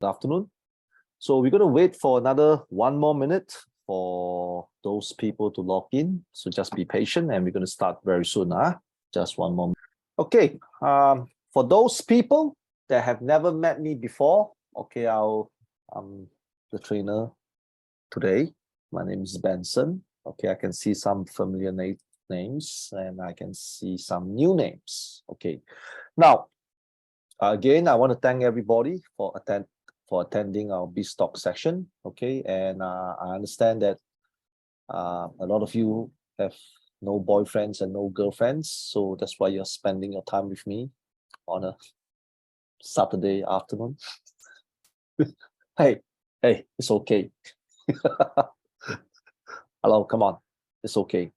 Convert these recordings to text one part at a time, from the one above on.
Good afternoon. So we're going to wait for another 1 more minute for those people to log in. So just be patient and we're going to start very soon. Just 1 more. Okay. For those people that have never met me before, okay, I'm the trainer today. My name is Benson. Okay, I can see some familiar names and I can see some new names. Okay. Now, again, I want to thank everybody for attending our BizTalk session. Okay, and I understand that a lot of you have no boyfriends and no girlfriends, so that's why you're spending your time with me on a Saturday afternoon. hey, it's okay. Hello, come on, it's okay.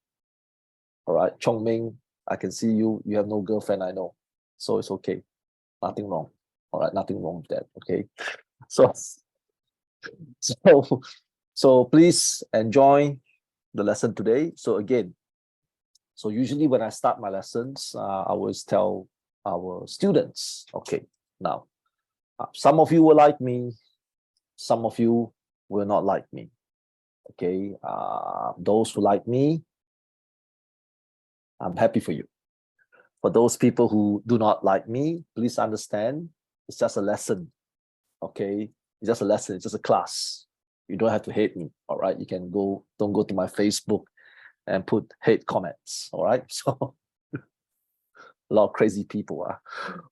All right, Chong Ming, I can see you. You have no girlfriend, I know, so it's okay. Nothing wrong. All right, nothing wrong with that. Okay, so please enjoy the lesson today. So again, usually when I start my lessons, I always tell our students, okay, now, some of you will like me, some of you will not like me. Okay, those who like me, I'm happy for you. For those people who do not like me, please understand, it's just a lesson. Okay, it's just a lesson, it's just a class. You don't have to hate me. All right, you can don't go to my Facebook and put hate comments. All right, so a lot of crazy people.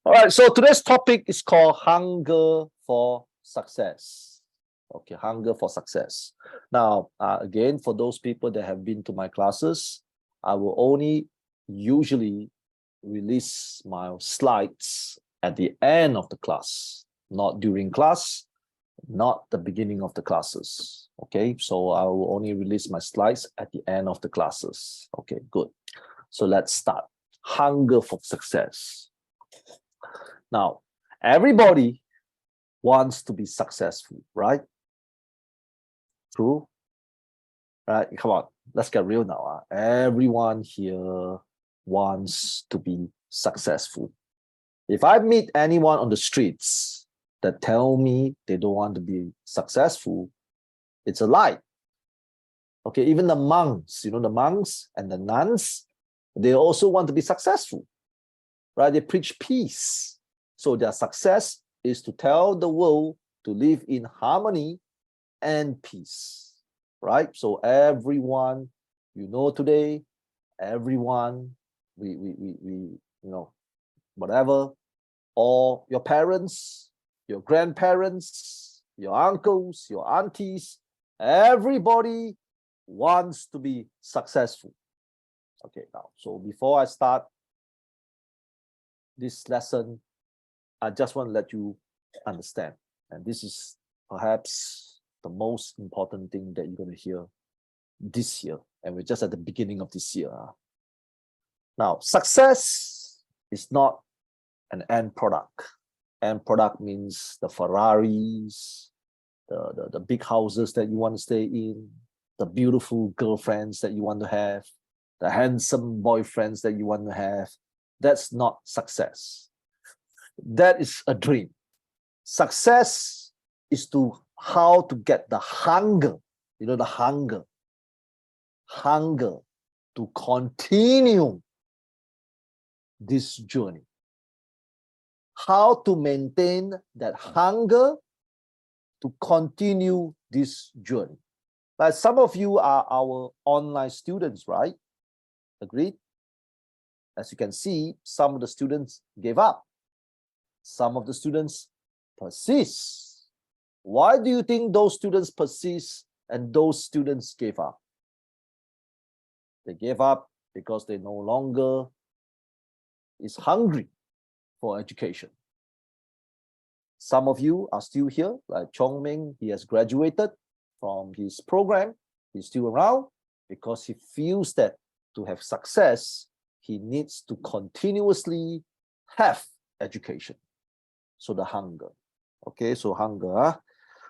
All right, so today's topic is called hunger for success. Okay, hunger for success. Now, again, for those people that have been to my classes, I will only usually release my slides at the end of the class, not during class, not the beginning of the classes. Okay, so I will only release my slides at the end of the classes. Okay, good. So let's start. Hunger for success. Now, everybody wants to be successful, right? True? Right, come on, let's get real now. Everyone here wants to be successful. If I meet anyone on the streets that tell me they don't want to be successful, it's a lie. Okay, even the monks, the monks and the nuns, they also want to be successful, right? They preach peace. So their success is to tell the world to live in harmony and peace, right? So everyone, today, everyone, we whatever, or your parents, your grandparents, your uncles, your aunties, everybody wants to be successful. Okay, now, so before I start this lesson, I just want to let you understand, and this is perhaps the most important thing that you're going to hear this year, and we're just at the beginning of this year. Now, success is not an end product. End product means the Ferraris, the big houses that you want to stay in, the beautiful girlfriends that you want to have, the handsome boyfriends that you want to have. That's not success. That is a dream. Success is how to get the hunger, the hunger to continue this journey. How to maintain that hunger to continue this journey. Like some of you are our online students, right? Agreed? As you can see, some of the students gave up. Some of the students persist. Why do you think those students persist and those students gave up? They gave up because they no longer is hungry for education. Some of you are still here, like Chong Ming, he has graduated from his program. He's still around because he feels that to have success, he needs to continuously have education. So the hunger. Okay, so hunger.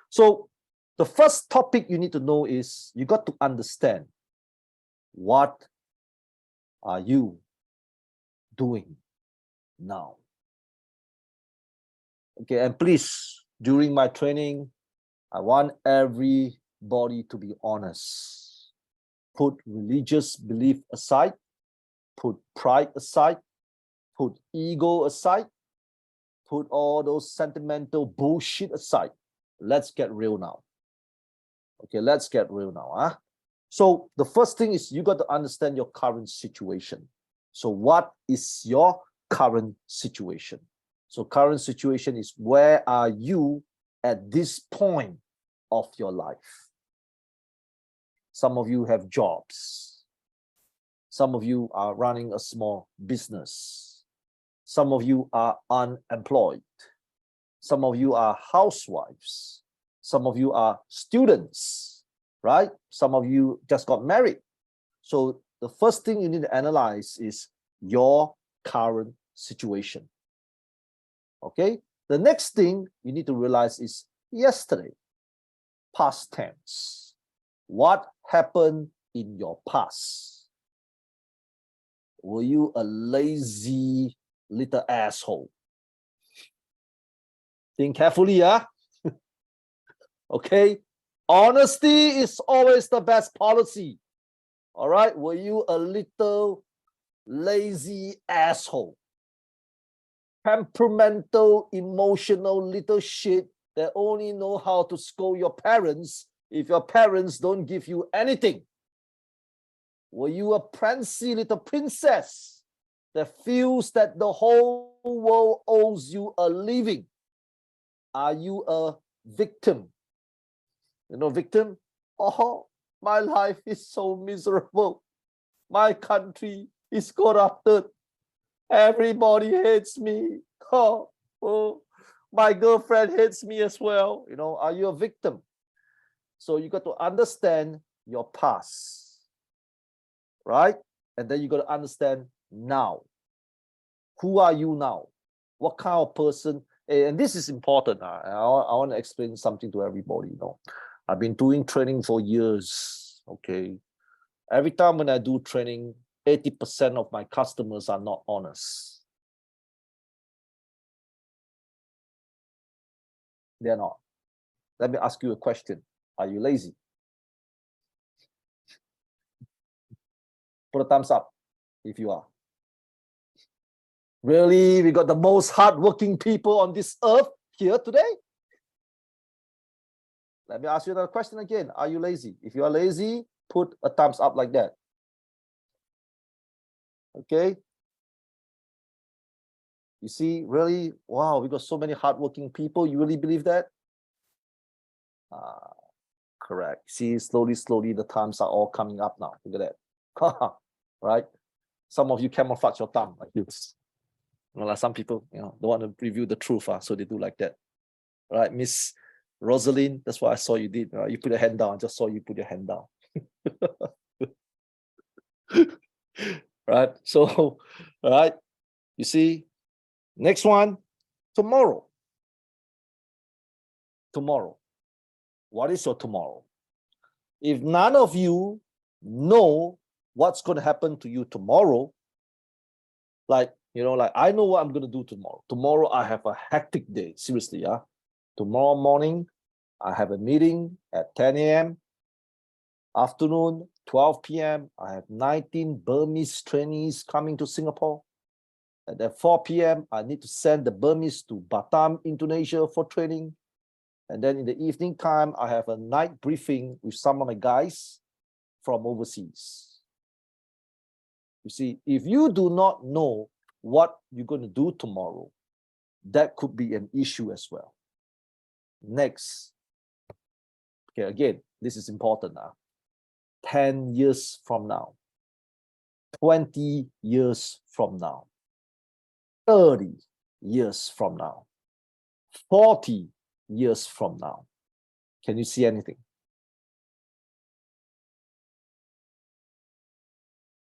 So the first topic you need to know is you got to understand what are you doing now. Okay, and please During my training, I want everybody to be honest. Put religious belief aside, put pride aside, put ego aside, put all those sentimental bullshit aside. Let's get real now. Okay, let's get real now. Huh? So the first thing is you got to understand your current situation. So what is your current situation? So current situation is, where are you at this point of your life? Some of you have jobs. Some of you are running a small business. Some of you are unemployed. Some of you are housewives. Some of you are students, right? Some of you just got married. So the first thing you need to analyze is your current situation. Okay? The next thing you need to realize is yesterday, past tense. What happened in your past? Were you a lazy little asshole? Think carefully, yeah? Okay? Honesty is always the best policy. All right? Were you a little lazy asshole? Temperamental, emotional little shit that only know how to scold your parents if your parents don't give you anything? Were you a prancy little princess that feels that the whole world owes you a living? Are you a victim? You know, victim? Oh, my life is so miserable. My country is corrupted. Everybody hates me. Oh, my girlfriend hates me as well. You know, are you a victim? So you got to understand your past, right? And then you got to understand now. Who are you now? What kind of person? And this is important. I want to explain something to everybody. You know, I've been doing training for years. Okay. Every time when I do training, 80% of my customers are not honest. They're not. Let me ask you a question. Are you lazy? Put a thumbs up if you are. Really? We got the most hardworking people on this earth here today? Let me ask you another question again. Are you lazy? If you are lazy, put a thumbs up like that. Okay? You see, really? Wow, we got so many hardworking people. You really believe that? Correct. See, slowly, the thumbs are all coming up now. Look at that. Right? Some of you camouflage your thumb like this. You know, like some people, you know, don't want to reveal the truth, so they do like that. Right, Miss Rosalind, that's what I saw you did. You put your hand down. I just saw you put your hand down. Right. So, right. You see, next one, tomorrow. Tomorrow. What is your tomorrow? If none of you know what's going to happen to you tomorrow, like, you know, like I know what I'm going to do tomorrow. Tomorrow I have a hectic day. Seriously, yeah. Tomorrow morning, I have a meeting at 10 a.m. Afternoon, 12 p.m. I have 19 Burmese trainees coming to Singapore. And at 4 p.m., I need to send the Burmese to Batam, Indonesia for training. And then in the evening time, I have a night briefing with some of my guys from overseas. You see, if you do not know what you're going to do tomorrow, that could be an issue as well. Next. Okay, again, this is important now. 10 years from now, 20 years from now, 30 years from now, 40 years from now. Can you see anything?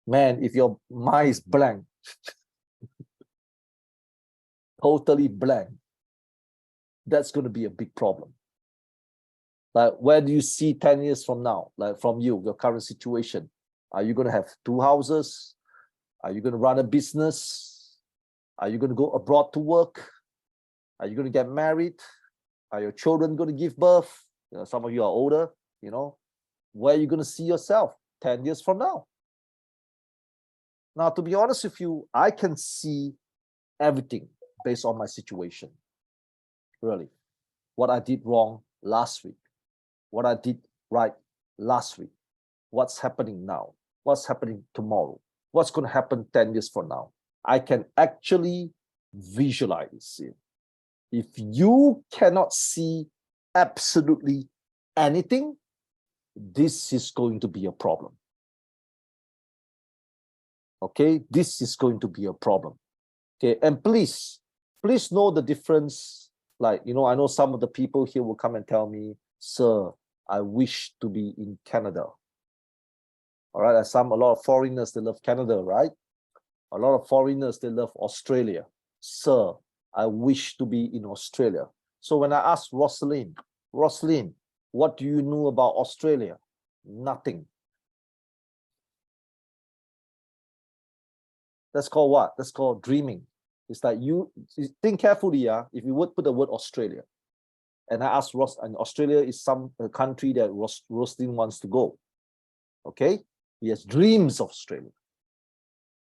Man, if your mind is blank, totally blank, that's going to be a big problem. Like, where do you see 10 years from now? Like, from you, your current situation? Are you going to have 2 houses? Are you going to run a business? Are you going to go abroad to work? Are you going to get married? Are your children going to give birth? Some of you are older, where are you going to see yourself 10 years from now? Now, to be honest with you, I can see everything based on my situation. Really. What I did wrong last week, what I did right last week, what's happening now, what's happening tomorrow, what's going to happen 10 years from now. I can actually visualize it. If you cannot see absolutely anything, this is going to be a problem. Okay, this is going to be a problem. Okay, and please know the difference. Like, I know some of the people here will come and tell me, sir, I wish to be in Canada. All right, a lot of foreigners, they love Canada, right? A lot of foreigners, they love Australia. Sir, I wish to be in Australia. So when I asked Rosalind, what do you know about Australia? Nothing. That's called what? That's called dreaming. It's like you think carefully, if you would put the word Australia. And I asked Ross, and Australia is a country that Rosalind wants to go. Okay? He has dreams of Australia.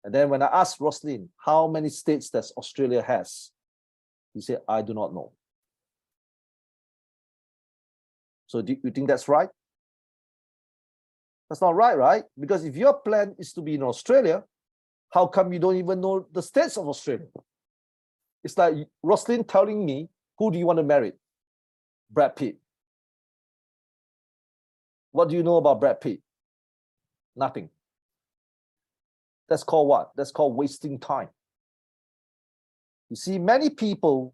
And then when I asked Rosalind, how many states does Australia has? He said, I do not know. So do you think that's right? That's not right, right? Because if your plan is to be in Australia, how come you don't even know the states of Australia? It's like Rosalind telling me, who do you want to marry? Brad Pitt. What do you know about Brad Pitt? Nothing. That's called what? That's called wasting time. You see, many people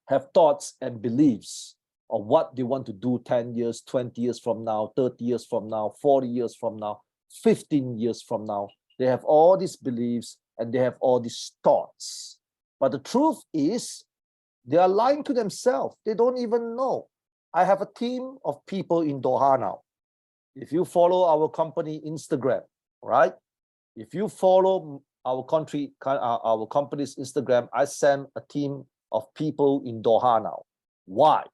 have thoughts and beliefs of what they want to do 10 years, 20 years from now, 30 years from now, 40 years from now, 15 years from now. They have all these beliefs and they have all these thoughts. But the truth is, they are lying to themselves. They don't even know. I have a team of people in Doha now. If you follow our company Instagram, right? If you follow our company's Instagram, I send a team of people in Doha now. Why?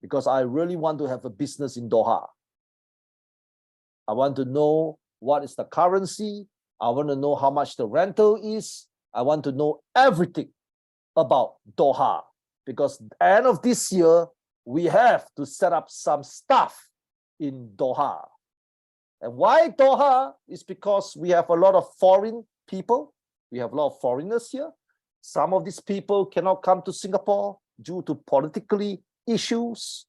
Because I really want to have a business in Doha. I want to know what is the currency. I want to know how much the rental is. I want to know everything about Doha. Because at the end of this year, we have to set up some stuff in Doha. And why Doha? Is because we have a lot of foreign people. We have a lot of foreigners here. Some of these people cannot come to Singapore due to politically issues.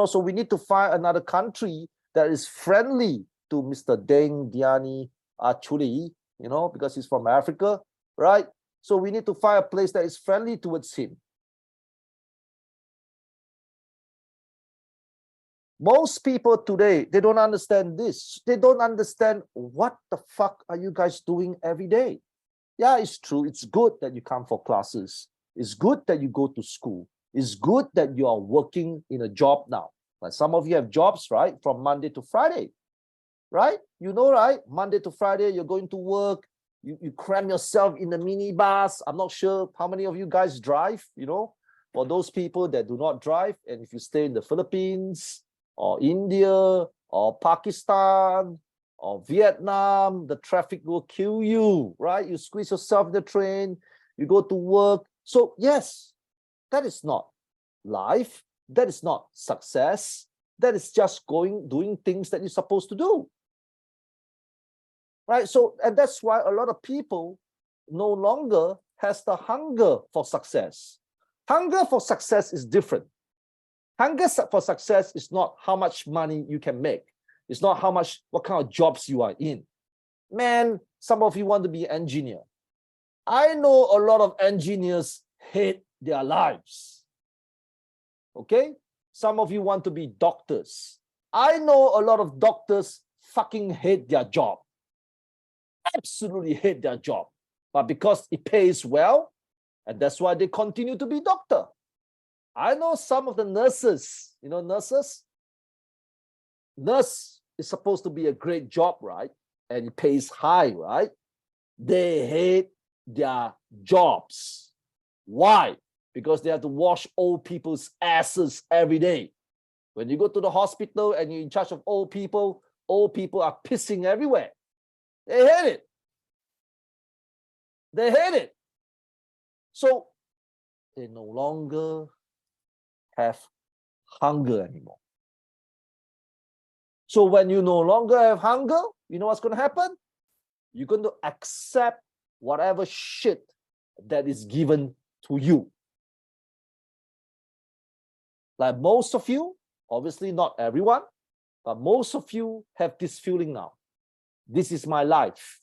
So we need to find another country that is friendly to Mr. Deng Diani Achuli, because he's from Africa, right? So we need to find a place that is friendly towards him. Most people today, they don't understand this. They don't understand what the fuck are you guys doing every day. Yeah, it's true. It's good that you come for classes. It's good that you go to school. It's good that you are working in a job now. Like some of you have jobs, right? From Monday to Friday, right? Right? Monday to Friday, you're going to work. You cram yourself in the minibus. I'm not sure how many of you guys drive, For those people that do not drive, and if you stay in the Philippines, or India, or Pakistan, or Vietnam, the traffic will kill you, right? You squeeze yourself in the train, you go to work. So yes, that is not life. That is not success. That is just doing things that you're supposed to do. Right? So, and that's why a lot of people no longer has the hunger for success. Hunger for success is different. Hunger for success is not how much money you can make. It's not what kind of jobs you are in. Man, some of you want to be an engineer. I know a lot of engineers hate their lives. Okay? Some of you want to be doctors. I know a lot of doctors fucking hate their job. Absolutely hate their job. But because it pays well, and that's why they continue to be doctor. I know some of the nurses, nurses? Nurse is supposed to be a great job, right? And it pays high, right? They hate their jobs. Why? because they have to wash old people's asses every day. When you go to the hospital and you're in charge of old people are pissing everywhere. They hate it. They hate it. So they no longer have hunger anymore. So when you no longer have hunger, you know what's going to happen? You're going to accept whatever shit that is given to you. Like most of you, obviously not everyone, but most of you have this feeling now. This is my life.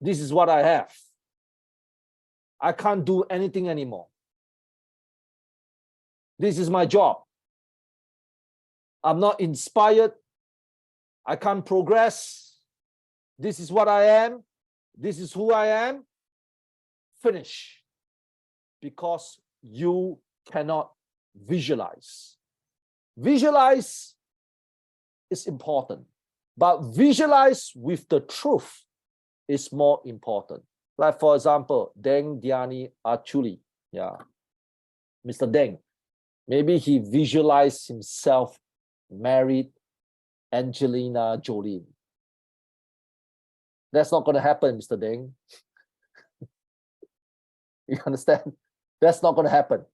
This is what I have. I can't do anything anymore. This is my job. I'm not inspired. I can't progress. This is what I am. This is who I am. Finish. Because you cannot visualize. Visualize is important, but visualize with the truth is more important. Like for example, Deng Diani Achuli, Mr. Deng, maybe he visualized himself married Angelina Jolie. That's not going to happen, Mr. Deng. You understand? That's not going to happen.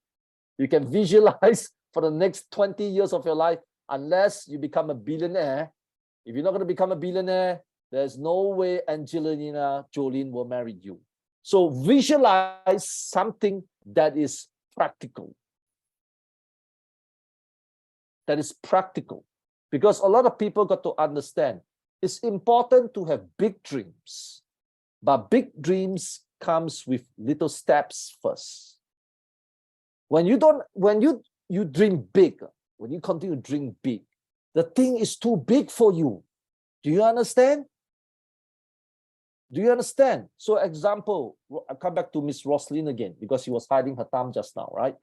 You can visualize for the next 20 years of your life, unless you become a billionaire. If you're not going to become a billionaire, there's no way Angelina Jolie will marry you. So visualize something that is practical. That is practical. Because a lot of people got to understand, it's important to have big dreams, but big dreams comes with little steps first. When you dream big, when you continue to dream big, the thing is too big for you. Do you understand? Do you understand? So example, I come back to Miss Roslyn again, because she was hiding her thumb just now, right?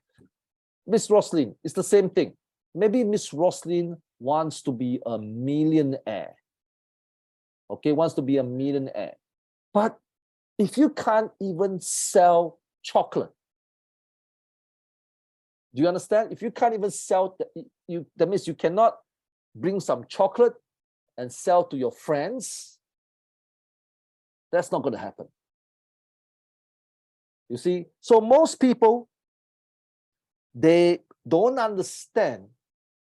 Miss Roslyn, it's the same thing. Maybe Miss Roslyn wants to be a millionaire. Okay, wants to be a millionaire. But if you can't even sell chocolate, do you understand? If you can't even sell, that means you cannot bring some chocolate and sell to your friends. That's not going to happen. You see? So most people, they don't understand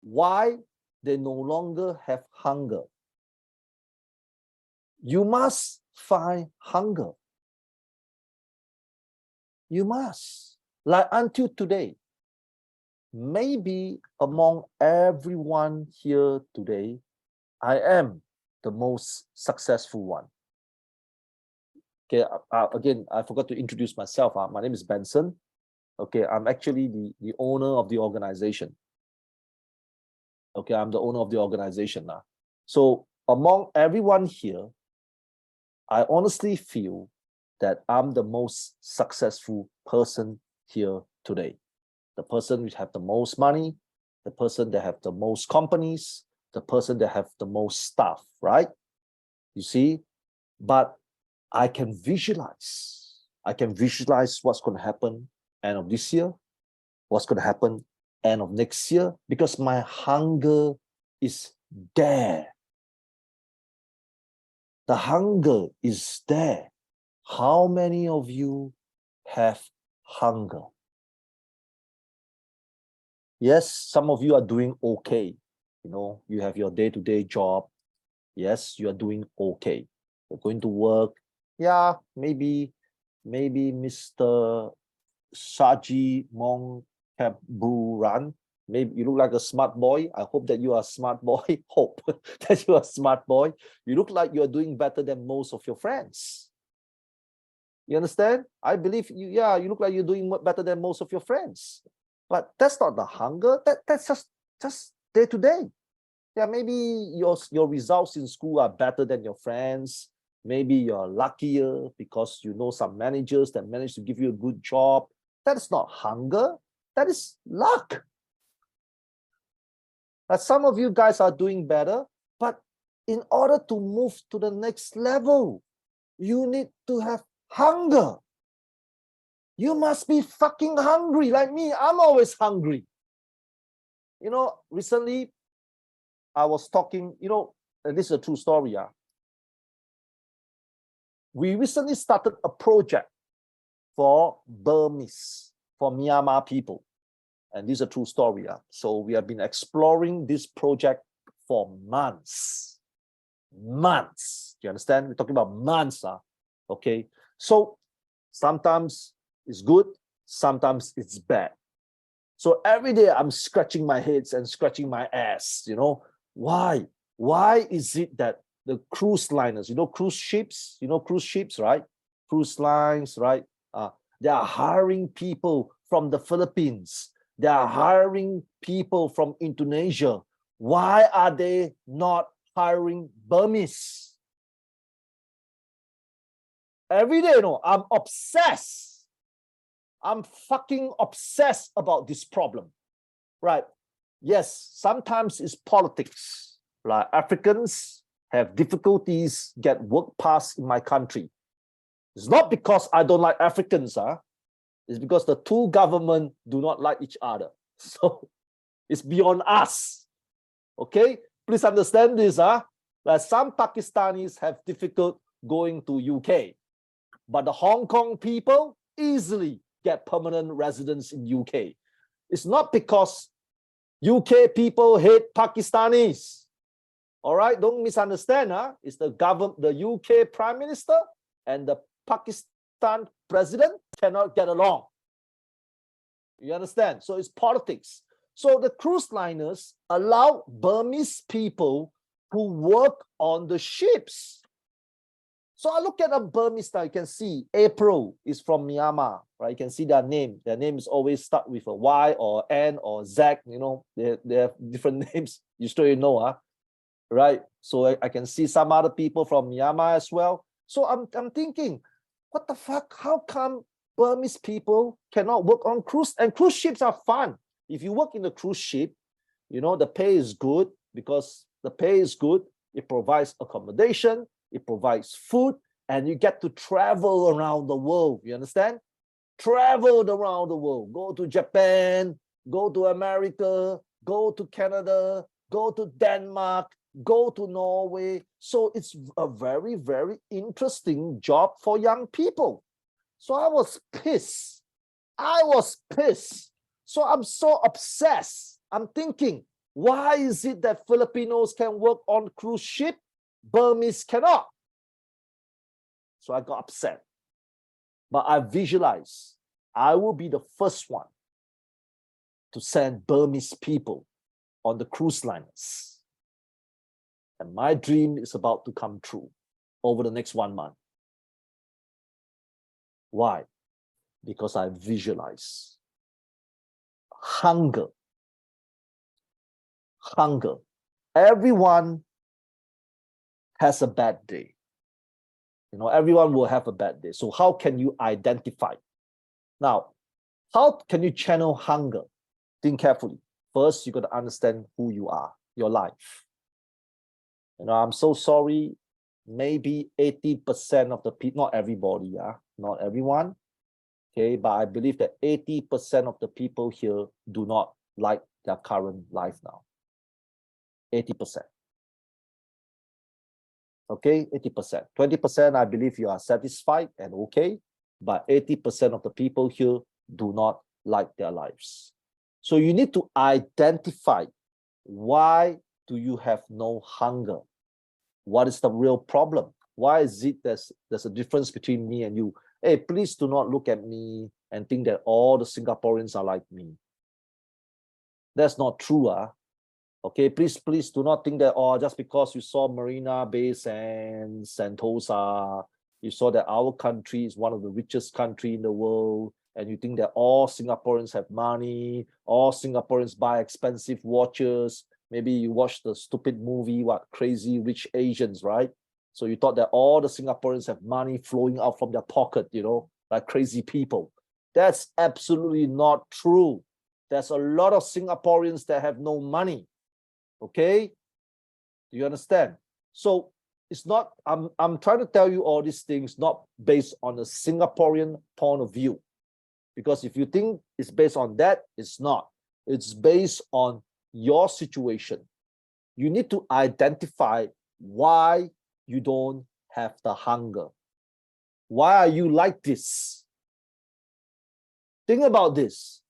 why they no longer have hunger. You must find hunger. You must. Like until today, maybe among everyone here today, I am the most successful one. Okay, again, I forgot to introduce myself. My name is Benson. Okay, I'm actually the owner of the organization. Okay, I'm the owner of the organization now. So among everyone here, I honestly feel that I'm the most successful person here today. The person which have the most money, the person that have the most companies, the person that have the most staff, right? You see, but I can visualize. I can visualize what's going to happen end of this year, what's going to happen end of next year, because my hunger is there. The hunger is there. How many of you have hunger? Yes, some of you are doing okay. You know, you have your day-to-day job. Yes, you are doing okay. You're going to work. Yeah, maybe Mr. Saji Mong Kaburan. Maybe you look like a smart boy. I hope that you are a smart boy. Hope that you are a smart boy. You look like you are doing better than most of your friends. You understand? I believe you, yeah, you look like you're doing better than most of your friends. But that's not the hunger. That's just day to day. Yeah, maybe your results in school are better than your friends. Maybe you're luckier because you know some managers that manage to give you a good job. That is not hunger. That is luck. But some of you guys are doing better, but in order to move to the next level, you need to have hunger. You must be fucking hungry like me. I'm always hungry. You know, recently I was talking, you know, and this is a true story. We recently started a project for Burmese, for Myanmar people. And this is a true story. So we have been exploring this project for months. Months. Do you understand? We're talking about months. Okay. So sometimes it's good, sometimes it's bad. So every day I'm scratching my head and scratching my ass, you know. Why? Why is it that the cruise liners, you know, cruise ships, right? Cruise lines, right? They are hiring people from the Philippines. They are hiring people from Indonesia. Why are they not hiring Burmese? Every day, you know, I'm obsessed. I'm fucking obsessed about this problem, right? Yes, sometimes it's politics. Like Africans have difficulties get work pass in my country. It's not because I don't like Africans, it's because the two governments do not like each other. So it's beyond us. Okay, please understand this. Like some Pakistanis have difficult going to UK, but the Hong Kong people easily get permanent residence in UK. It's not because UK people hate Pakistanis. All right, don't misunderstand. It's the government, the UK Prime Minister and the Pakistan president cannot get along. You understand? So it's politics. So the cruise liners allow Burmese people who work on the ships. So I look at a Burmese now, you can see April is from Myanmar, right? You can see their name. Their name is always start with a Y or N or Z, you know, they have different names. You still know, right? So I can see some other people from Myanmar as well. So I'm thinking, what the fuck? How come Burmese people cannot work on cruise? And cruise ships are fun. If you work in a cruise ship, you know, the pay is good because the pay is good. It provides accommodation, it provides food, and you get to travel around the world. You understand? Travel around the world. Go to Japan, go to America, go to Canada, go to Denmark, go to Norway. So it's a very, very interesting job for young people. So I was pissed. So I'm so obsessed. I'm thinking, why is it that Filipinos can work on cruise ship, Burmese cannot? So I got upset. But I visualized I will be the first one to send Burmese people on the cruise liners. And my dream is about to come true over the next 1 month. Why? Because I visualize hunger. Hunger. Everyone has a bad day. You know, everyone will have a bad day. So how can you identify? Now, how can you channel hunger? Think carefully. First, you got to understand who you are, your life. You know, I'm so sorry. Maybe 80% of the people, not everybody, not everyone. Okay, but I believe that 80% of the people here do not like their current life now. 80%. Okay, 80%. 20%, I believe you are satisfied and okay, but 80% of the people here do not like their lives. So you need to identify, why do you have no hunger? What is the real problem? Why is it there's a difference between me and you? Hey, please do not look at me and think that all the Singaporeans are like me. That's not true. Okay, please do not think that, oh, just because you saw Marina Bay Sands, Sentosa, you saw that our country is one of the richest country in the world, and you think that all Singaporeans have money, all Singaporeans buy expensive watches. Maybe you watched the stupid movie, what, Crazy Rich Asians, right? So you thought that all the Singaporeans have money flowing out from their pocket, you know, like crazy people. That's absolutely not true. There's a lot of Singaporeans that have no money. Okay, do you understand? So it's not, I'm trying to tell you all these things not based on a Singaporean point of view. Because if you think it's based on that, it's not. It's based on your situation. You need to identify why you don't have the hunger. Why are you like this? Think about this.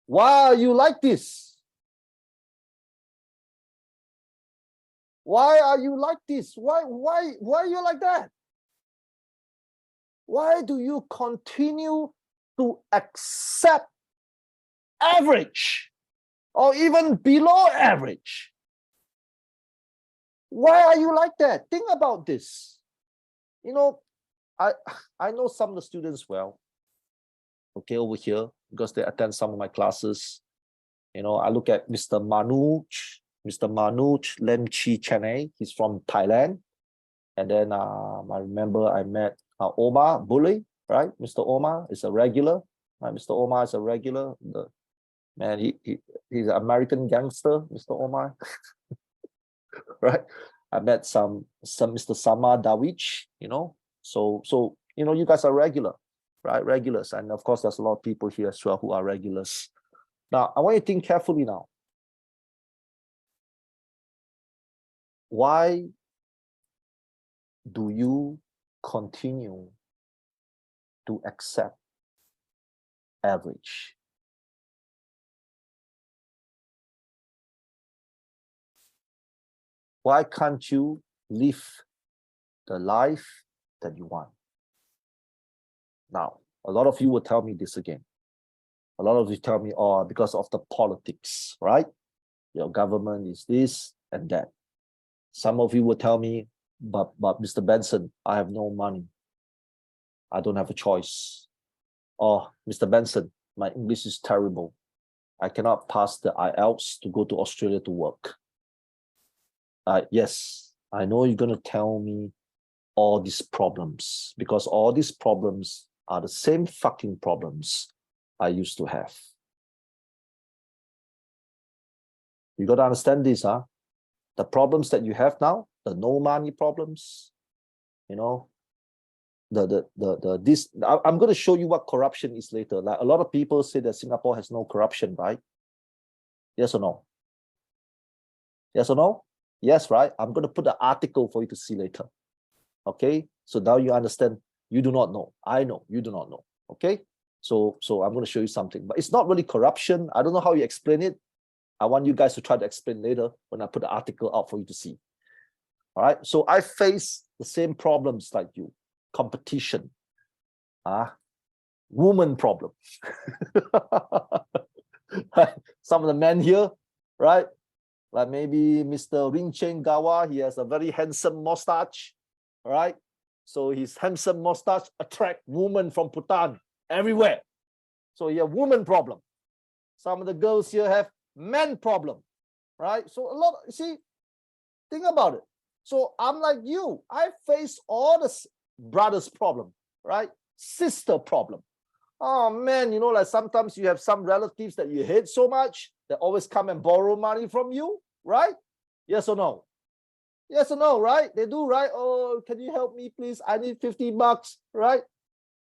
Why are you like this? Why are you like this? Why are you like that? Why do you continue to accept average or even below average? Why are you like that? Think about this. You know, I know some of the students well, okay, over here, because they attend some of my classes. You know, I look at Mr. Manoj Lemchi Chennai. He's from Thailand. And then I remember I met Omar Bully, right? Mr. Omar is a regular. Right? Mr. Omar is a regular. Man, he's an American gangster, Mr. Omar. Right? I met some Mr. Sama Dawich, you know. So you know, you guys are regular, right? Regulars. And of course, there's a lot of people here as well who are regulars. Now, I want you to think carefully now. Why do you continue to accept average? Why can't you live the life that you want? Now, a lot of you will tell me this again. A lot of you tell me, oh, because of the politics, right? Your government is this and that. Some of you will tell me, but Mr. Benson, I have no money. I don't have a choice. Oh, Mr. Benson, my English is terrible. I cannot pass the IELTS to go to Australia to work. Yes, I know you're going to tell me all these problems, because all these problems are the same fucking problems I used to have. You got to understand this, huh? The problems that you have now, the no money problems, you know, I'm going to show you what corruption is later. Like a lot of people say that Singapore has no corruption, right? Yes or no? Yes or no? Yes, right? I'm going to put an article for you to see later. Okay? So now you understand. You do not know. I know. You do not know. Okay? So I'm going to show you something. But it's not really corruption. I don't know how you explain it. I want you guys to try to explain later when I put the article out for you to see. All right? So I face the same problems like you. Competition. Woman problem. Some of the men here, right? Like maybe Mr. Rinchen Gawa, he has a very handsome mustache, right? So his handsome mustache attract women from Bhutan everywhere. So you have woman problem. Some of the girls here have men problem, right? So a lot, see, think about it. So I'm like you. I face all the brothers problem, right? Sister problem. Oh man, you know, like sometimes you have some relatives that you hate so much that always come and borrow money from you, right? Yes or no? Yes or no, right? They do, right? Oh, can you help me, please? I need 50 bucks, right?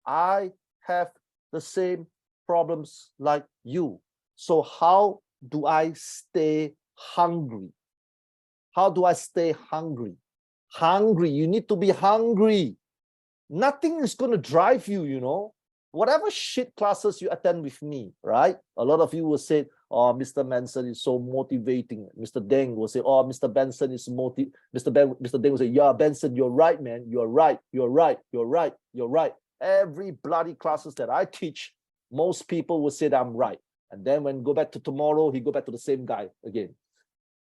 I have the same problems like you. So how do I stay hungry? How do I stay hungry? Hungry, you need to be hungry. Nothing is going to drive you, you know. Whatever shit classes you attend with me, right? A lot of you will say, oh, Mr. Benson is so motivating. Mr. Deng will say, oh, Mr. Benson is Mr. Deng will say, yeah, Benson, you're right, man. You're right. You're right. You're right. You're right. Every bloody classes that I teach, most people will say that I'm right. And then when go back to tomorrow, he go back to the same guy again.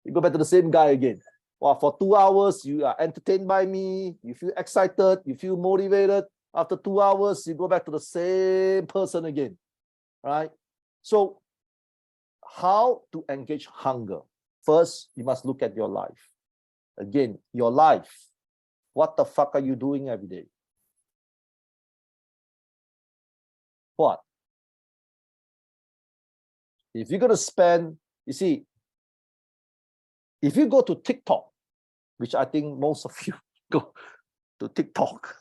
You go back to the same guy again. Well, for 2 hours, you are entertained by me. You feel excited. You feel motivated. After 2 hours, you go back to the same person again, right? So how to engage hunger? First, you must look at your life. Again, your life. What the fuck are you doing every day? What? If you're going to spend, you see, if you go to TikTok, which I think most of you go to TikTok,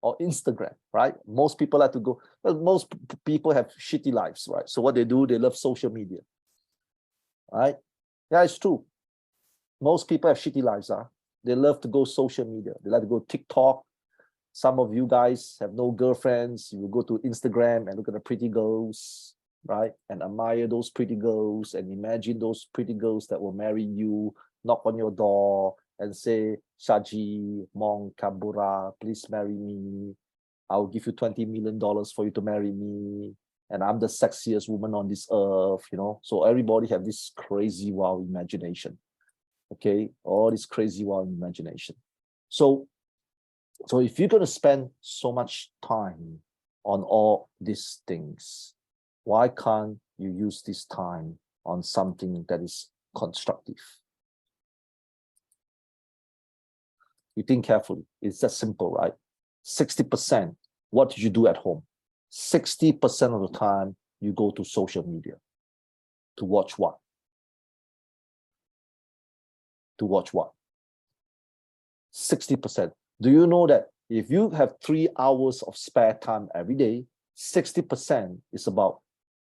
or Instagram, right? Most people like to go, well, most people have shitty lives, right? So what they do, they love social media, right? Yeah, it's true. Most people have shitty lives, huh? They love to go social media. They like to go TikTok. Some of you guys have no girlfriends. You go to Instagram and look at the pretty girls, right? And admire those pretty girls and imagine those pretty girls that will marry you, knock on your door and say, Shaji, Mong Kabura, please marry me. I'll give you $20 million for you to marry me. And I'm the sexiest woman on this earth, you know? So everybody have this crazy, wild imagination. Okay, all this crazy, wild imagination. So if you're going to spend so much time on all these things, why can't you use this time on something that is constructive? You think carefully. It's that simple, right? 60%, what did you do at home? 60% of the time, you go to social media. To watch what? To watch what? 60%. Do you know that if you have 3 hours of spare time every day, 60% is about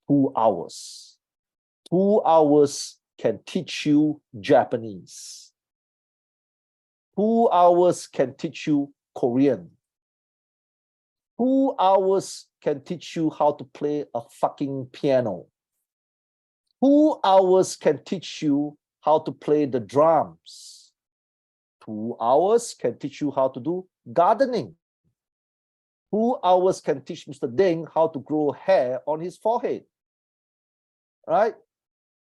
2 hours. 2 hours can teach you Japanese. 2 hours can teach you Korean. 2 hours can teach you how to play a fucking piano. 2 hours can teach you how to play the drums. 2 hours can teach you how to do gardening. 2 hours can teach Mr. Deng how to grow hair on his forehead. Right?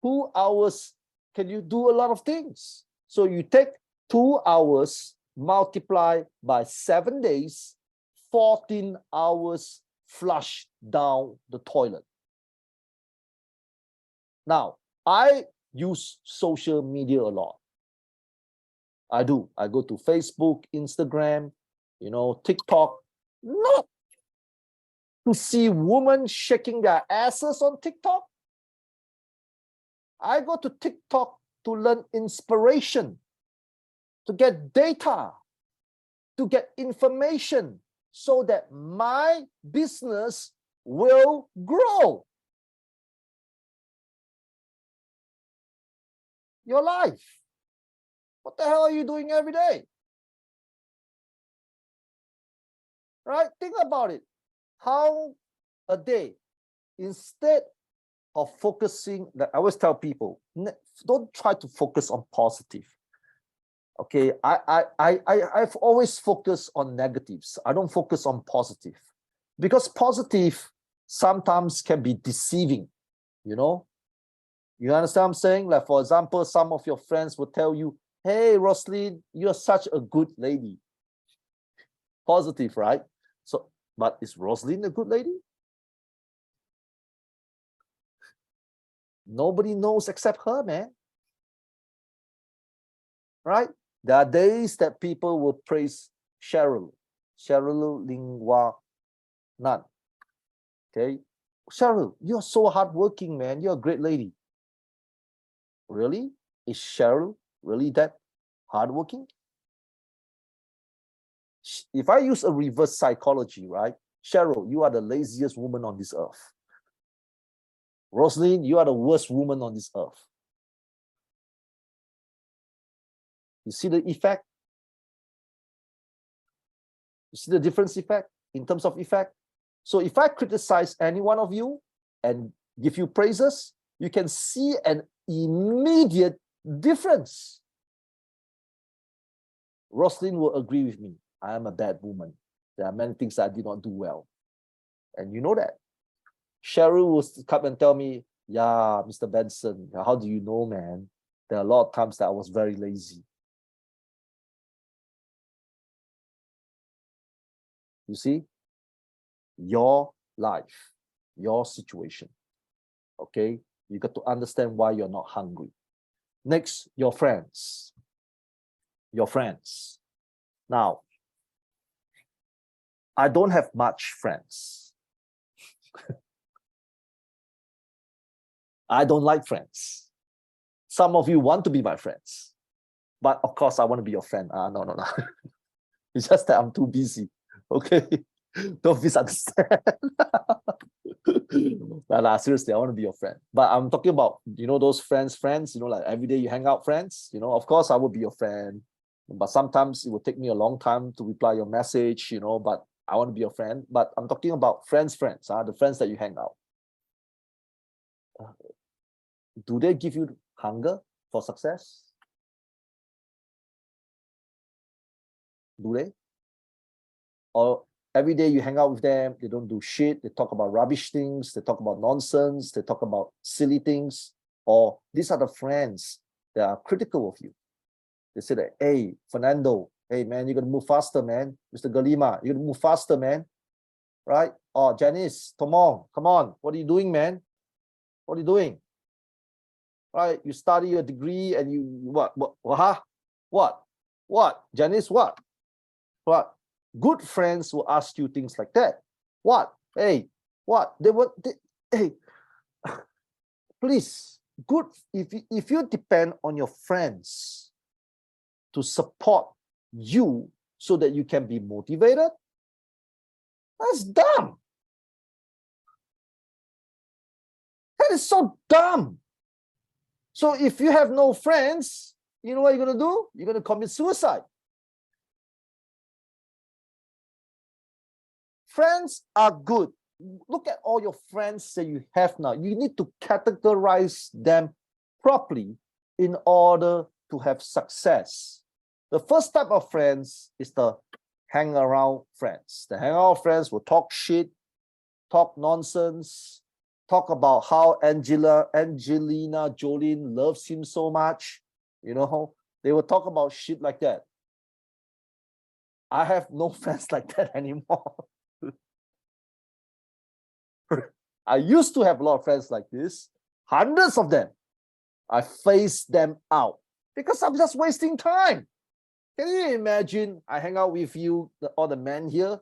2 hours can you do a lot of things. So you take 2 hours, multiply by 7 days, 14 hours flush down the toilet. Now, I use social media a lot. I do. I go to Facebook, Instagram, TikTok, not to see women shaking their asses on TikTok. I go to TikTok to learn inspiration, to get data, to get information so that my business will grow. Your life. What the hell are you doing every day? Right? Think about it. How a day, instead of focusing, I always tell people, don't try to focus on positive. Okay, I've always focused on negatives. I don't focus on positive because positive sometimes can be deceiving, You understand what I'm saying? Like, for example, some of your friends will tell you, hey, Roslyn, you're such a good lady. Positive, right? So, but is Roslyn a good lady? Nobody knows except her, man. Right? There are days that people will praise Cheryl Lingwa Nan. Okay? Cheryl, you're so hardworking, man. You're a great lady. Really? Is Cheryl really that hardworking? If I use a reverse psychology, right? Cheryl, you are the laziest woman on this earth. Roslyn, you are the worst woman on this earth. You see the effect? You see the difference effect in terms of effect? So if I criticize any one of you and give you praises, you can see an immediate difference. Roslyn will agree with me. I am a bad woman. There are many things I did not do well. And you know that. Cheryl will come and tell me, yeah, Mr. Benson, how do you know, man? There are a lot of times that I was very lazy. You see? Your life, your situation. Okay? You got to understand why you're not hungry. Next, your friends. Your friends. Now, I don't have much friends. I don't like friends. Some of you want to be my friends. But of course, I want to be your friend. No. It's just that I'm too busy. Okay, don't misunderstand. Nah, seriously, I want to be your friend. But I'm talking about, those friends, like every day you hang out friends, of course I will be your friend. But sometimes it will take me a long time to reply your message, but I want to be your friend. But I'm talking about friends, the friends that you hang out. Do they give you hunger for success? Do they? Or every day you hang out with them, they don't do shit, they talk about rubbish things, they talk about nonsense, they talk about silly things, or these are the friends that are critical of you. They say that, hey, Fernando, hey man, you're gonna move faster, man. Mr. Galima, you're gonna move faster, man. Right? Oh, Janice, Tomong, come on, what are you doing, man? What are you doing? Right? You study a degree and you huh? What? Janice, what? What? Good friends will ask you things like that. What? Hey, what? Hey, please, good. If you depend on your friends to support you so that you can be motivated, that's dumb. That is so dumb. So if you have no friends, you know what you're gonna do? You're gonna commit suicide. Friends are good. Look at all your friends that you have now. You need to categorize them properly in order to have success. The first type of friends is the hang around friends. The hang around friends will talk shit, talk nonsense, talk about how Angelina Jolie loves him so much. They will talk about shit like that. I have no friends like that anymore. I used to have a lot of friends like this, hundreds of them. I phased them out because I'm just wasting time. Can you imagine I hang out with you, all the men here?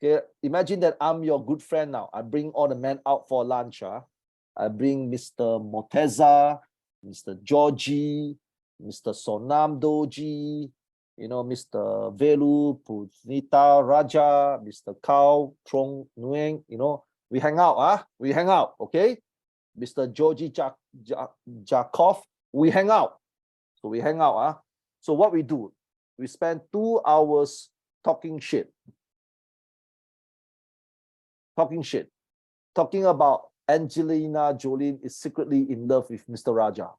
Okay, imagine that I'm your good friend now. I bring all the men out for lunch. I bring Mr. Moteza, Mr. Georgie, Mr. Sonam Doji, Mr. Velu Punita Raja, Mr. Kao Trong Nguyen, we hang out, we hang out, okay? Mr. Georgie Jakov, we hang out. So we hang out, So what we do, we spend 2 hours talking shit. Talking about Angelina Jolie is secretly in love with Mr. Raja.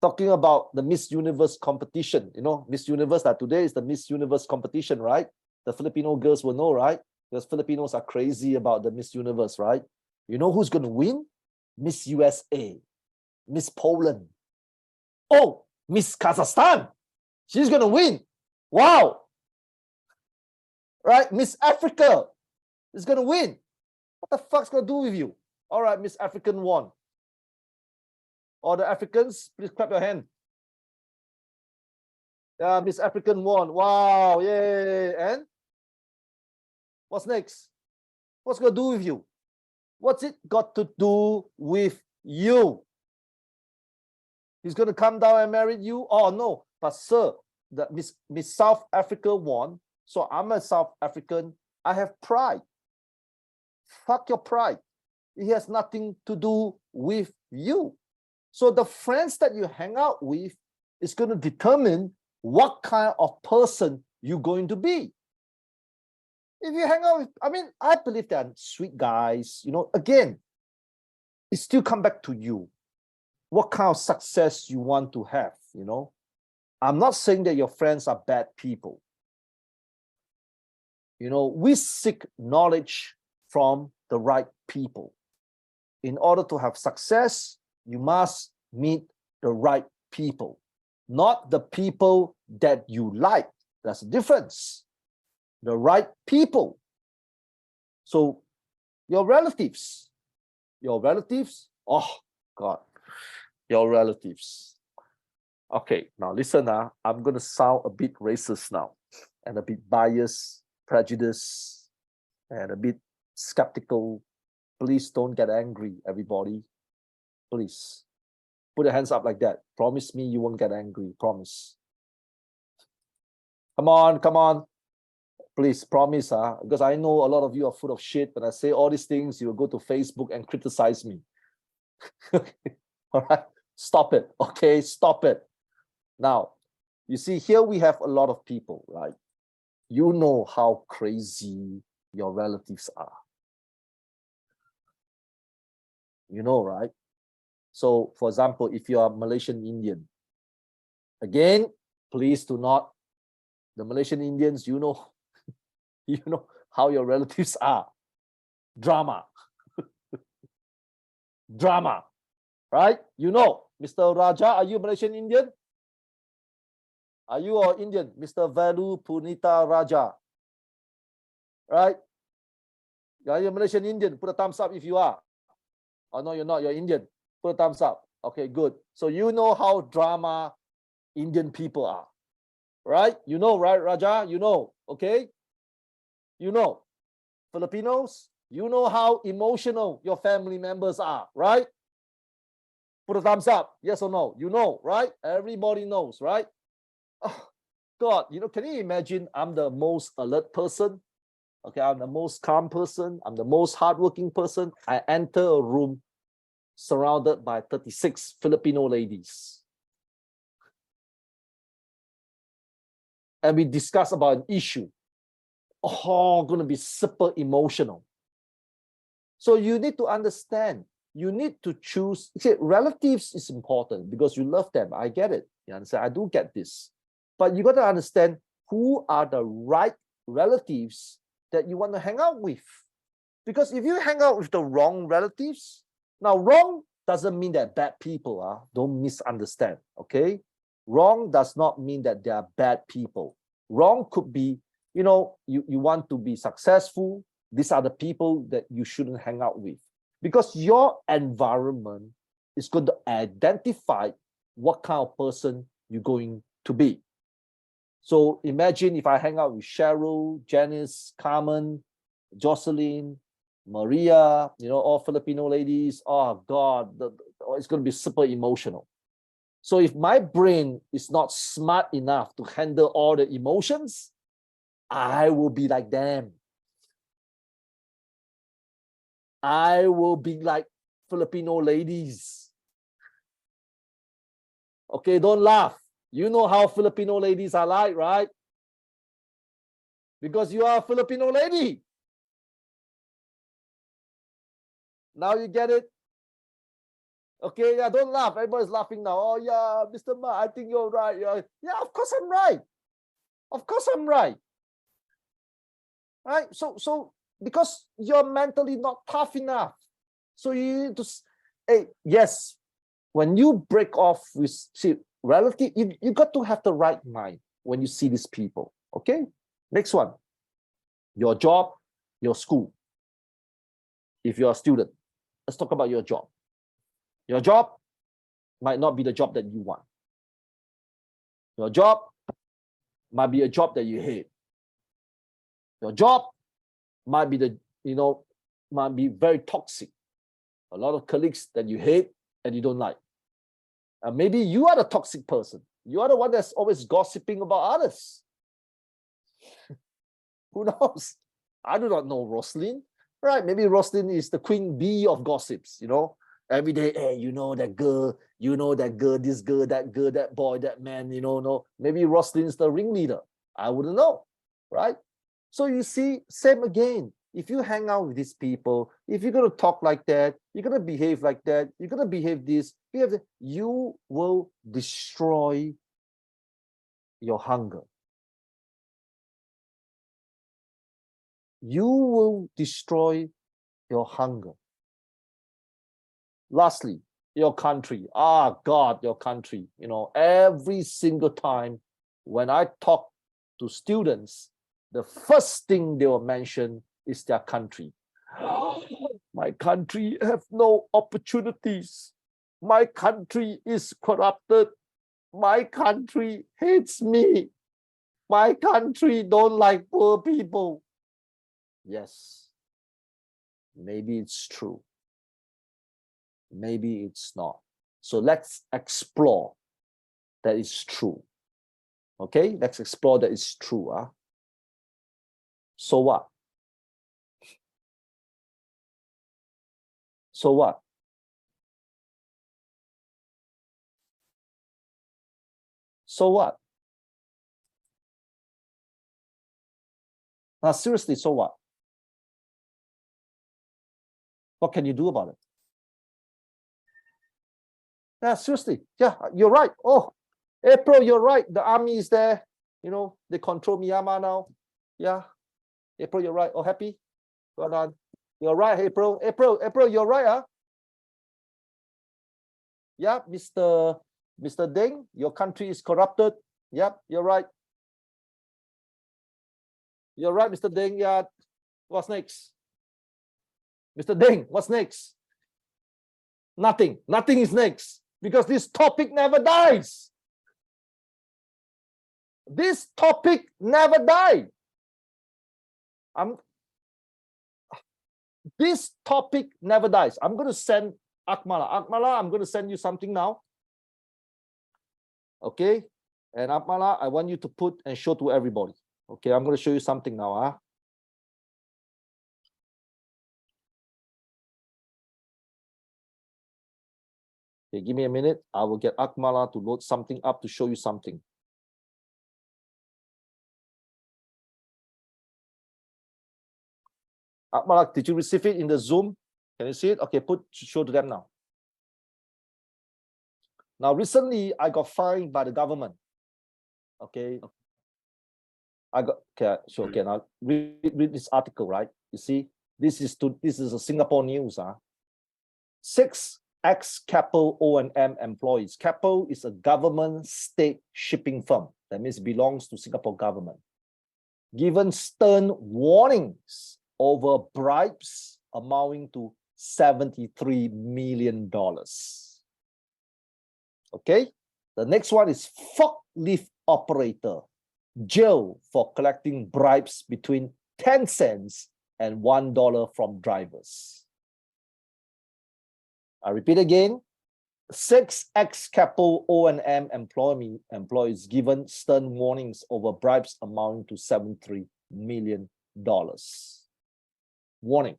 Talking about the Miss Universe competition. Miss Universe, that today is the Miss Universe competition, right? The Filipino girls will know, right? Because Filipinos are crazy about the Miss Universe, right? You know who's going to win? Miss USA, Miss Poland. Oh, Miss Kazakhstan. She's going to win. Wow. Right? Miss Africa is going to win. What the fuck's going to do with you? All right, Miss African won. All the Africans, please clap your hand. Yeah, Miss African won. Wow, yay. And what's next? What's going to do with you? What's it got to do with you? He's going to come down and marry you? Oh, no. But sir, the Miss South Africa won. So I'm a South African. I have pride. Fuck your pride. It has nothing to do with you. So the friends that you hang out with is going to determine what kind of person you're going to be. If you hang out with, I believe that sweet guys, again, it still come back to you. What kind of success you want to have, I'm not saying that your friends are bad people. We seek knowledge from the right people. In order to have success, you must meet the right people, not the people that you like. That's the difference. The right people. So your relatives, oh God, your relatives. Okay, now listen, I'm going to sound a bit racist now and a bit biased, prejudiced, and a bit skeptical. Please don't get angry, everybody. Please. Put your hands up like that. Promise me you won't get angry. Promise. Come on, come on. Please promise, because I know a lot of you are full of shit. When I say all these things, you will go to Facebook and criticize me. All right, stop it. Okay, stop it. Now, you see, here we have a lot of people, right? You know how crazy your relatives are. You know, right? So, for example, if you are Malaysian Indian, again, please do not. The Malaysian Indians, you know how your relatives are. Drama. Drama. Right? You know, Mr. Raja, are you Malaysian Indian? Are you or Indian? Mr. Velu Punita Raja. Right? Are you Malaysian Indian? Put a thumbs up if you are. Oh, no, you're not. You're Indian. Put a thumbs up. Okay, good. So you know how drama Indian people are. Right? You know, right, Raja? You know. Okay? You know. Filipinos, you know how emotional your family members are, right? Put a thumbs up. Yes or no? You know, right? Everybody knows, right? Oh, God, can you imagine I'm the most alert person? Okay, I'm the most calm person. I'm the most hardworking person. I enter a room surrounded by 36 Filipino ladies. And we discuss about an issue. Oh, going to be super emotional. So you need to understand. You need to choose. See, relatives is important because you love them. I get it. You understand? I do get this. But you got to understand who are the right relatives that you want to hang out with. Because if you hang out with the wrong relatives, now wrong doesn't mean that bad people. Don't misunderstand. Okay? Wrong does not mean that they are bad people. Wrong could be, you want to be successful. These are the people that you shouldn't hang out with because your environment is going to identify what kind of person you're going to be. So imagine if I hang out with Cheryl, Janice, Carmen, Jocelyn, Maria, all Filipino ladies. Oh God, it's going to be super emotional. So if my brain is not smart enough to handle all the emotions, I will be like them. I will be like Filipino ladies. Okay, don't laugh. You know how Filipino ladies are like, right? Because you are a Filipino lady. Now you get it? Okay, yeah, don't laugh. Everybody's laughing now. Oh, yeah, Mr. Ma, I think you're right. Yeah, of course I'm right. Of course I'm right. Right? So because you're mentally not tough enough. So you need to, hey, yes, when you break off with relative, you got to have the right mind when you see these people. Okay? Next one. Your job, your school. If you're a student, let's talk about your job. Your job might not be the job that you want. Your job might be a job that you hate. Your job might be might be very toxic. A lot of colleagues that you hate and you don't like. And maybe you are the toxic person. You are the one that's always gossiping about others. Who knows? I do not know Roslyn. Right? Maybe Roslyn is the queen bee of gossips, Every day, hey, that girl, this girl, that boy, that man, no. Maybe Roslyn is the ringleader. I wouldn't know, right? So you see, same again. If you hang out with these people, if you're going to talk like that, you're going to behave like that, you're going to behave this, you will destroy your hunger. You will destroy your hunger. Lastly, your country. God, your country. Every single time when I talk to students, the first thing they will mention is their country. My country have no opportunities. My country is corrupted. My country hates me. My country don't like poor people. Yes, maybe it's true. Maybe it's not. So let's explore that it's true. Okay, let's explore that it's true. So what? So what? So what? Now, seriously, so what? What can you do about it? Yeah, seriously. Yeah, you're right. Oh, April, you're right. The army is there. You know, they control Myanmar now. Yeah. April, you're right. Oh, happy? Well done. You're right, April. April, you're right, huh? Yeah, Mr. Deng, your country is corrupted. Yep, you're right. You're right, Mr. Deng. Yeah. What's next? Mr. Deng, what's next? Nothing. Nothing is next because this topic never dies. This topic never died. This topic never dies. I'm going to send Akmala. Akmala, I'm going to send you something now. Okay? And Akmala, I want you to put and show to everybody. Okay, I'm going to show you something now. Huh? Okay, give me a minute. I will get Akmala to load something up to show you something. Akmala, did you receive it in the Zoom? Can you see it? Okay, show to them now. Now, recently, I got fined by the government. Okay. Okay, now read this article, right? You see, this is a Singapore news. 6 ex-Keppel O&M employees. Keppel is a government state shipping firm. That means it belongs to Singapore government. Given stern warnings over bribes amounting to $73 million. Okay, the next one is forklift operator, jail for collecting bribes between 10 cents and $1 from drivers. I repeat again, 6 ex-Keppel O&M employees given stern warnings over bribes amounting to $73 million. Warning,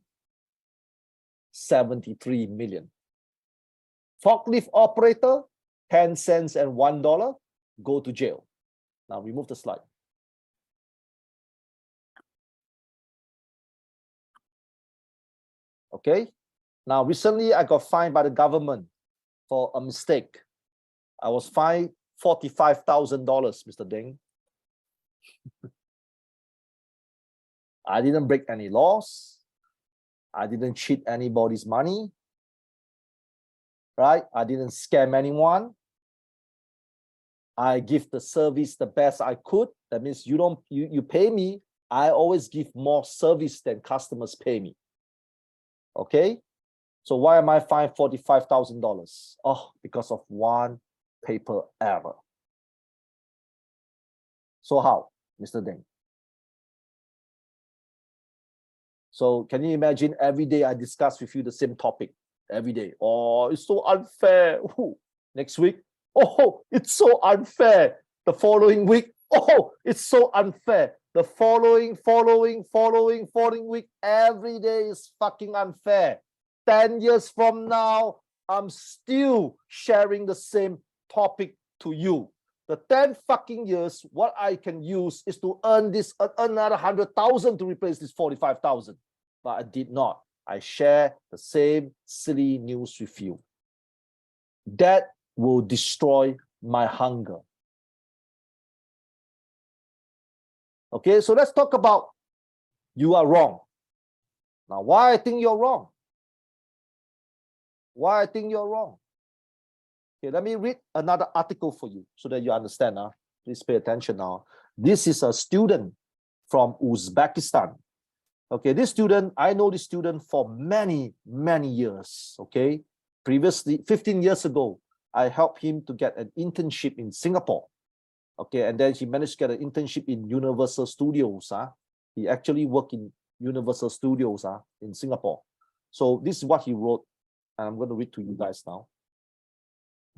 73 million. Forklift operator, 10 cents and $1, go to jail. Now remove the slide. Okay. Now recently I got fined by the government for a mistake. I was fined $45,000, Mr. Deng. I didn't break any laws. I didn't cheat anybody's money. Right? I didn't scam anyone. I give the service the best I could. That means you pay me. I always give more service than customers pay me. Okay? So why am I fined $45,000? Oh, because of one paper error. So how, Mr. Deng? So can you imagine every day I discuss with you the same topic? Every day. Oh, it's so unfair. Ooh. Next week, oh, it's so unfair. The following week, oh, it's so unfair. The following week, every day is fucking unfair. 10 years from now, I'm still sharing the same topic to you. The 10 fucking years, what I can use is to earn another 100,000 to replace this 45,000. But I did not. I share the same silly news with you. That will destroy my hunger. Okay, so let's talk about you are wrong. Now, why I think you're wrong? Why I think you're wrong? Okay, let me read another article for you so that you understand. Please pay attention now. This is a student from Uzbekistan. Okay, this student, I know this student for many, many years. Okay, previously, 15 years ago, I helped him to get an internship in Singapore. Okay, and then he managed to get an internship in Universal Studios. He actually worked in Universal Studios in Singapore. So this is what he wrote, and I'm going to read to you guys now.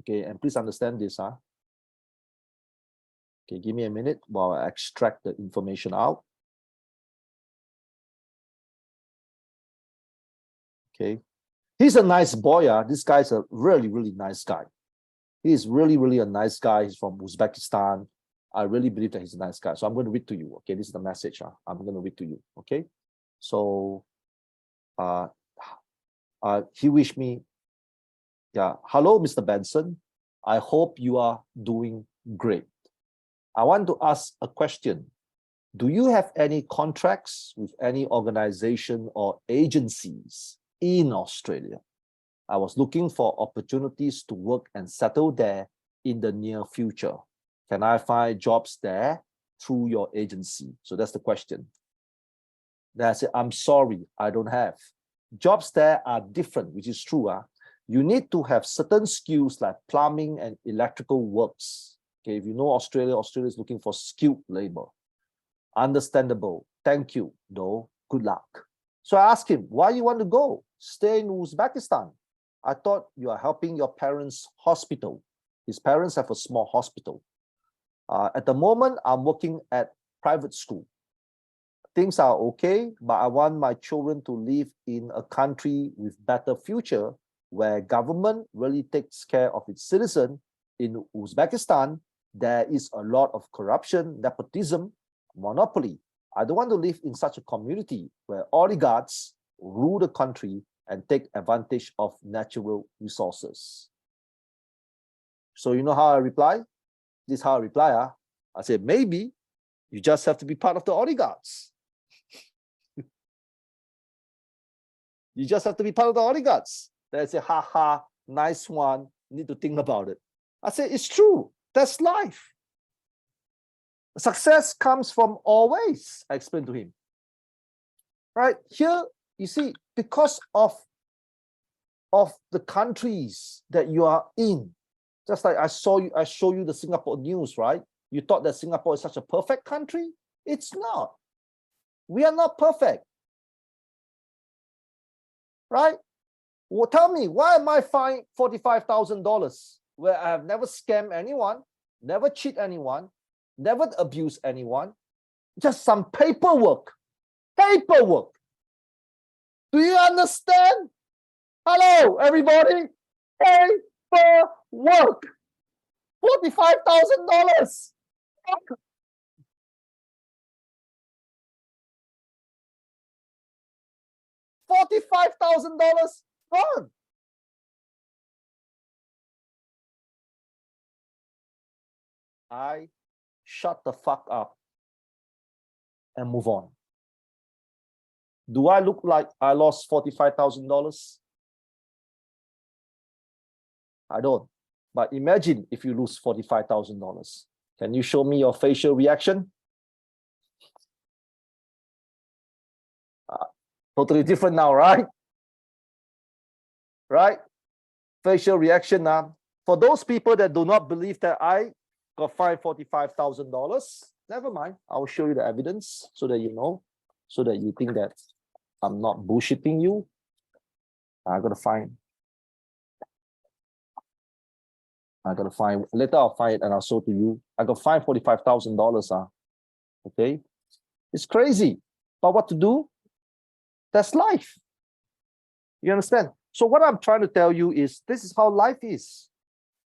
Okay, and please understand this. Okay, give me a minute while I extract the information out. Okay. He's a nice boy. This guy's a really, really nice guy. He's really, really a nice guy. He's from Uzbekistan. I really believe that he's a nice guy. So I'm going to read to you. Okay, this is the message. I'm going to read to you. Okay. So he wished me, yeah, hello, Mr. Benson. I hope you are doing great. I want to ask a question. Do you have any contracts with any organization or agencies in Australia? I was looking for opportunities to work and settle there in the near future. Can I find jobs there through your agency? So that's the question. Then I said, I'm sorry, I don't have. Jobs there are different, which is true. You need to have certain skills like plumbing and electrical works. Okay, if you know Australia, Australia is looking for skilled labor. Understandable. Thank you, though. Good luck. So I asked him, why you want to go? Stay in Uzbekistan. I thought you are helping your parents' hospital. His parents have a small hospital. At the moment, I'm working at private school. Things are okay, but I want my children to live in a country with better future where government really takes care of its citizen. In Uzbekistan, there is a lot of corruption, nepotism, monopoly. I don't want to live in such a community where oligarchs rule the country and take advantage of natural resources. So you know how I reply? This is how I reply. I say, maybe you just have to be part of the oligarchs. You just have to be part of the oligarchs. They say, ha ha, nice one, need to think about it. I say, it's true, that's life. Success comes from all ways, I explained to him. Right, here, you see, because of the countries that you are in, just like I show you the Singapore news, right? You thought that Singapore is such a perfect country? It's not. We are not perfect. Right? Well, tell me, why am I fined $45,000 where I have never scammed anyone, never cheat anyone, never abused anyone? Just some paperwork. Paperwork. Do you understand? Hello, everybody. Paperwork. $45,000. $45,000 gone. I shut the fuck up and move on. Do I look like I lost $45,000? I don't. But imagine if you lose $45,000. Can you show me your facial reaction? Totally different now, right? Right? Facial reaction now. For those people that do not believe that I got fined $45,000, never mind. I'll show you the evidence so that you know, so that you think that I'm not bullshitting you. I gotta find. Later I'll find it and I'll show to you. I got fined $45,000. Okay, it's crazy. But what to do? That's life. You understand? So what I'm trying to tell you is this is how life is.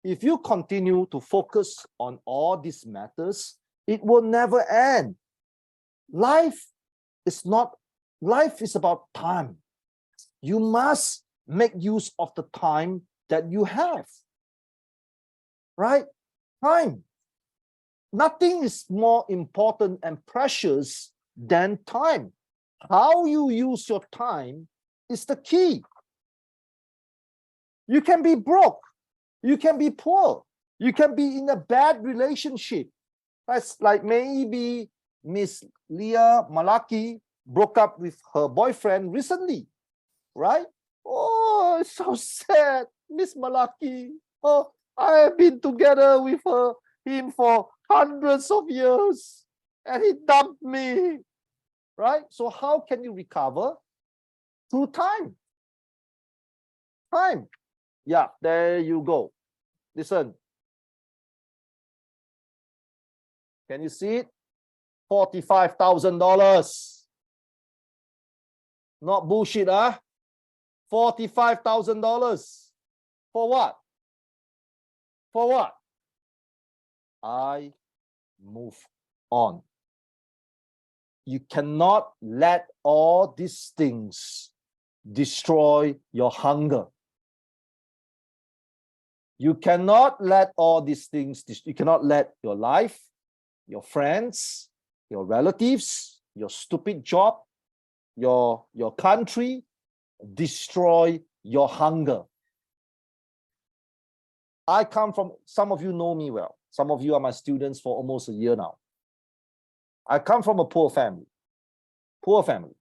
If you continue to focus on all these matters, it will never end. Life is about time. You must make use of the time that you have. Right? Time. Nothing is more important and precious than time. How you use your time is the key. You can be broke. You can be poor. You can be in a bad relationship. That's like maybe Miss Leah Malaki broke up with her boyfriend recently, right? Oh, it's so sad, Miss Malaki. Oh, I have been together with him for hundreds of years, and he dumped me, right? So how can you recover? Through time. Time. Yeah, there you go. Listen. Can you see it? $45,000. Not bullshit, $45,000. For what? For what? I move on. You cannot let all these things destroy your hunger. You cannot let all these things, you cannot let your life, your friends, your relatives, your stupid job, your country destroy your hunger. I come from, some of you know me well. Some of you are my students for almost a year now. I come from a poor family. Poor family.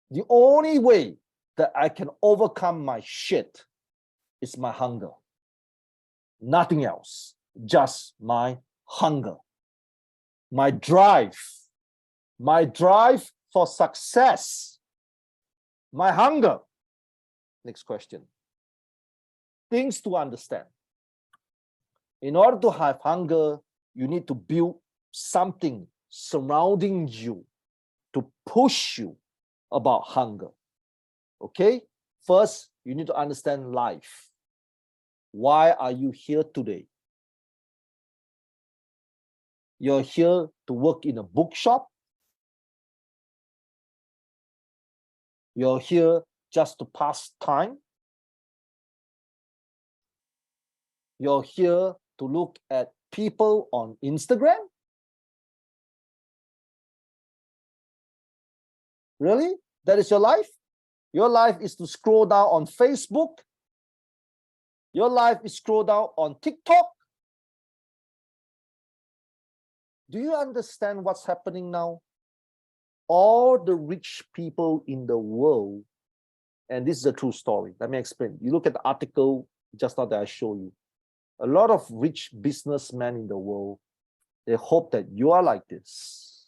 The only way that I can overcome my shit is my hunger. Nothing else. Just my hunger. My drive. My drive for success. My hunger. Next question. Things to understand. In order to have hunger, you need to build something surrounding you to push you about hunger. Okay? First, you need to understand life. Why are you here today? You're here to work in a bookshop. You're here just to pass time. You're here to look at people on Instagram. Really? That is your life? Your life is to scroll down on Facebook. Your life is scroll down on TikTok. Do you understand what's happening now? All the rich people in the world, and this is a true story. Let me explain. You look at the article just now that I show you. A lot of rich businessmen in the world, they hope that you are like this.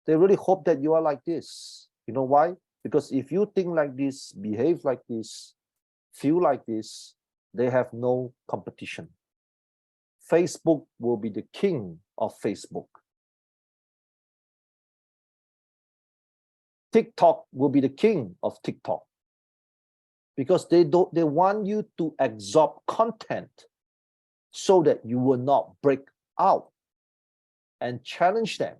They really hope that you are like this. You know why? Because if you think like this, behave like this, feel like this, they have no competition. Facebook will be the king of Facebook. TikTok will be the king of TikTok. Because they want you to absorb content so that you will not break out and challenge them.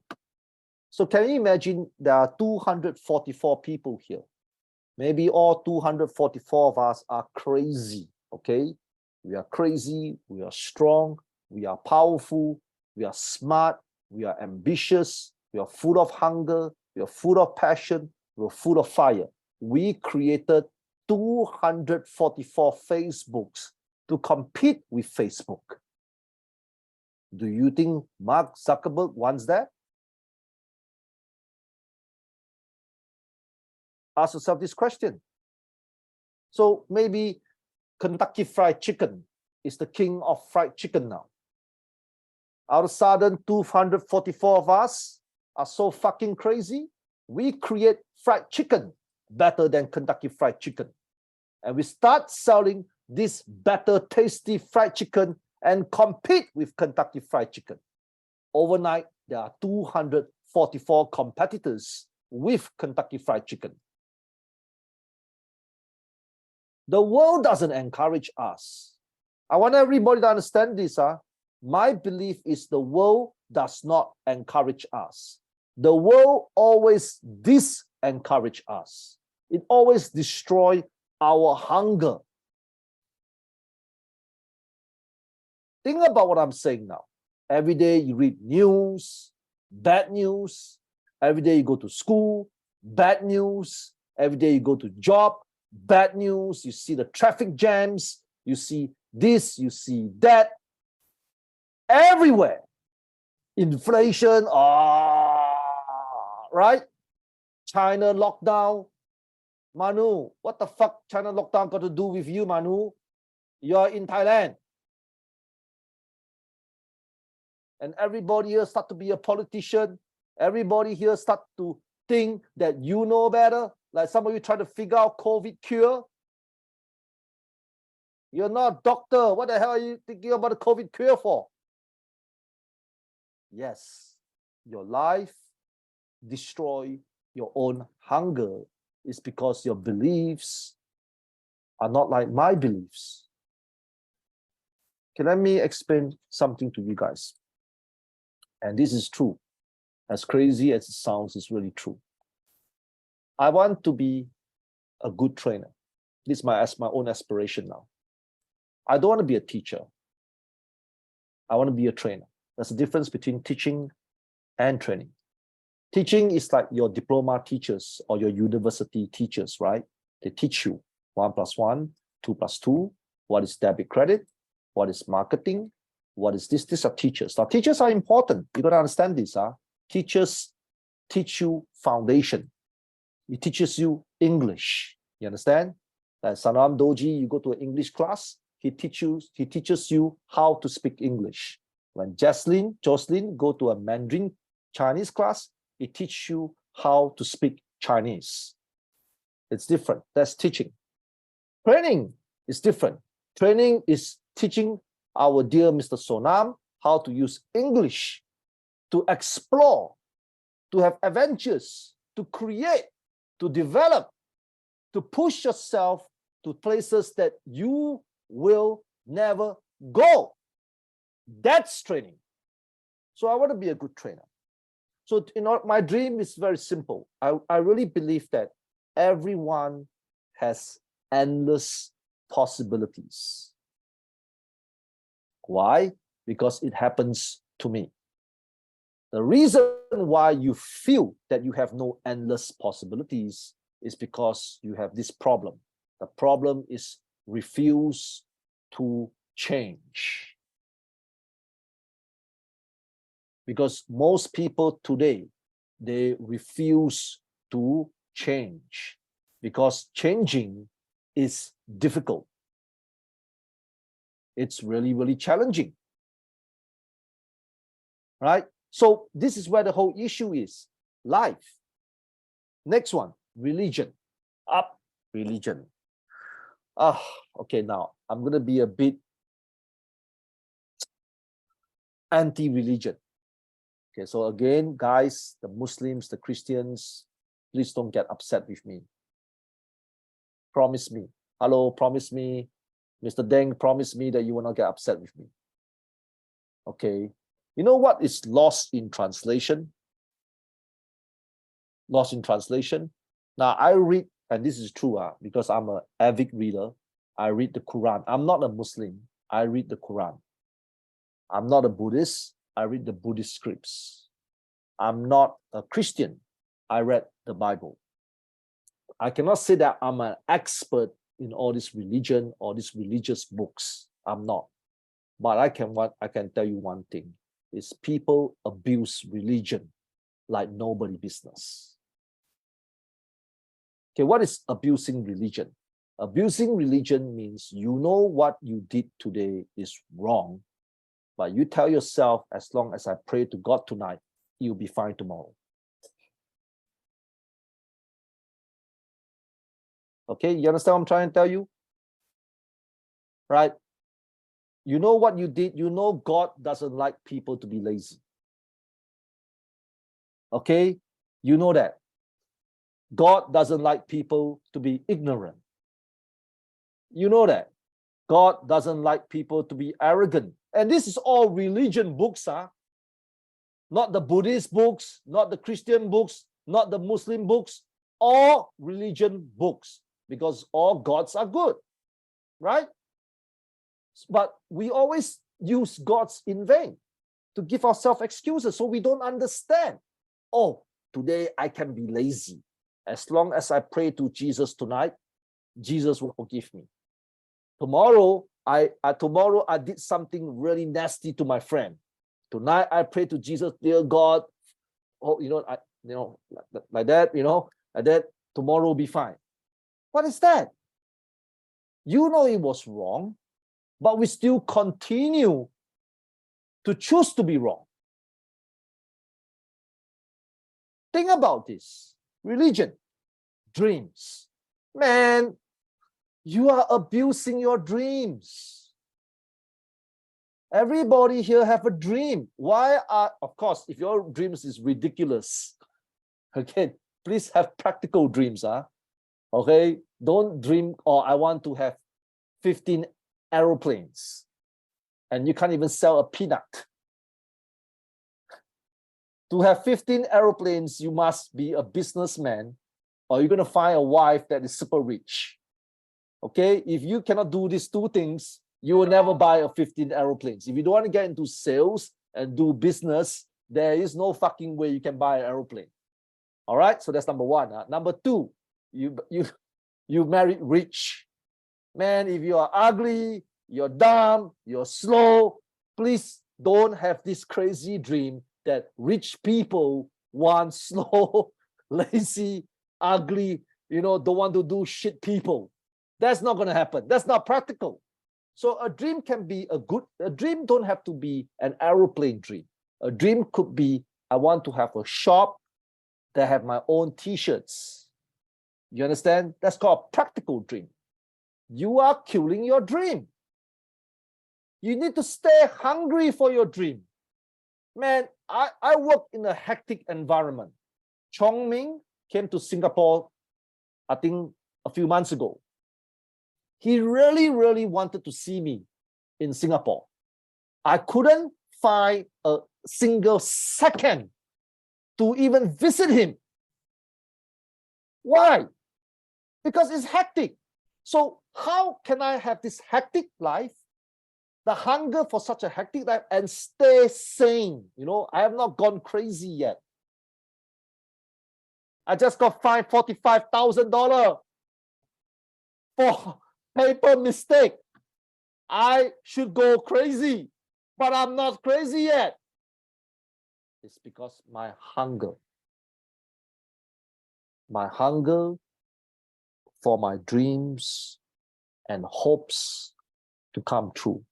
So can you imagine there are 244 people here? Maybe all 244 of us are crazy, okay? We are crazy, we are strong, we are powerful, we are smart, we are ambitious, we are full of hunger, we are full of passion, we are full of fire. We created 244 Facebooks to compete with Facebook. Do you think Mark Zuckerberg wants that? Ask yourself this question. So maybe Kentucky Fried Chicken is the king of fried chicken now. Out of a sudden, 244 of us are so fucking crazy. We create fried chicken better than Kentucky Fried Chicken. And we start selling this better tasty fried chicken and compete with Kentucky Fried Chicken. Overnight, there are 244 competitors with Kentucky Fried Chicken. The world doesn't encourage us. I want everybody to understand this. My belief is the world does not encourage us. The world always disencourage us. It always destroys our hunger. Think about what I'm saying now. Every day you read news, bad news. Every day you go to school, bad news. Every day you go to job, bad news. You see the traffic jams. You see this, you see that. Everywhere. Inflation, right? China lockdown. Manu, what the fuck China lockdown got to do with you, Manu? You're in Thailand. And everybody here start to be a politician. Everybody here start to think that you know better. Like some of you try to figure out COVID cure. You're not a doctor. What the hell are you thinking about a COVID cure for? Yes, your life destroy your own hunger is because your beliefs are not like my beliefs. Okay, let me explain something to you guys. And this is true. As crazy as it sounds, it's really true. I want to be a good trainer. This is my own aspiration now. I don't want to be a teacher. I want to be a trainer. There's a difference between teaching and training. Teaching is like your diploma teachers or your university teachers, right? They teach you 1 + 1, 2 + 2, what is debit credit, what is marketing, what is this? These are teachers. Now, teachers are important. You got to understand this. Teachers teach you foundation. It teaches you English. You understand? Like Sanam Doji, you go to an English class, he teaches you how to speak English. When Jocelyn go to a Mandarin Chinese class, it teaches you how to speak Chinese. It's different. That's teaching. Training is different. Training is teaching our dear Mr. Sonam how to use English to explore, to have adventures, to create, to develop, to push yourself to places that you will never go. That's training. So I want to be a good trainer. So my dream is very simple. I really believe that everyone has endless possibilities. Why? Because it happens to me. The reason why you feel that you have no endless possibilities is because you have this problem. The problem is refuse to change. Because most people today, they refuse to change because changing is difficult. It's really, really challenging. Right? So this is where the whole issue is. Life. Next one, religion. Up, religion. Okay, now I'm going to be a bit anti-religion. Okay, so again, guys, the Muslims, the Christians, please don't get upset with me. Promise me. Hello, promise me. Mr. Deng, promise me that you will not get upset with me. Okay. You know what is lost in translation? Lost in translation. Now, I read, and this is true because I'm an avid reader. I read the Quran. I'm not a Muslim. I read the Quran. I'm not a Buddhist. I read the Buddhist scripts. I'm not a Christian. I read the Bible. I cannot say that I'm an expert in all this religion or these religious books. I'm not. But I can tell you one thing, is people abuse religion like nobody business. Okay, what is abusing religion? Abusing religion means you know what you did today is wrong, but you tell yourself, as long as I pray to God tonight, you'll be fine tomorrow. Okay, you understand what I'm trying to tell you? Right? You know what you did. You know God doesn't like people to be lazy. Okay? You know that. God doesn't like people to be ignorant. You know that. God doesn't like people to be arrogant. And this is all religion books, not the Buddhist books, not the Christian books, not the Muslim books, all religion books, because all gods are good, right? But we always use gods in vain to give ourselves excuses, so we don't understand. Oh, today I can be lazy. As long as I pray to Jesus tonight, Jesus will forgive me. Tomorrow I did something really nasty to my friend. Tonight I pray to Jesus, dear God, like that, like that. Tomorrow will be fine. What is that? You know it was wrong, but we still continue to choose to be wrong. Think about this. Religion, dreams. Man, you are abusing your dreams. Everybody here have a dream. Of course, if your dreams is ridiculous, again, please have practical dreams. Okay, don't dream, or I want to have 15 aeroplanes, and you can't even sell a peanut. To have 15 aeroplanes, you must be a businessman, or you're going to find a wife that is super rich. Okay, if you cannot do these two things, you will never buy a 15 aeroplanes. If you don't want to get into sales and do business, there is no fucking way you can buy an aeroplane. All right, so that's number one. Number two, you married rich. Man, if you are ugly, you're dumb, you're slow, please don't have this crazy dream that rich people want slow, lazy, ugly, don't want to do shit people. That's not going to happen. That's not practical. So a dream can be a dream don't have to be an aeroplane dream. A dream could be, I want to have a shop that have my own t-shirts. You understand? That's called a practical dream. You are killing your dream. You need to stay hungry for your dream. Man, I work in a hectic environment. Chong Ming came to Singapore, I think a few months ago. He really, really wanted to see me in Singapore. I couldn't find a single second to even visit him. Why? Because it's hectic. So how can I have this hectic life, the hunger for such a hectic life, and stay sane? I have not gone crazy yet. I just got fined $45,000 for paper mistake. I should go crazy, but I'm not crazy yet. It's because my hunger for my dreams and hopes to come true.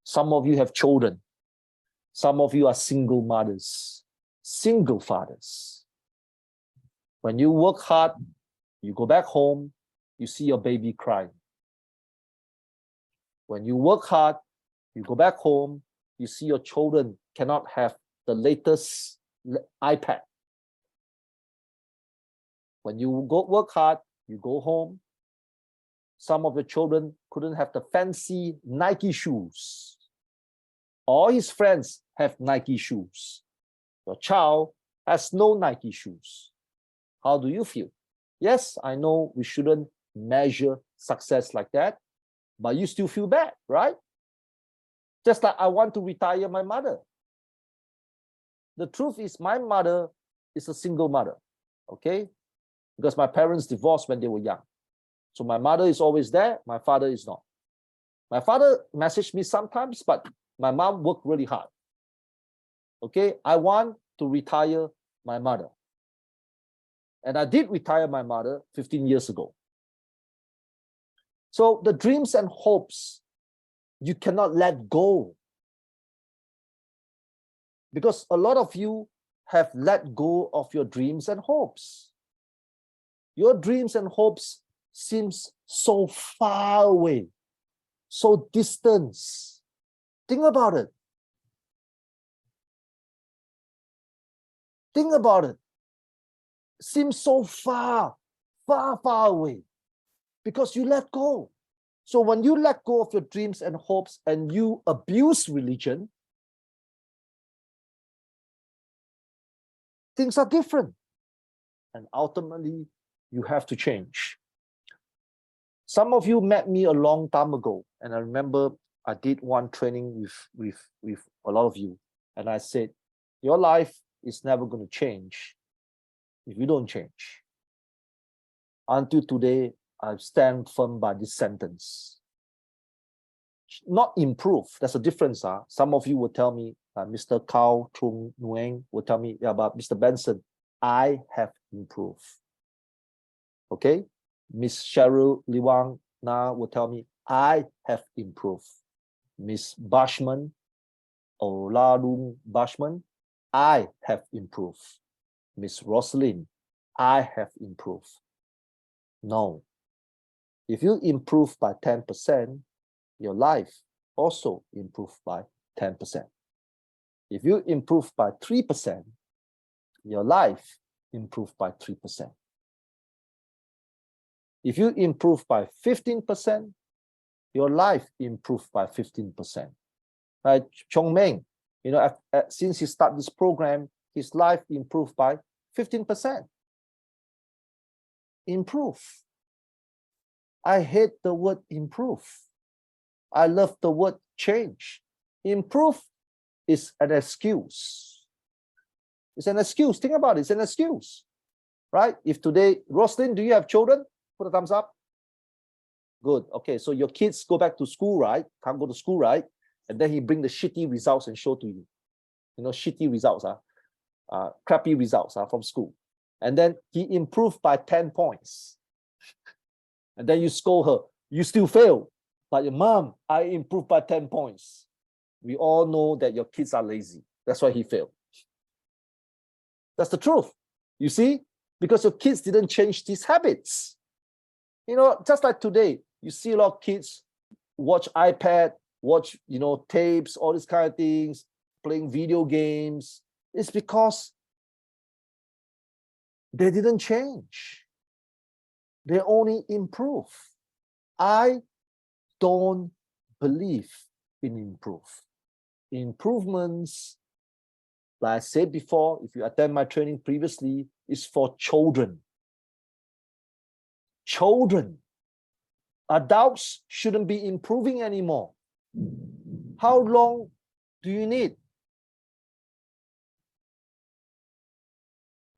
Some of you have children. Some of you are single mothers, single fathers. When you work hard, you go back home, you see your baby crying. When you work hard, you go back home, you see your children cannot have the latest iPad. When you go work hard, you go home, some of your children couldn't have the fancy Nike shoes. All his friends have Nike shoes. Your child has no Nike shoes. How do you feel? Yes, I know we shouldn't measure success like that, but you still feel bad, right? Just like I want to retire my mother. The truth is my mother is a single mother, okay? Because my parents divorced when they were young. So my mother is always there, my father is not. My father messaged me sometimes, but my mom worked really hard. Okay, I want to retire my mother. And I did retire my mother 15 years ago. So the dreams and hopes, you cannot let go. Because a lot of you have let go of your dreams and hopes. Your dreams and hopes seems so far away, so distant. Think about it. Think about it. Seems so far, far, far away because you let go. So when you let go of your dreams and hopes and you abuse religion, things are different. And ultimately, you have to change. Some of you met me a long time ago, and I remember I did one training with a lot of you, and I said, your life is never going to change if you don't change. Until today, I stand firm by this sentence. Not improve. There's a difference. Some of you will tell me, Mr. Cao Chung Nguyen will tell me, yeah, but Mr. Benson, I have improved. Okay? Miss Cheryl Liwang Na will tell me, I have improved. Miss Bashman, Olalung Bashman, I have improved. Miss Rosalind, I have improved. No. If you improve by 10%, your life also improve by 10%. If you improve by 3%, your life improve by 3%. If you improve by 15%, your life improved by 15%. Right? Chong Meng, you know, since he started this program, his life improved by 15%. Improve. I hate the word improve. I love the word change. Improve is an excuse. It's an excuse. Think about it. It's an excuse, right? If today, Roslyn, do you have children? Put a thumbs up. Good. Okay, so your kids go back to school, right? Can't go to school, right? And then he bring the shitty results and show to you. You know, shitty results, crappy results from school. And then he improved by 10 points. And then you scold her. You still fail. But your mom, I improved by 10 points. We all know that your kids are lazy. That's why he failed. That's the truth. You see? Because your kids didn't change these habits. You know, just like today, you see a lot of kids watch iPad, watch, you know, tapes, all these kind of things, playing video games. It's because they didn't change. They only improve. I don't believe in improvements. Like I said before, if you attend my training previously, is for children. Children. Adults shouldn't be improving anymore. How long do you need?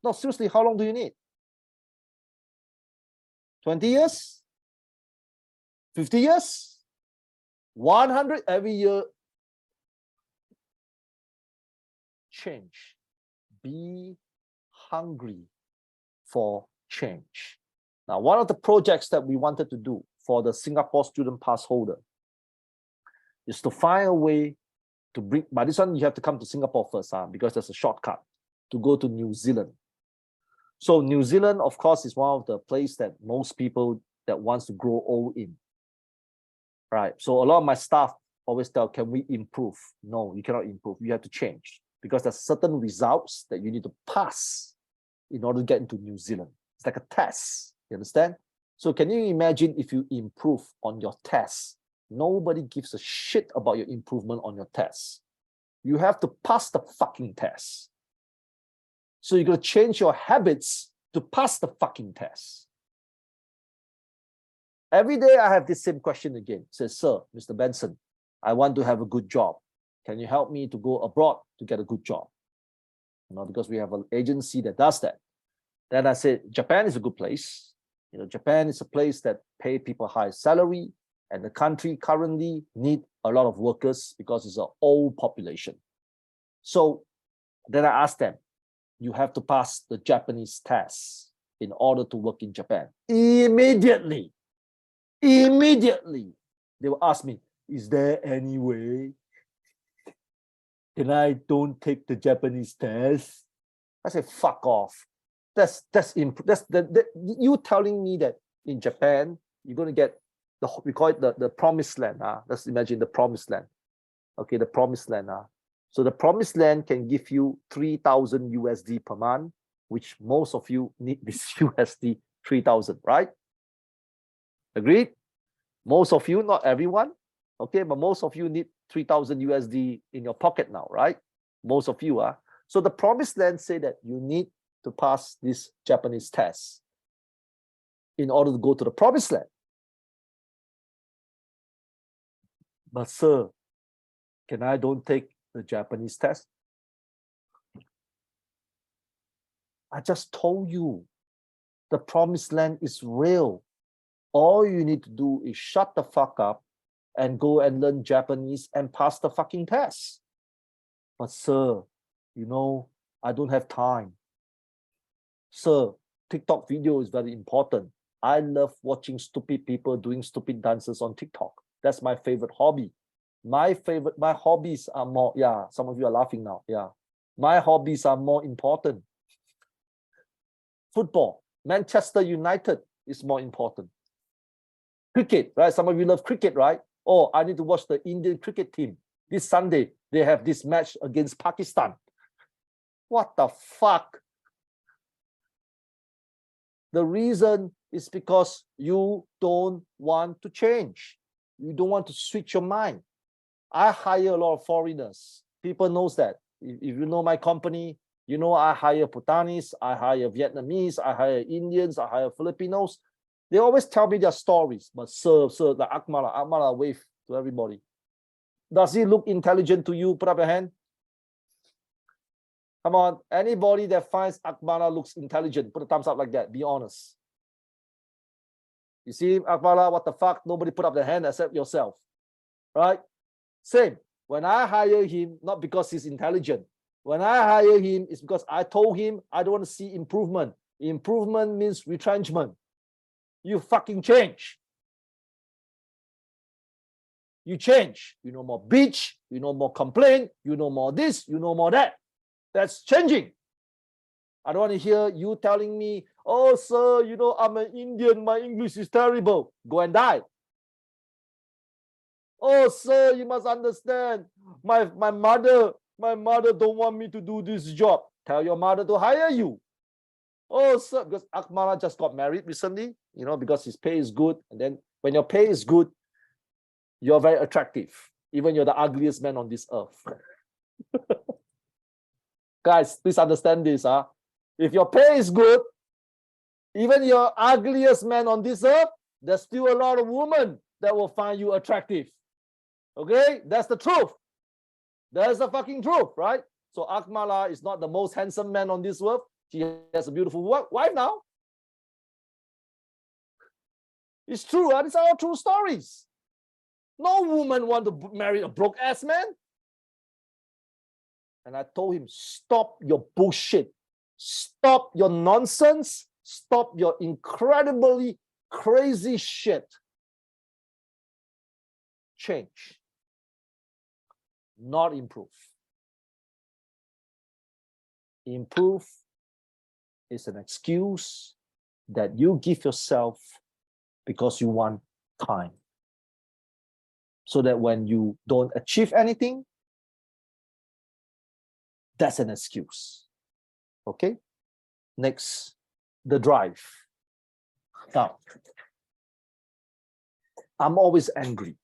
No, seriously, how long do you need? 20 years? 50 years? 100 every year? Change. Be hungry for change. Now, one of the projects that we wanted to do for the Singapore student pass holder is to find a way to bring, by this one, you have to come to Singapore first, because there's a shortcut to go to New Zealand. So New Zealand, of course, is one of the places that most people that wants to grow old in. Right. So a lot of my staff always tell, can we improve? No, you cannot improve. You have to change because there's certain results that you need to pass in order to get into New Zealand. It's like a test. You understand? So can you imagine if you improve on your test? Nobody gives a shit about your improvement on your test. You have to pass the fucking test. So you're going to change your habits to pass the fucking test. Every day I have this same question again. It says, sir, Mr. Benson, I want to have a good job. Can you help me to go abroad to get a good job? You know, because we have an agency that does that. Then I said, Japan is a good place. You know, Japan is a place that pay people high salary, and the country currently need a lot of workers because it's an old population. So then I asked them, you have to pass the Japanese test in order to work in Japan. Immediately, they will ask me, is there any way can I don't take the Japanese test? I say, fuck off. That's you telling me that in Japan you're going to get we call it the promised land. Let's imagine the promised land. Okay, the promised land. So the promised land can give you 3,000 USD per month, which most of you need this USD 3,000, right? Agreed? Most of you, not everyone, okay, but most of you need 3,000 USD in your pocket now, right? Most of you are. So the promised land say that you need to pass this Japanese test in order to go to the promised land. But sir, can I don't take the Japanese test? I just told you, the promised land is real. All you need to do is shut the fuck up and go and learn Japanese and pass the fucking test. But sir, you know, I don't have time. Sir, TikTok video is very important. I love watching stupid people doing stupid dances on TikTok. That's my favorite hobby. My hobbies are more, some of you are laughing now. My hobbies are more important. Football, Manchester United is more important. Cricket, right? Some of you love cricket, right? Oh, I need to watch the Indian cricket team. This Sunday, they have this match against Pakistan. What the fuck? The reason It's because you don't want to change. You don't want to switch your mind. I hire a lot of foreigners. People knows that. If you know my company, you know I hire Bhutanese, I hire Vietnamese, I hire Indians, I hire Filipinos. They always tell me their stories. But sir, like Akmala wave to everybody. Does he look intelligent to you? Put up your hand. Come on, anybody that finds Akmala looks intelligent, put a thumbs up like that. Be honest. You see, Akmala, what the fuck? Nobody put up their hand except yourself, right? Same. When I hire him, not because he's intelligent. When I hire him, it's because I told him I don't want to see improvement. Improvement means retrenchment. You fucking change. You change. You know more bitch. You know more complaint. You know more this. You know more that. That's changing. I don't want to hear you telling me, oh, sir, you know, I'm an Indian. My English is terrible. Go and die. Oh, sir, you must understand. My mother don't want me to do this job. Tell your mother to hire you. Oh, sir, because Akmala just got married recently, you know, because his pay is good. And then when your pay is good, you're very attractive. Even you're the ugliest man on this earth. Guys, please understand this. If your pay is good, even your ugliest man on this earth, there's still a lot of women that will find you attractive. Okay? That's the truth. That's the fucking truth, right? So Akmala is not the most handsome man on this earth. He has a beautiful wife now. It's true. These are all true stories. No woman want to marry a broke ass man. And I told him, stop your bullshit. Stop your nonsense. Stop your incredibly crazy shit. Change. Not improve. Improve is an excuse that you give yourself because you want time. So that when you don't achieve anything, that's an excuse. Okay? Next, the drive. Now, I'm always angry.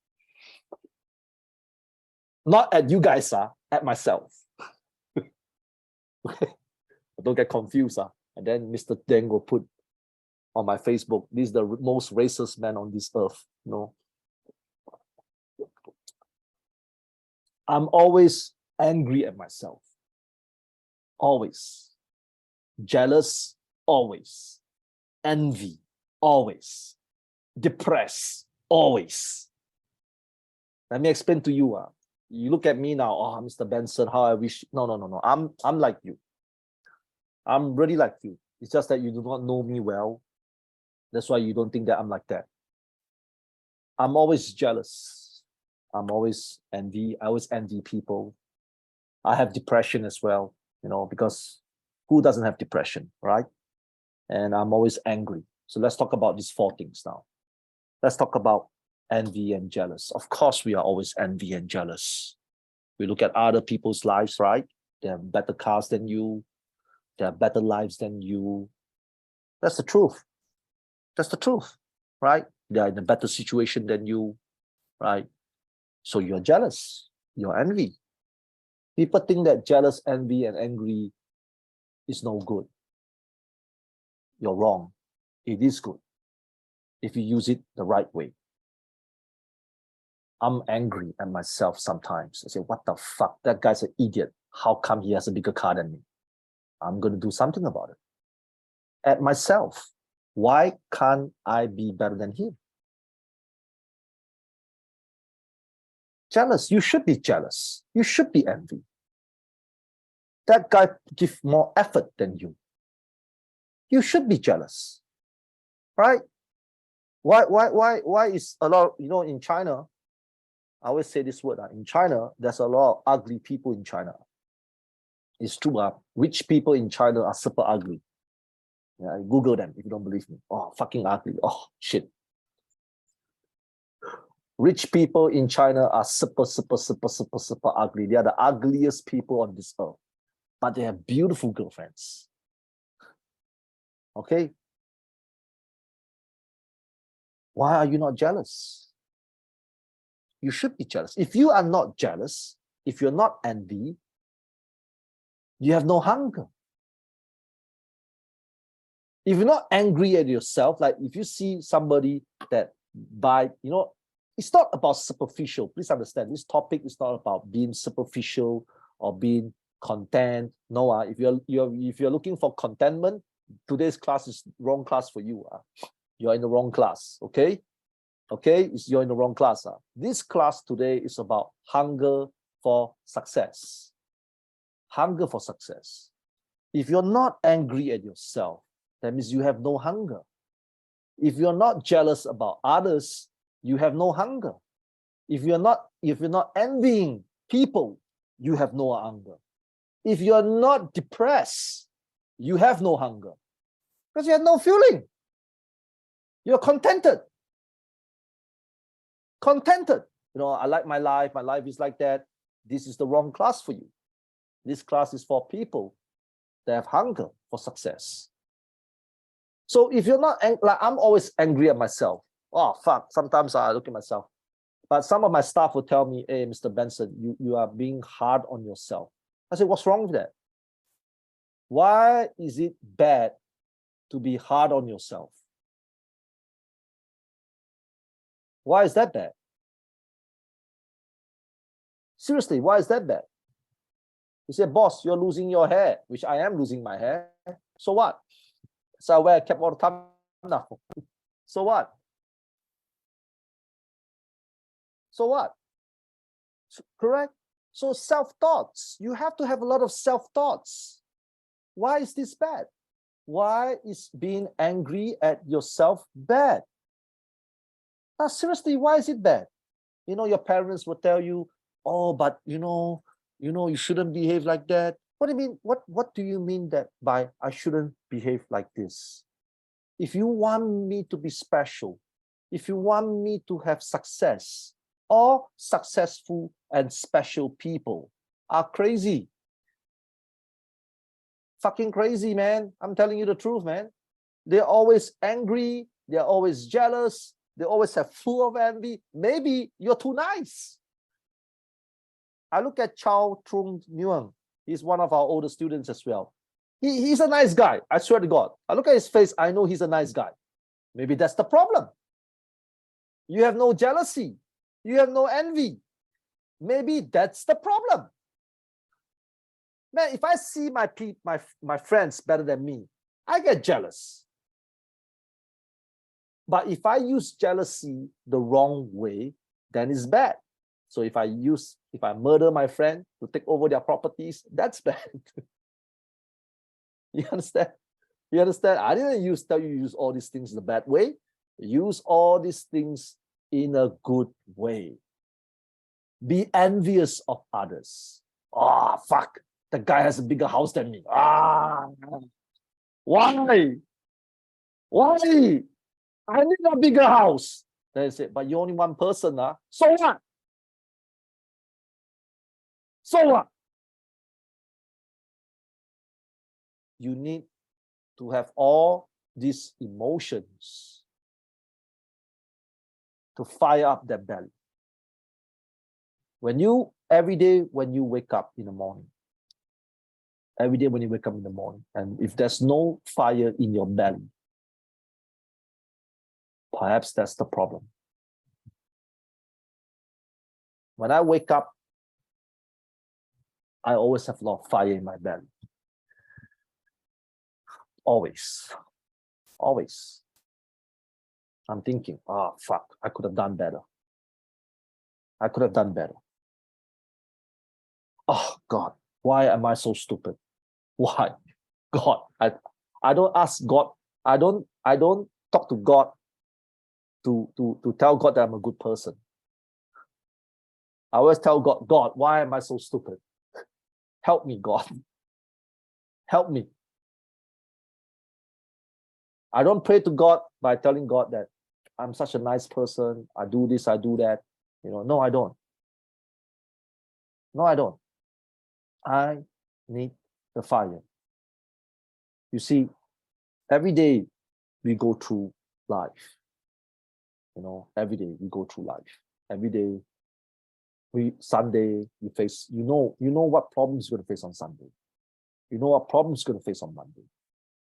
Not at you guys, at myself. Don't get confused. And then Mr. Deng will put on my Facebook, this is the most racist man on this earth. No. I'm always angry at myself. Always. Jealous, always. Envy, always. Depressed, always. Let me explain to you. You look at me now, oh, Mr. Benson, how I wish. No. I'm like you. I'm really like you. It's just that you do not know me well. That's why you don't think that I'm like that. I'm always jealous. I'm always envy. I always envy people. I have depression as well, you know, because who doesn't have depression, right? And I'm always angry. So let's talk about these four things now. Let's talk about envy and jealous. Of course, we are always envy and jealous. We look at other people's lives, right? They have better cars than you. They have better lives than you. That's the truth. That's the truth, right? They are in a better situation than you, right? So you're jealous. You're envy. People think that jealous, envy, and angry is no good. You're wrong. It is good if you use it the right way. I'm angry at myself sometimes. I say, what the fuck? That guy's an idiot. How come he has a bigger car than me? I'm going to do something about it. At myself. Why can't I be better than him? Jealous. You should be jealous. You should be envy. That guy gives more effort than you. You should be jealous. Right? Why is a lot, you know, in China, I always say this word, in China, there's a lot of ugly people in China. It's true, rich people in China are super ugly. Yeah, Google them if you don't believe me. Oh, fucking ugly. Oh, shit. Rich people in China are super ugly. They are the ugliest people on this earth. But they have beautiful girlfriends. Okay? Why are you not jealous? You should be jealous. If you are not jealous, if you're not envy, you have no hunger. If you're not angry at yourself, like if you see somebody that it's not about superficial. Please understand, this topic is not about being superficial or being content. No, if you're looking for contentment, today's class is wrong class for you. You're in the wrong class, okay? Okay, you're in the wrong class. This class today is about hunger for success. Hunger for success. If you're not angry at yourself, that means you have no hunger. If you're not jealous about others, you have no hunger. If you're not envying people, you have no hunger. If you're not depressed, you have no hunger. Because you have no feeling. You're contented. Contented. I like my life is like that. This is the wrong class for you. This class is for people that have hunger for success. So if you're not, like I'm always angry at myself. Oh, fuck. Sometimes I look at myself. But some of my staff will tell me, hey, Mr. Benson, you are being hard on yourself. I say, what's wrong with that? Why is it bad to be hard on yourself? Why is that bad? Seriously, why is that bad? You say, boss, you're losing your hair, which I am losing my hair. So what? So I wear a cap all the time now. So what? So what? Correct? So self-thoughts. You have to have a lot of self-thoughts. Why is this bad? Why is being angry at yourself bad? Now, seriously, why is it bad? Your parents will tell you, oh, but you shouldn't behave like that. What do you mean? What do you mean that by I shouldn't behave like this? If you want me to be special, if you want me to have success, all successful and special people are crazy. Fucking crazy, man. I'm telling you the truth, man. They're always angry. They're always jealous. They always have full of envy. Maybe you're too nice. I look at Chow Trung Nguyen. He's one of our older students as well. He's a nice guy. I swear to God. I look at his face. I know he's a nice guy. Maybe that's the problem. You have no jealousy. You have no envy. Maybe that's the problem. Man, if I see my friends better than me, I get jealous. But if I use jealousy the wrong way, then it's bad. So if I murder my friend to take over their properties, that's bad. You understand? You understand? I didn't tell you use all these things in a bad way. Use all these things in a good way. Be envious of others. Ah, fuck. The guy has a bigger house than me. Ah, why? Why? I need a bigger house. Then I said, but you're only one person. So what? So what? You need to have all these emotions to fire up that belly. Every day when you wake up in the morning, and if there's no fire in your belly, perhaps that's the problem. When I wake up, I always have a lot of fire in my belly. Always. Always. I'm thinking, fuck, I could have done better. I could have done better. Oh, God, why am I so stupid? Why? God, I don't ask God. I don't talk to God to tell God that I'm a good person. I always tell God, God, why am I so stupid? Help me, God. Help me. I don't pray to God by telling God that I'm such a nice person. I do this, I do that. No, I don't. No, I don't. I need the fire. You see, every day we go through life. Every day we go through life. Every day, Sunday, you face, you know what problems you're going to face on Sunday. You know what problems you're going to face on Monday.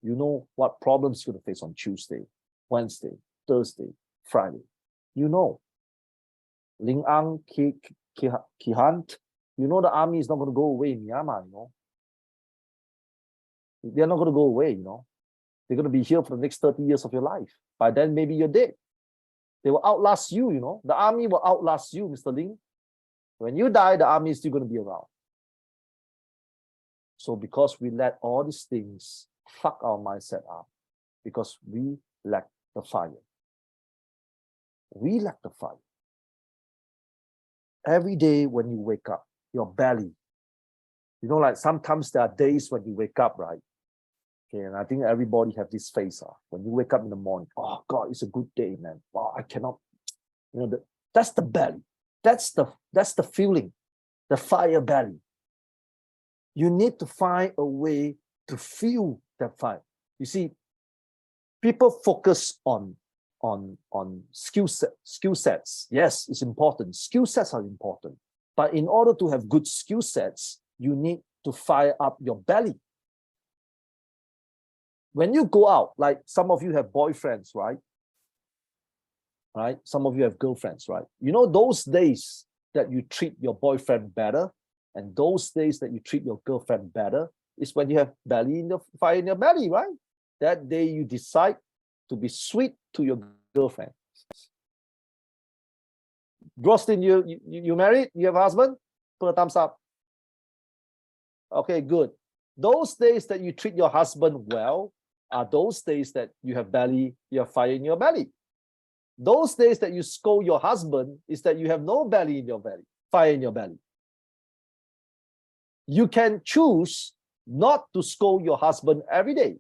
You know what problems you're going to face on Tuesday, Wednesday, Thursday, Friday. Ling Ang, Ki Hunt, the army is not going to go away in Myanmar, They're not going to go away, They're going to be here for the next 30 years of your life. By then, maybe you're dead. They will outlast you, The army will outlast you, Mr. Ling. When you die, the army is still going to be around. So because we let all these things fuck our mindset up, because we lack the fire. We lack the fire. Every day when you wake up, your belly, like sometimes there are days when you wake up, right? Okay, and I think everybody have this phase. When you wake up in the morning, oh God, it's a good day, man. Wow, I cannot, that's the belly. That's the feeling, the fire belly. You need to find a way to feel that fire. You see, people focus on skill sets. Yes, it's important. Skill sets are important. But in order to have good skill sets, you need to fire up your belly. When you go out, like some of you have boyfriends, right? Some of you have girlfriends, right? Those days that you treat your boyfriend better and those days that you treat your girlfriend better is when you have fire in your belly, right? That day you decide to be sweet to your girlfriend. Drostin, you married? You have a husband? Put a thumbs up. Okay, good. Those days that you treat your husband well are those days that you have fire in your belly. Those days that you scold your husband is that you have no belly in your belly, fire in your belly. You can choose not to scold your husband every day.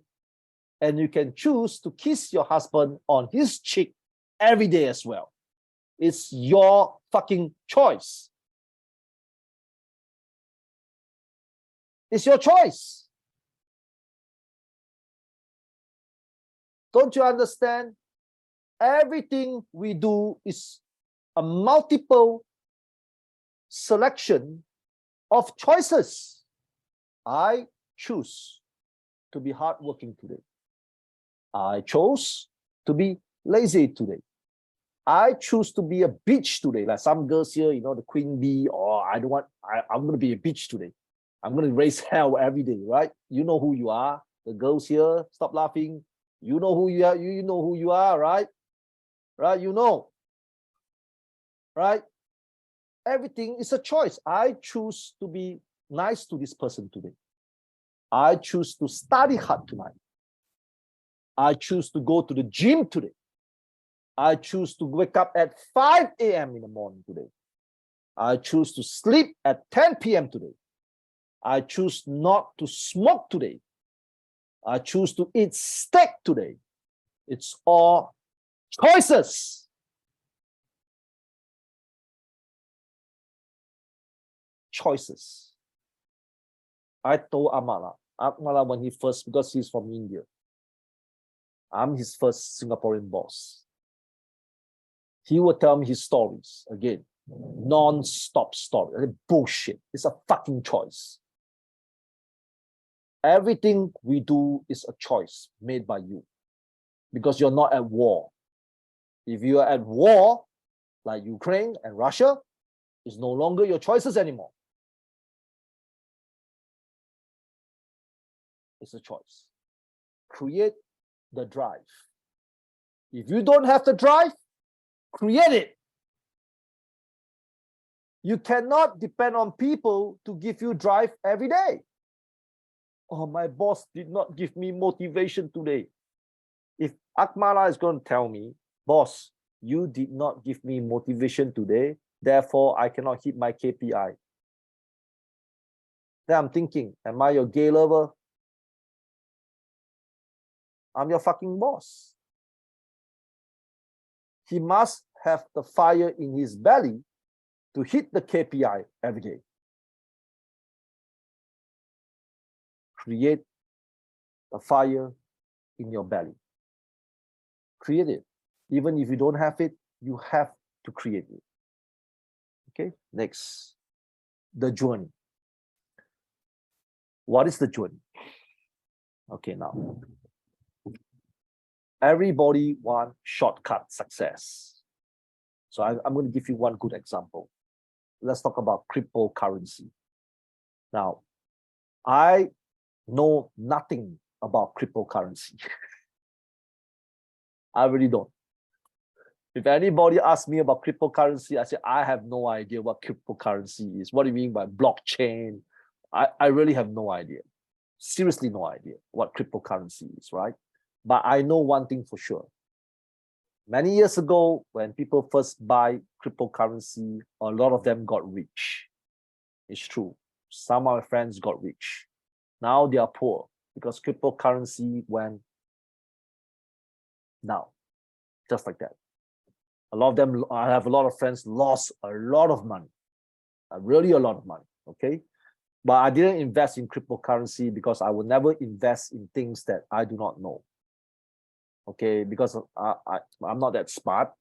And you can choose to kiss your husband on his cheek every day as well. It's your fucking choice. It's your choice. Don't you understand? Everything we do is a multiple selection of choices. I choose to be hardworking today. I chose to be lazy today. I choose to be a bitch today. Like some girls here, the queen bee, I'm going to be a bitch today. I'm going to raise hell every day, right? You know who you are. The girls here, stop laughing. You know who you are. You know who you are, right? Right? Right? Everything is a choice. I choose to be nice to this person today. I choose to study hard tonight. I choose to go to the gym today. I choose to wake up at 5 a.m. in the morning today. I choose to sleep at 10 p.m. today. I choose not to smoke today. I choose to eat steak today. It's all choices. Choices. I told Amala when because he's from India. I'm his first Singaporean boss. He would tell me his stories again, non-stop story. Bullshit. It's a fucking choice. Everything we do is a choice made by you because you're not at war. If you are at war, like Ukraine and Russia, it's no longer your choices anymore. It's a choice. Create the drive. If you don't have the drive, create it. You cannot depend on people to give you drive every day. Oh, my boss did not give me motivation today. If Akmala is going to tell me, boss, you did not give me motivation today, therefore I cannot hit my KPI. Then I'm thinking, am I your gay lover? I'm your fucking boss. He must have the fire in his belly to hit the KPI every day. Create a fire in your belly. Create it. Even if you don't have it, You have to create it. Okay, next, the journey. What is the journey? Okay, now, everybody wants shortcut success. So I'm going to give you one good example. Let's talk about cryptocurrency. Now, I know nothing about cryptocurrency. I really don't. If anybody asks me about cryptocurrency, I say, I have no idea what cryptocurrency is. What do you mean by blockchain? I really have no idea. Seriously, no idea what cryptocurrency is, right? But I know one thing for sure. Many years ago, when people first buy cryptocurrency, a lot of them got rich. It's true. Some of my friends got rich. Now they are poor because cryptocurrency went down, just like that. A lot of them, I have a lot of friends, lost a lot of money, really a lot of money, okay? But I didn't invest in cryptocurrency because I will never invest in things that I do not know, okay? Because I'm not that smart,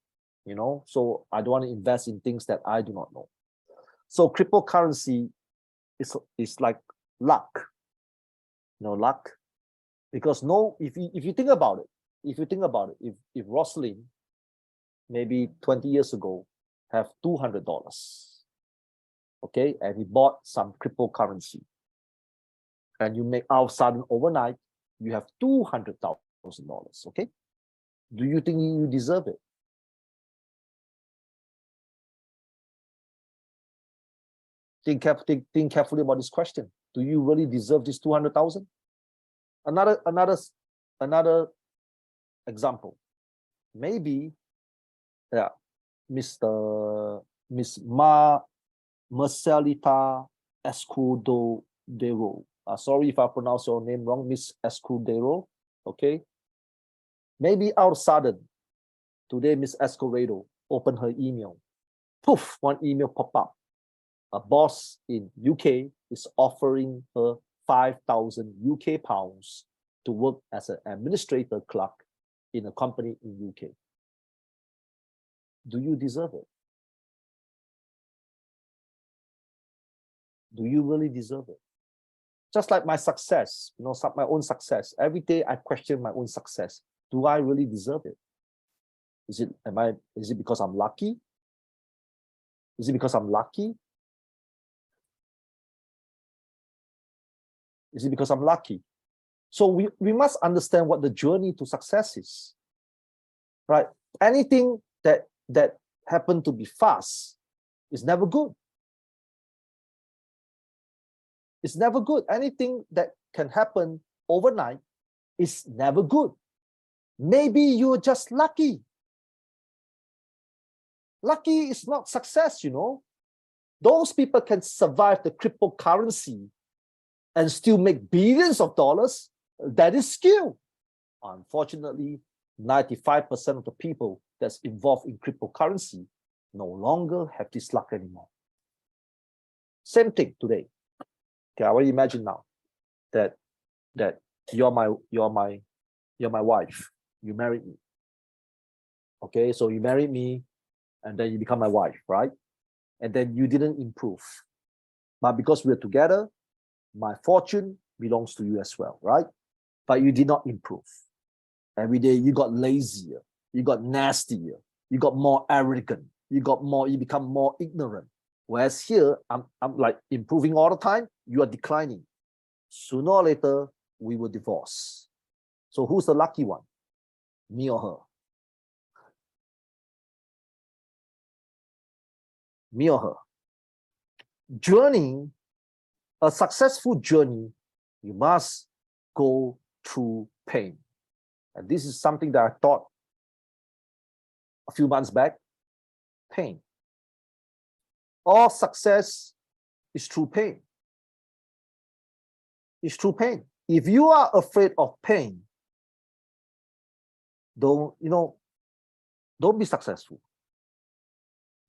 you know, so I don't want to invest in things that I do not know. So cryptocurrency is like luck, you know, luck. Because if you think about it, if Rosalind, maybe 20 years ago, have $200, okay, and he bought some cryptocurrency, and you make out sudden overnight, you have $200,000, okay? Do you think you deserve it? Think carefully about this question. Do you really deserve this 200,000? Another example. Maybe, yeah, Miss Marcelita Escudero. Sorry if I pronounce your name wrong, Miss Escudero. Okay. Maybe out of sudden, today Miss Escudero opened her email. Poof, one email pop up. A boss in UK is offering her 5,000 UK pounds to work as an administrator clerk in a company in UK. Do you deserve it? Do you really deserve it? Just like my success, you know, my own success. Every day I question my own success. Do I really deserve it? Is it because I'm lucky? Is it because I'm lucky? Is it because I'm lucky? So we must understand what the journey to success is, right? Anything that happened to be fast is never good. It's never good. Anything that can happen overnight is never good. Maybe you're just lucky. Lucky is not success, you know. Those people can survive the cryptocurrency and still make billions of dollars. That is skill. Unfortunately, 95% of the people that's involved in cryptocurrency no longer have this luck anymore. Same thing today. Okay, I want to imagine now that you're my wife. You married me. Okay, so you married me, and then you become my wife, right? And then you didn't improve, but because we're together, my fortune belongs to you as well, right? But you did not improve. Every day you got lazier, you got nastier, you got more arrogant, you become more ignorant. Whereas here, I'm like improving all the time, you are declining. Sooner or later, we will divorce. So who's the lucky one? Me or her? Me or her? Journey, a successful journey, you must go through pain. And this is something that I thought a few months back. Pain. All success is through pain. It's through pain. If you are afraid of pain, don't be successful.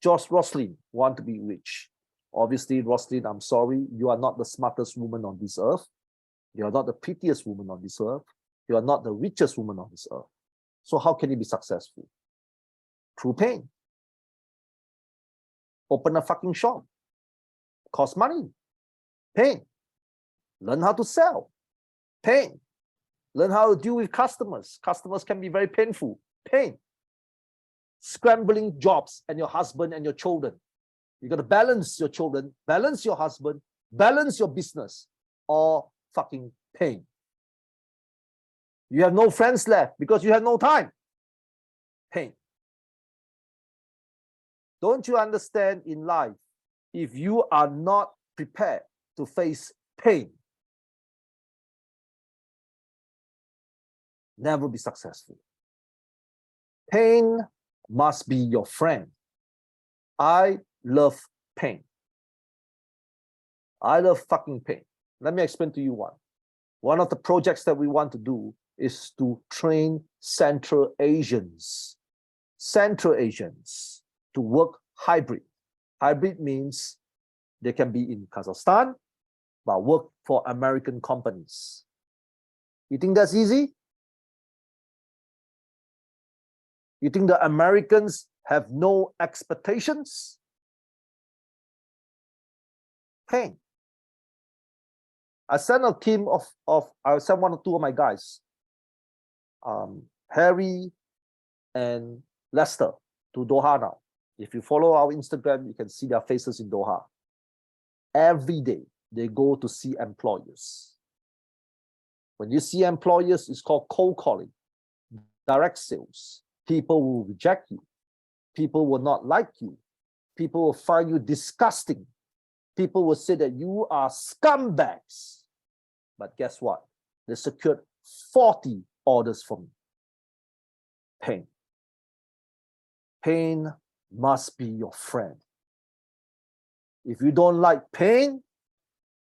Rosalind want to be rich. Obviously, Rosalind, I'm sorry, you are not the smartest woman on this earth. You are not the prettiest woman on this earth. You are not the richest woman on this earth. So how can you be successful? Through pain. Open a fucking shop. Cost money. Pain. Learn how to sell. Pain. Learn how to deal with customers. Customers can be very painful. Pain. Scrambling jobs and your husband and your children. You got to balance your children, balance your husband, balance your business. All fucking pain. You have no friends left because you have no time. Pain. Don't you understand in life, if you are not prepared to face pain, never be successful. Pain must be your friend. I love pain. I love fucking pain. Let me explain to you one. One of the projects that we want to do is to train Central Asians to work hybrid. Hybrid means they can be in Kazakhstan, but work for American companies. You think that's easy? You think the Americans have no expectations? Pain. I sent a team I sent one or two of my guys, Harry and Lester, to Doha now. If you follow our Instagram, you can see their faces in Doha. Every day, they go to see employers. When you see employers, it's called cold calling, direct sales. People will reject you. People will not like you. People will find you disgusting. People will say that you are scumbags. But guess what? They secured 40 orders for me. Pain. Pain must be your friend. If you don't like pain,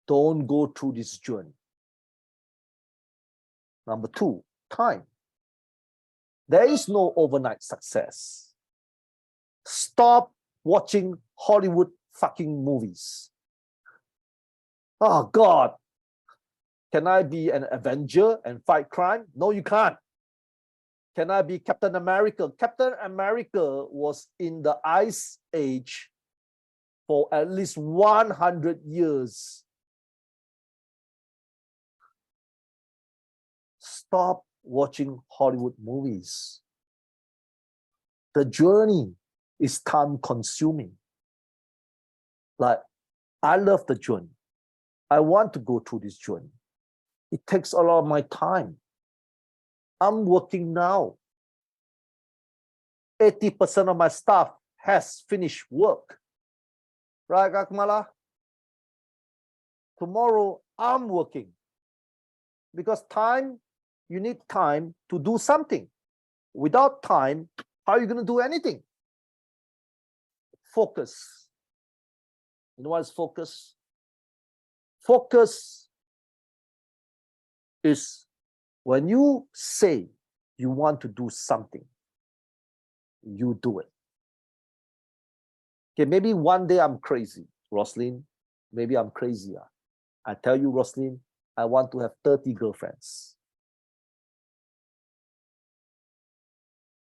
don't go through this journey. Number two, time. There is no overnight success. Stop watching Hollywood fucking movies. Oh God, can I be an Avenger and fight crime? No, you can't. Can I be Captain America? Captain America was in the Ice Age for at least 100 years. Stop watching Hollywood movies. The journey is time consuming. Like, I love the journey. I want to go through this journey. It takes a lot of my time. I'm working now. 80% of my staff has finished work. Right, Akmala? Tomorrow, I'm working. Because time, you need time to do something. Without time, how are you going to do anything? Focus. You know what is focus? Focus is when you say you want to do something, you do it. Okay, maybe one day I'm crazy, Roslyn. Maybe I'm crazy. I tell you, Roslyn, I want to have 30 girlfriends.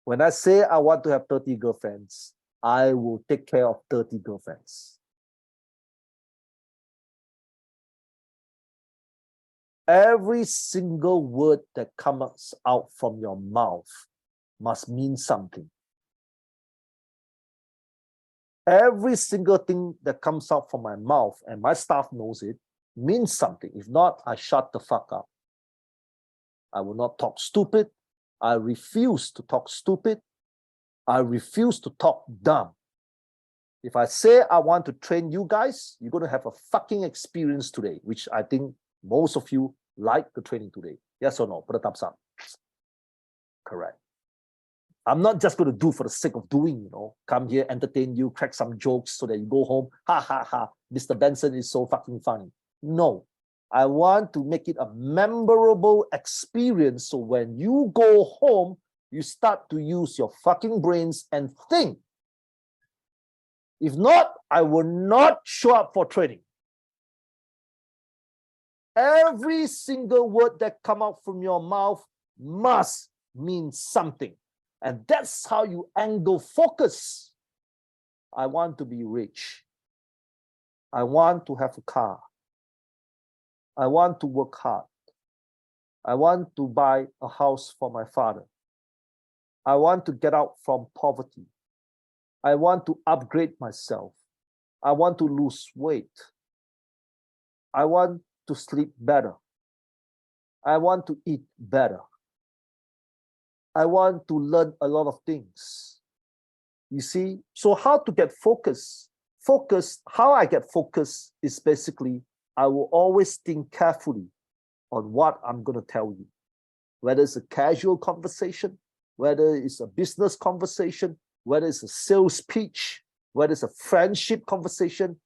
When I say I want to have 30 girlfriends, I will take care of 30 girlfriends. Every single word that comes out from your mouth must mean something. Every single thing that comes out from my mouth, and my staff knows it, means something. If not, I shut the fuck up. I will not talk stupid. I refuse to talk stupid. I refuse to talk dumb. If I say I want to train you guys, you're going to have a fucking experience today, which I think most of you like the training today. Yes or no? Put a thumbs up. Correct. I'm not just going to do for the sake of doing, you know, come here, entertain you, crack some jokes so that you go home. Ha, ha, ha. Mr. Benson is so fucking funny. No. I want to make it a memorable experience so when you go home, you start to use your fucking brains and think. If not, I will not show up for training. Every single word that comes out from your mouth must mean something. And that's how you angle focus. I want to be rich. I want to have a car. I want to work hard. I want to buy a house for my father. I want to get out from poverty. I want to upgrade myself. I want to lose weight. I want to sleep better. I want to eat better. I want to learn a lot of things. You see, so how to get focus? How I get focus is basically, I will always think carefully on what I'm going to tell you. Whether it's a casual conversation, whether it's a business conversation, whether it's a sales pitch, whether it's a friendship conversation,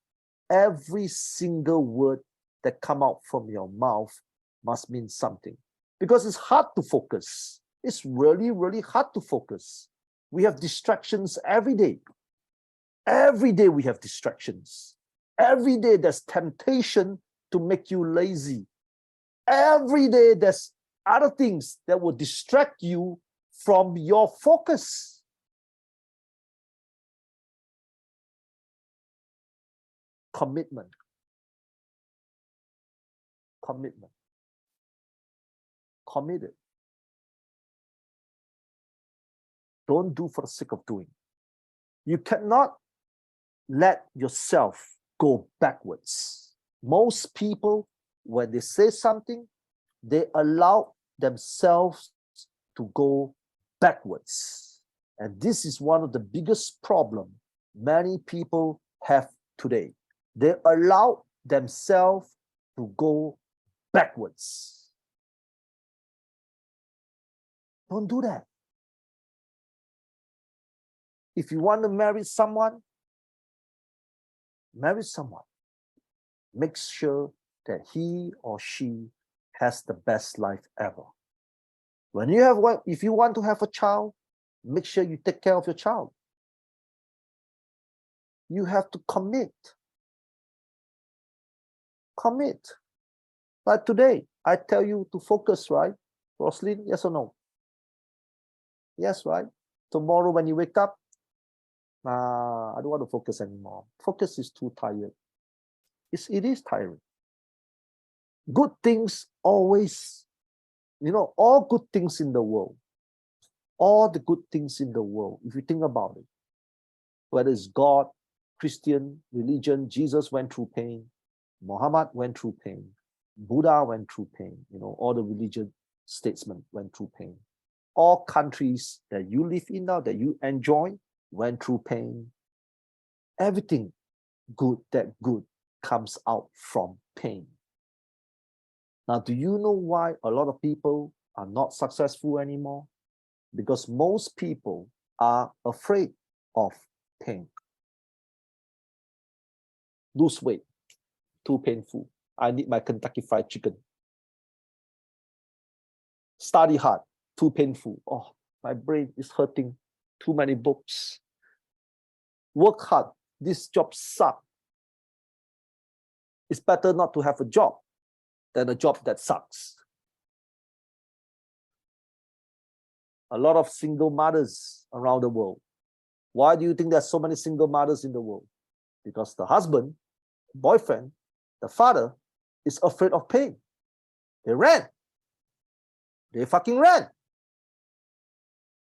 every single word that come out from your mouth must mean something. Because it's hard to focus. It's really, really hard to focus. We have distractions every day. Every day we have distractions. Every day there's temptation to make you lazy. Every day there's other things that will distract you from your focus. Commitment. Commitment. Committed. Don't do for the sake of doing. You cannot let yourself go backwards. Most people, when they say something, they allow themselves to go backwards. And this is one of the biggest problems many people have today. They allow themselves to go backwards. Don't do that. If you want to marry someone, make sure that he or she has the best life ever. If you want to have a child, make sure you take care of your child. You have to commit. Commit. Like today, I tell you to focus, right? Roslyn, yes or no? Yes, right? Tomorrow when you wake up, I don't want to focus anymore. Focus is too tired. It is tiring. Good things always, all good things in the world, all the good things in the world, if you think about it, whether it's God, Christian, religion, Jesus went through pain, Muhammad went through pain, Buddha went through pain, all the religion statesmen went through pain. All countries that you live in now, that you enjoy, went through pain. Everything good comes out from pain. Now, do you know why a lot of people are not successful anymore? Because most people are afraid of pain. Lose weight, too painful. I need my Kentucky Fried Chicken. Study hard, too painful. Oh, my brain is hurting. Too many books. Work hard. This job sucks. It's better not to have a job than a job that sucks. A lot of single mothers around the world. Why do you think there's so many single mothers in the world? Because the husband, boyfriend, the father is afraid of pain. They ran. They fucking ran.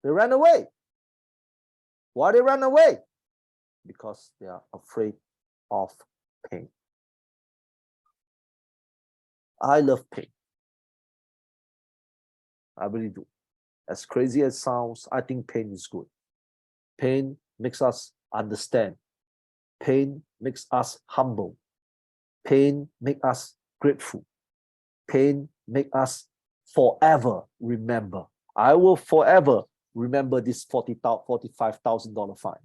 They ran away. Why they ran away? Because they are afraid of pain. I love pain. I really do. As crazy as it sounds, I think pain is good. Pain makes us understand. Pain makes us humble. Pain makes us grateful. Pain makes us forever remember. I will forever remember this $45,000 fine.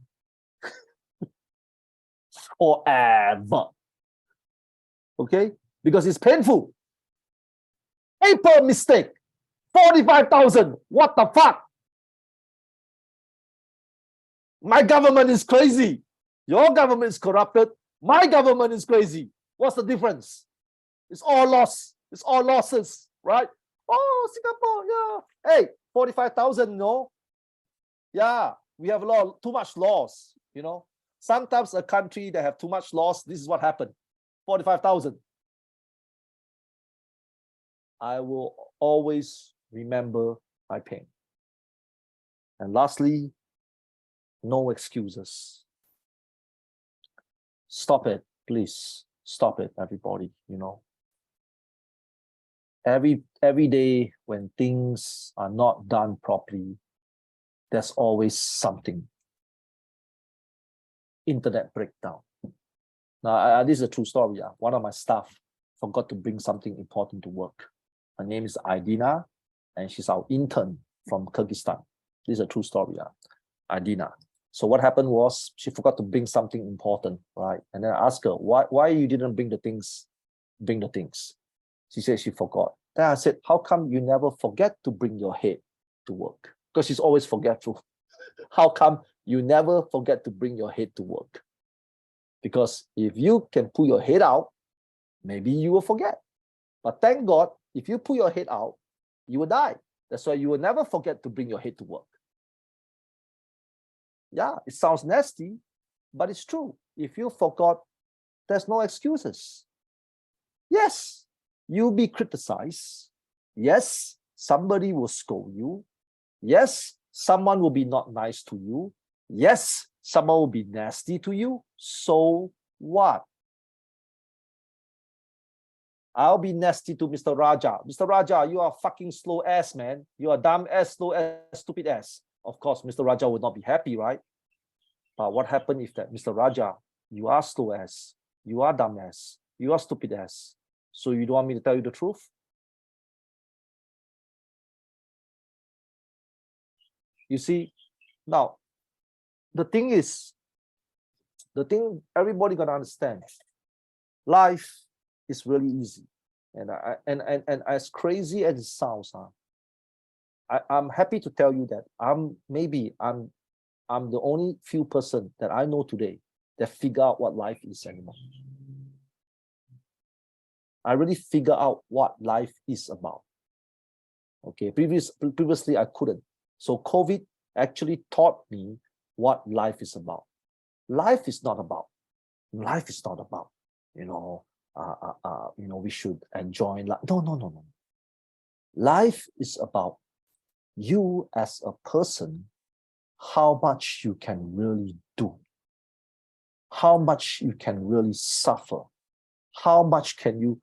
Forever. Okay? Because it's painful. Paper mistake. 45,000. What the fuck? My government is crazy. Your government is corrupted. My government is crazy. What's the difference? It's all loss. It's all losses, right? Oh, Singapore, yeah. Hey, 45,000, no? Yeah, we have too much loss, Sometimes a country that have too much loss, this is what happened. 45,000. I will always remember my pain. And lastly, no excuses. Stop it, please. Stop it, everybody, you know. Every day when things are not done properly, there's always something. Internet breakdown. Now, this is a true story. One of my staff forgot to bring something important to work. Her name is Idina, and she's our intern from Kyrgyzstan. This is a true story. Idina. So what happened was she forgot to bring something important, right? And then I asked her, why you didn't bring the things? Bring the things. She said she forgot. Then I said, how come you never forget to bring your head to work? Because she's always forgetful. How come you never forget to bring your head to work? Because if you can pull your head out, maybe you will forget. But thank God, if you pull your head out, you will die. That's why you will never forget to bring your head to work. Yeah, it sounds nasty, but it's true. If you forgot, there's no excuses. Yes, you'll be criticized. Yes, somebody will scold you. Yes, someone will be not nice to you. Yes, someone will be nasty to you. So what? I'll be nasty to Mr. Raja. Mr. Raja, you are fucking slow ass, man. You are dumb ass, slow ass, stupid ass. Of course, Mr. Raja would not be happy, right? But what happened if that, Mr. Raja, you are slow ass, you are dumb ass, you are stupid ass. So you don't want me to tell you the truth? You see, now, the thing everybody gotta understand, life is really easy. And as crazy as it sounds, I'm happy to tell you that I'm the only few person that I know today that figure out what life is anymore. I really figure out what life is about. Okay, previously I couldn't. So COVID actually taught me what life is about. Life is not about, we should enjoy life. No. Life is about you as a person, how much you can really do, how much you can really suffer, how much can you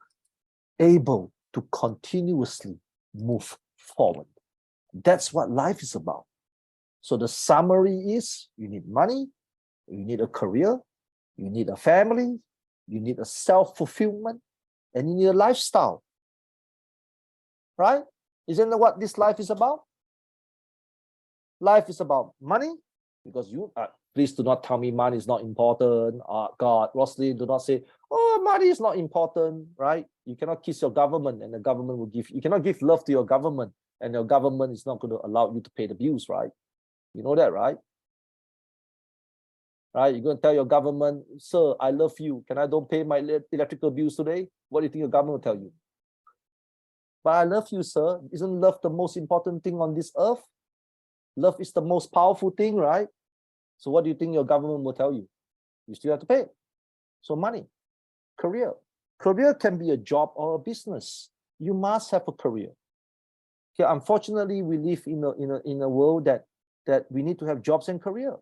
able to continuously move forward. That's what life is about. So the summary is, you need money, you need a career, you need a family, you need a self-fulfillment, and you need a lifestyle. Right? Isn't that what this life is about? Life is about money, because you please do not tell me money is not important. God, Roslyn, do not say, oh, money is not important, right? You cannot kiss your government and the government will give you. You cannot give love to your government and your government is not going to allow you to pay the bills, right? You know that, right? Right? You're going to tell your government, sir, I love you. Can I don't pay my electrical bills today? What do you think your government will tell you? But I love you, sir. Isn't love the most important thing on this earth? Love is the most powerful thing, right? So what do you think your government will tell you? You still have to pay. So money, career. Career can be a job or a business. You must have a career. Okay, unfortunately, we live in a world that we need to have jobs and career.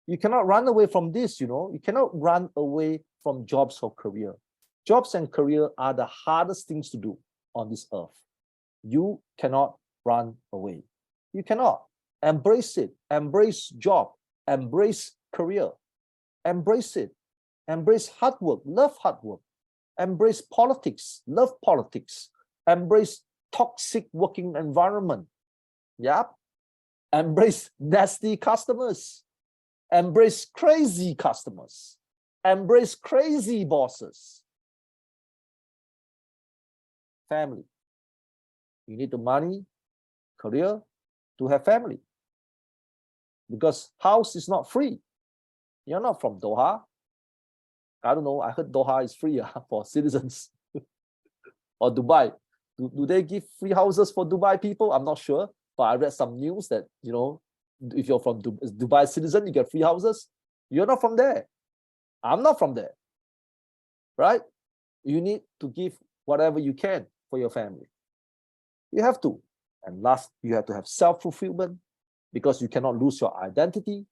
You cannot run away from this, you know. You cannot run away from jobs or career. Jobs and career are the hardest things to do on this earth. You cannot run away. You cannot. Embrace it. Embrace job. Embrace career. Embrace it. Embrace hard work. Love hard work. Embrace politics. Love politics. Embrace toxic working environment. Yeah. Embrace nasty customers. Embrace crazy customers. Embrace crazy bosses. Family. You need the money, career to have family. Because house is not free. You're not from Doha. I don't know. I heard Doha is free for citizens. Or Dubai. Do they give free houses for Dubai people? I'm not sure. But I read some news that, you know, If you're from Dubai citizen, you get free houses. You're not from there. I'm not from there. Right? You need to give whatever you can for your family. You have to. And last, you have to have self-fulfillment, because you cannot lose your identity.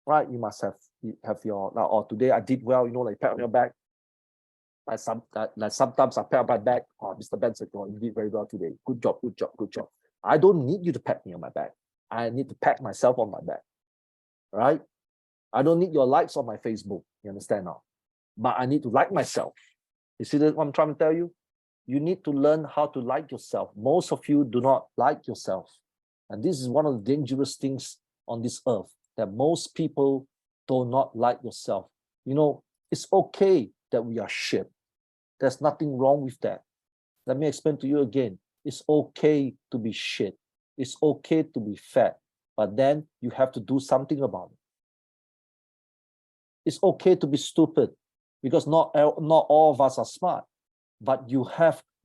Right? You must have your, or today I did well, like pat on your back. Like sometimes I pat on my back. Oh, Mr. Benson, you did very well today. Good job, good job, good job. I don't need you to pat me on my back. I need to pat myself on my back. Right? I don't need your likes on my Facebook. You understand now? But I need to like myself. You see what I'm trying to tell you? You need to learn how to like yourself. Most of you do not like yourself. And this is one of the dangerous things on this earth, that most people do not like yourself. It's okay that we are shit. There's nothing wrong with that. Let me explain to you again. It's okay to be shit. It's okay to be fat. But then you have to do something about it. It's okay to be stupid, because not all of us are smart. But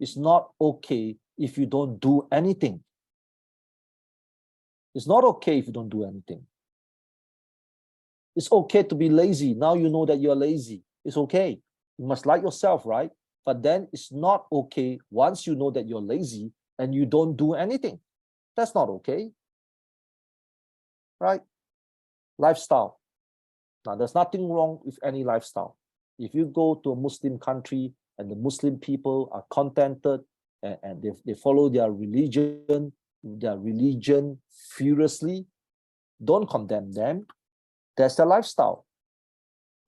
it's not okay if you don't do anything. It's not okay if you don't do anything. It's okay to be lazy. Now you know that you're lazy. It's okay. You must like yourself, right? But then it's not okay once you know that you're lazy and you don't do anything. That's not okay. Right? Lifestyle. Now, there's nothing wrong with any lifestyle. If you go to a Muslim country and the Muslim people are contented and they follow their religion furiously, don't condemn them. That's their lifestyle.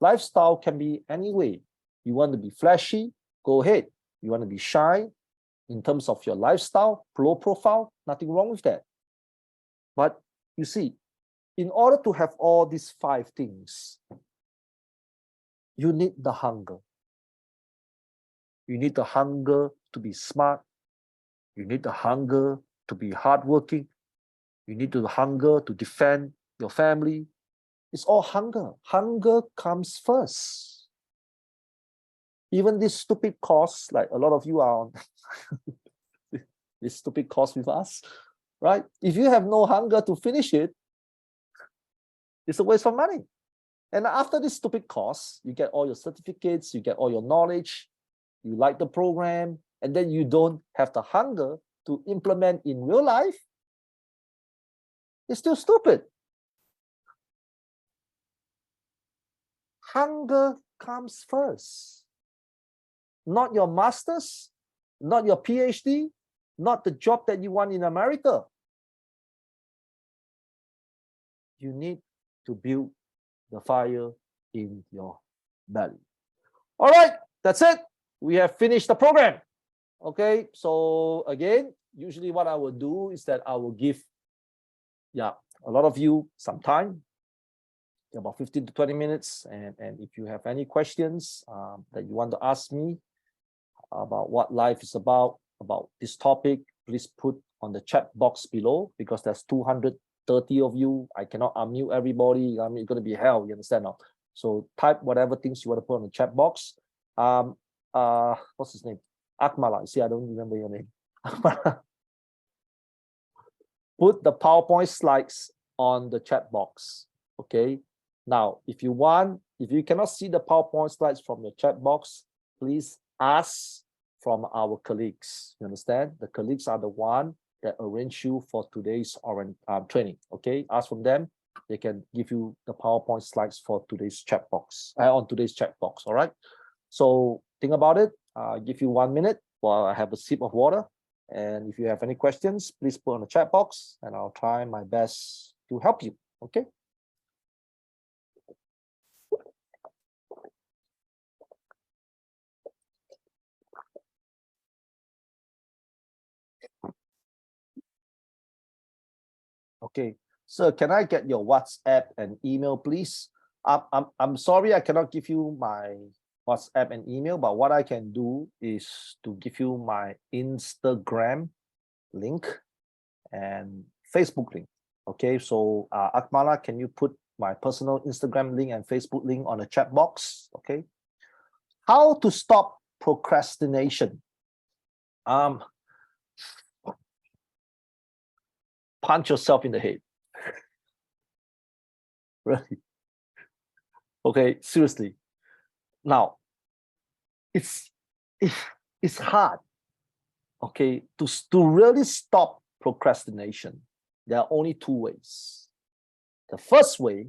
Lifestyle can be any way. You want to be flashy, go ahead. You want to be shy in terms of your lifestyle, low profile, nothing wrong with that. But you see, in order to have all these 5 things, you need the hunger. You need the hunger to be smart. You need the hunger to be hardworking. You need the hunger to defend your family. It's all hunger. Hunger comes first. Even this stupid course, like a lot of you are on this stupid course with us, right? If you have no hunger to finish it, it's a waste of money. And after this stupid course, you get all your certificates, you get all your knowledge, you like the program, and then you don't have the hunger to implement in real life. It's still stupid. Hunger comes first. Not your master's, not your PhD, not the job that you want in America. You need to build the fire in your belly. All right, that's it. We have finished the program. Okay, so again, usually what I will do is that I will give a lot of you some time, about 15 to 20 minutes. And if you have any questions that you want to ask me about what life is about this topic, please put on the chat box below, because there's 230 of you. I cannot unmute everybody. I mean, it's going to be hell, you understand now? So type whatever things you want to put on the chat box. What's his name? Akmala. See, I don't remember your name. Put the PowerPoint slides on the chat box. Okay. Now, if you cannot see the PowerPoint slides from your chat box, please ask from our colleagues. You understand? The colleagues are the one that arrange you for today's training. Okay. Ask from them. They can give you the PowerPoint slides for today's chat box, on today's chat box. All right. So think about it. I'll give you 1 minute while I have a sip of water. And if you have any questions, please put on the chat box and I'll try my best to help you. Okay. Okay. Sir, can I get your WhatsApp and email, please? I'm sorry I cannot give you my WhatsApp and email, but what I can do is to give you my Instagram link and Facebook link. Okay, so Akmala, can you put my personal Instagram link and Facebook link on the chat box? Okay. How to stop procrastination? Punch yourself in the head. Really. Okay, seriously. Now, it's it's hard, okay, to really stop procrastination. There are only two ways. The first way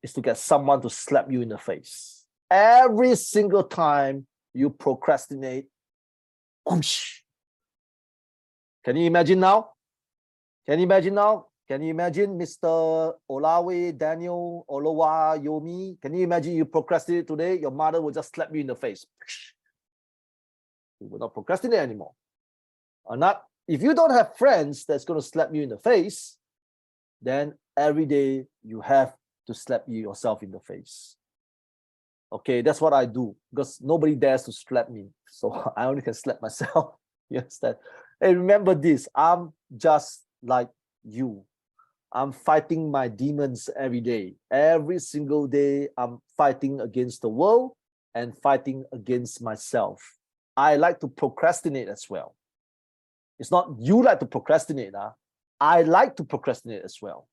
is to get someone to slap you in the face. Every single time you procrastinate, whoosh. Can you imagine now? Can you imagine now? Can you imagine Mr. Olawe, Daniel, Olowa, Yomi? Can you imagine you procrastinate today? Your mother will just slap you in the face. You will not procrastinate anymore. Or not. If you don't have friends that's going to slap you in the face, then every day you have to slap you yourself in the face. Okay, that's what I do because nobody dares to slap me. So I only can slap myself. You understand? And remember this, I'm just like you. I'm fighting my demons every day. Every single day, I'm fighting against the world and fighting against myself. I like to procrastinate as well. It's not you like to procrastinate. I like to procrastinate as well.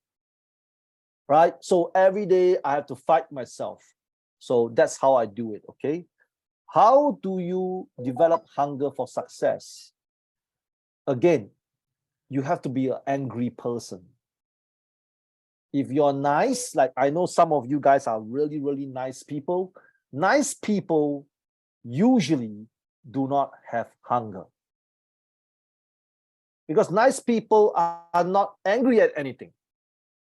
Right? So every day I have to fight myself. So that's how I do it, okay? How do you develop hunger for success? Again, you have to be an angry person. If you're nice, like I know some of you guys are really, really nice people usually do not have hunger. Because nice people are not angry at anything.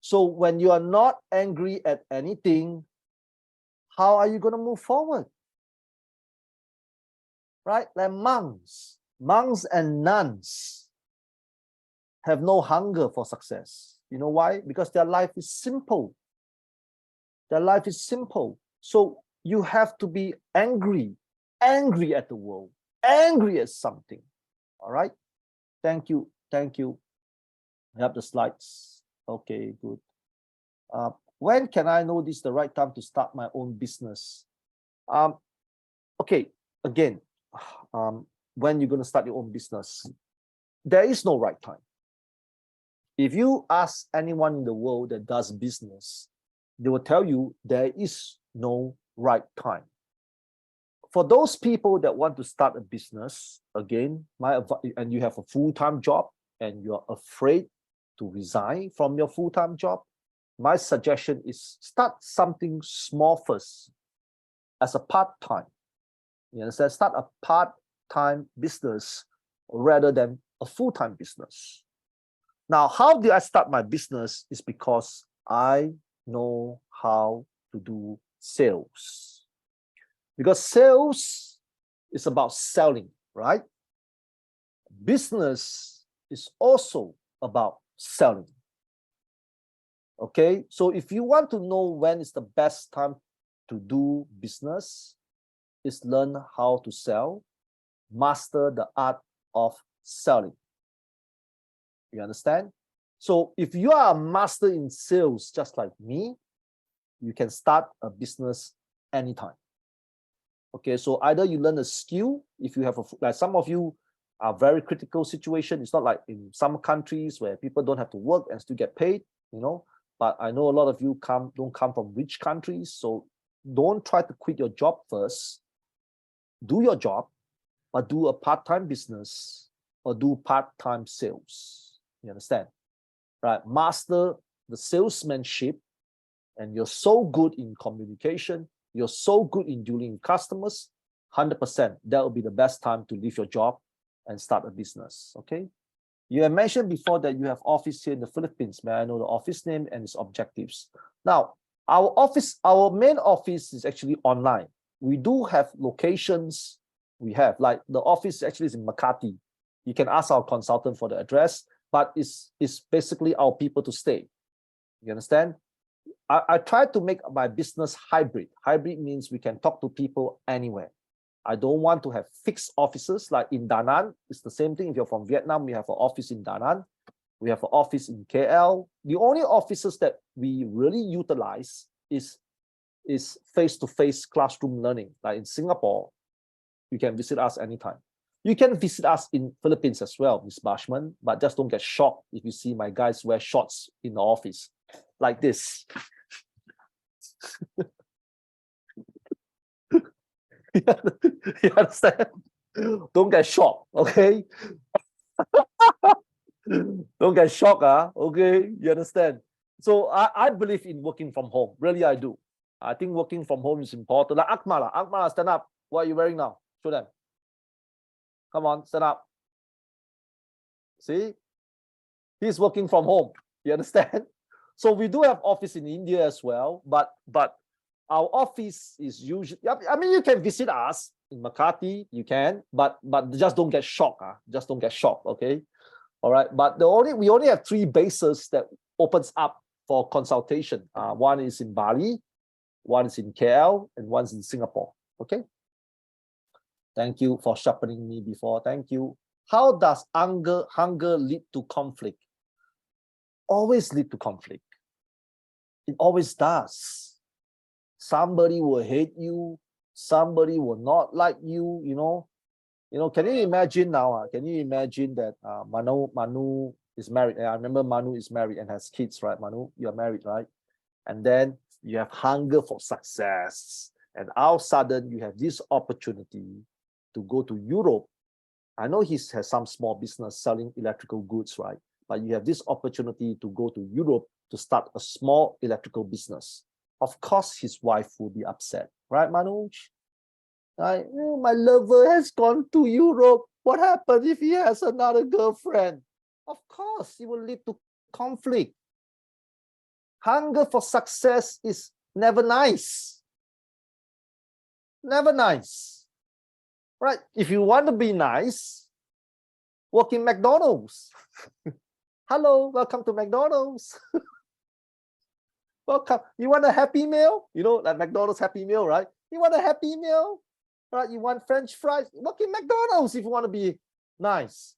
So when you are not angry at anything, how are you going to move forward? Right? Like monks and nuns have no hunger for success. You know why? Because their life is simple. Their life is simple. So you have to be angry at the world, angry at something. All right? Thank you. Thank you. I have the slides. Okay, good. When can I know this is the right time to start my own business? Okay, again, when you're going to start your own business, there is no right time. If you ask anyone in the world that does business, they will tell you there is no right time. For those people that want to start a business, again, and you have a full-time job and you're afraid to resign from your full-time job, my suggestion is start something small first as a part-time. You understand? Start a part-time business rather than a full-time business. Now, how did I start my business? Is because I know how to do sales. Because sales is about selling, right? Business is also about selling. Okay, so if you want to know when is the best time to do business, is learn how to sell, master the art of selling. You understand? So if you are a master in sales, just like me, you can start a business anytime. Okay, so either you learn a skill, if you have like some of you are very critical situation. It's not like in some countries where people don't have to work and still get paid, you know. But I know a lot of you don't come from rich countries, so don't try to quit your job first. Do your job, but do a part-time business or do part-time sales. You understand? Right? Master the salesmanship, and you're so good in communication, you're so good in dealing with customers, 100%, that will be the best time to leave your job and start a business, okay? You have mentioned before that you have office here in the Philippines. May I know the office name and its objectives? Now, our main office is actually online. We do have locations. We have, like, the office actually is in Makati. You can ask our consultant for the address, but it's basically our people to stay. You understand? I try to make my business hybrid. Hybrid means we can talk to people anywhere. I don't want to have fixed offices like in Da Nang. It's the same thing. If you're from Vietnam, we have an office in Da Nang. We have an office in KL. The only offices that we really utilize is face-to-face classroom learning. Like in Singapore, you can visit us anytime. You can visit us in Philippines as well, Ms. Bashman, but just don't get shocked if you see my guys wear shorts in the office like this. You understand? Don't get shocked, okay? Don't get shocked, okay? You understand? So I believe in working from home. Really, I do. I think working from home is important. Like Akmal, Akmal, stand up. What are you wearing now? Show them. Come on, stand up. See? He's working from home. You understand? So we do have office in India as well, but our office is usually, I mean, you can visit us in Makati, you can, but just don't get shocked. Just don't get shocked, okay? All right. But we only have 3 bases that opens up for consultation. One is in Bali, one is in KL, and one's in Singapore. Okay. Thank you for sharpening me before. Thank you. How does hunger lead to conflict? Always lead to conflict. It always does. Somebody will hate you. Somebody will not like you. You know. Can you imagine now? Can you imagine that Manu is married? I remember Manu is married and has kids, right? Manu, you're married, right? And then you have hunger for success, and all of a sudden you have this opportunity to go to Europe. I know he has some small business selling electrical goods, right? But you have this opportunity to go to Europe to start a small electrical business. Of course, his wife will be upset, right, Manoj? Right? My lover has gone to Europe. What happens if he has another girlfriend? Of course, it will lead to conflict. Hunger for success is never nice. Never nice. Right? If you want to be nice, work in McDonald's. Hello, welcome to McDonald's. Welcome. You want a Happy Meal? You know, like McDonald's Happy Meal, right? You want a Happy Meal? Right? You want French fries? Work in McDonald's if you want to be nice.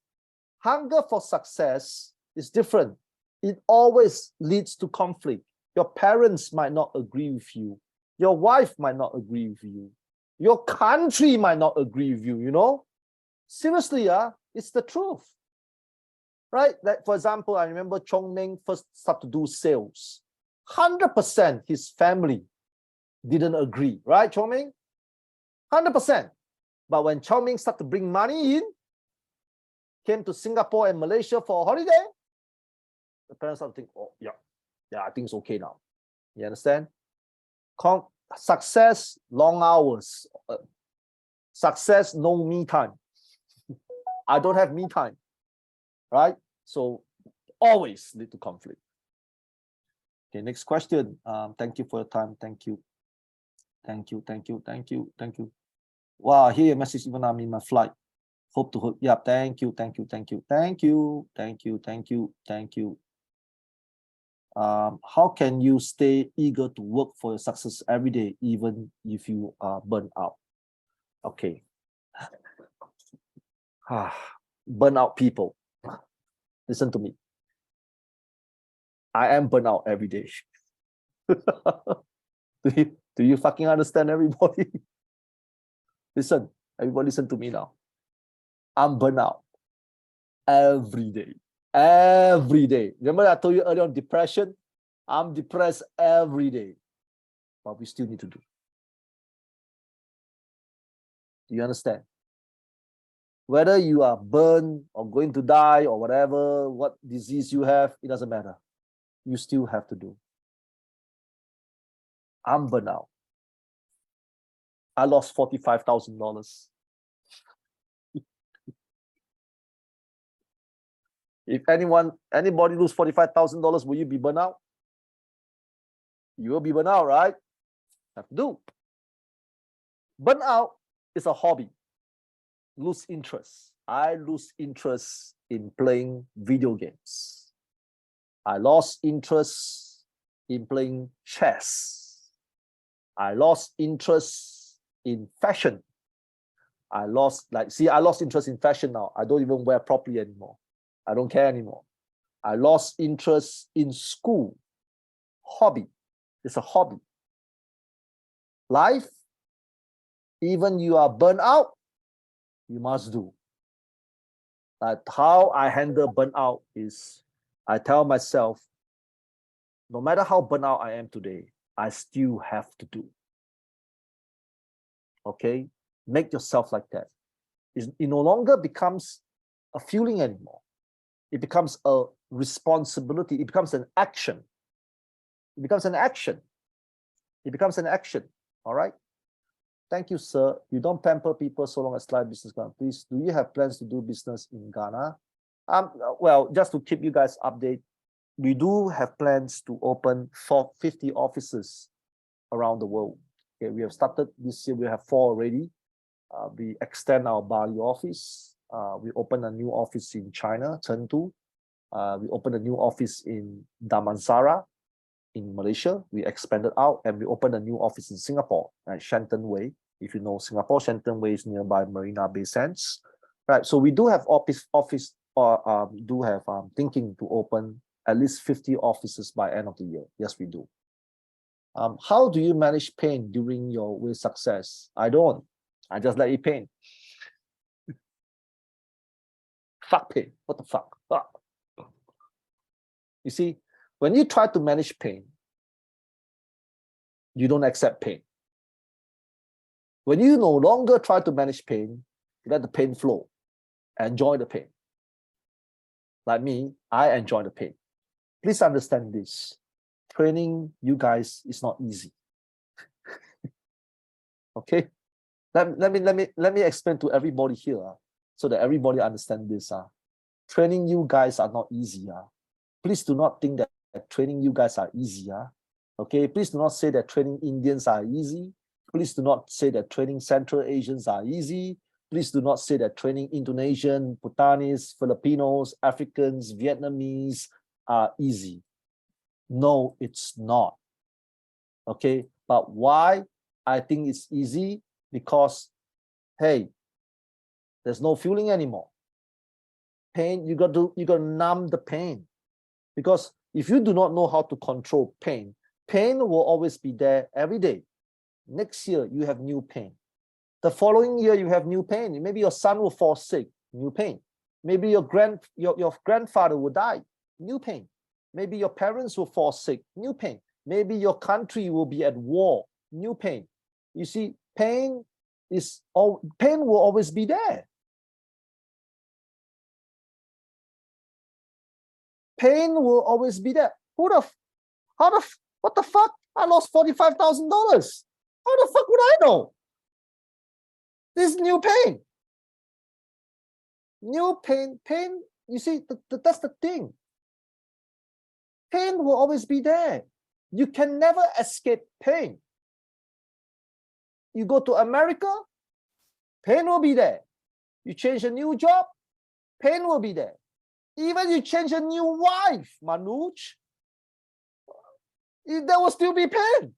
Hunger for success is different. It always leads to conflict. Your parents might not agree with you. Your wife might not agree with you. Your country might not agree with you, you know? Seriously, it's the truth. Right? Like, for example, I remember Chong Meng first started to do sales. 100% his family didn't agree, right, Chong Meng? 100%. But when Chong Meng started to bring money in, came to Singapore and Malaysia for a holiday, the parents started to think, oh, yeah, I think it's okay now. You understand? Success, long hours. Success, no me time. I don't have me time, right? So always lead to conflict. Okay, next question. Thank you for your time. Thank you. Thank you. Thank you. Thank you. Thank you. Wow, I hear your message even I'm in my flight. Hope to hope. Yeah, thank you. Thank you. Thank you. Thank you. Thank you. Thank you. Thank you. How can you stay eager to work for your success every day, even if you are burnt out? Okay. Burn out people. Listen to me. I am burnt out every day. Do you fucking understand, everybody? Listen, everybody listen to me now. I'm burnt out every day. Every day. Remember I told you earlier on depression? I'm depressed every day. But we still need to do. Do you understand? Whether you are burned or going to die or whatever, what disease you have, it doesn't matter. You still have to do. I'm burnt out. I lost $45,000. If anybody lose $45,000, will you be burnt out? You will be burnt out, right? Have to do. Burnt out is a hobby. Lose interest. I lose interest in playing video games. I lost interest in playing chess. I lost interest in fashion. I lost interest in fashion now. I don't even wear properly anymore. I don't care anymore. I lost interest in school. Hobby. It's a hobby. Life, even you are burnt out, you must do. But how I handle burnout is I tell myself, no matter how burnt out I am today, I still have to do. Okay? Make yourself like that. It no longer becomes a feeling anymore. It becomes a responsibility. It becomes an action. It becomes an action. It becomes an action. All right? Thank you, sir. You don't pamper people so long as Live Business Ghana. Please, do you have plans to do business in Ghana? Well, just to keep you guys updated, we do have plans to open 50 offices around the world. Okay, we have started this year. We have 4 already. We extend our Bali office. We open a new office in China, Chengdu. We opened a new office in Damansara in Malaysia. We expanded out, and we opened a new office in Singapore at Shenton Way. If you know Singapore, Shenton Way is nearby Marina Bay Sands. Right. So we do have thinking to open at least 50 offices by end of the year. Yes, we do. How do you manage pain during your way success? I don't. I just let it pain. Fuck pain. What the fuck? Ah. You see, when you try to manage pain, you don't accept pain. When you no longer try to manage pain, you let the pain flow. Enjoy the pain. Like me, I enjoy the pain. Please understand this. Training you guys is not easy. Okay? Let me explain to everybody here so that everybody understand this. Training you guys are not easy. Please do not think that training you guys are easy. Okay? Please do not say that training Indians are easy. Please do not say that training Central Asians are easy. Please do not say that training Indonesian, Bhutanese, Filipinos, Africans, Vietnamese are easy. No, it's not. Okay? But why I think it's easy? Because, hey, there's no feeling anymore. Pain, you got to numb the pain. Because if you do not know how to control pain, pain will always be there every day. Next year, you have new pain. The following year, you have new pain. Maybe your son will fall sick, new pain. Maybe your grandfather will die, new pain. Maybe your parents will fall sick, new pain. Maybe your country will be at war, new pain. You see, pain will always be there. Pain will always be there. What the fuck? I lost $45,000. How the fuck would I know? This is new pain. New pain, you see, that's the thing. Pain will always be there. You can never escape pain. You go to America, pain will be there. You change a new job, pain will be there. Even you change a new wife, Manoj, there will still be pain.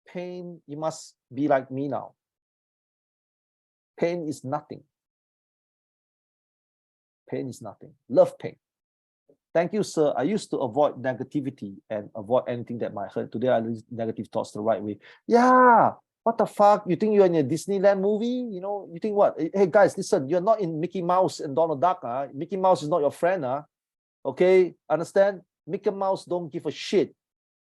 Pain, you must be like me now. Pain is nothing. Pain is nothing. Love pain. Thank you, sir. I used to avoid negativity and avoid anything that might hurt. Today, I use negative thoughts the right way. Yeah, what the fuck? You think you're in a Disneyland movie? You know, you think what? Hey, guys, listen, you're not in Mickey Mouse and Donald Duck. Mickey Mouse is not your friend. Okay, understand? Mickey Mouse don't give a shit.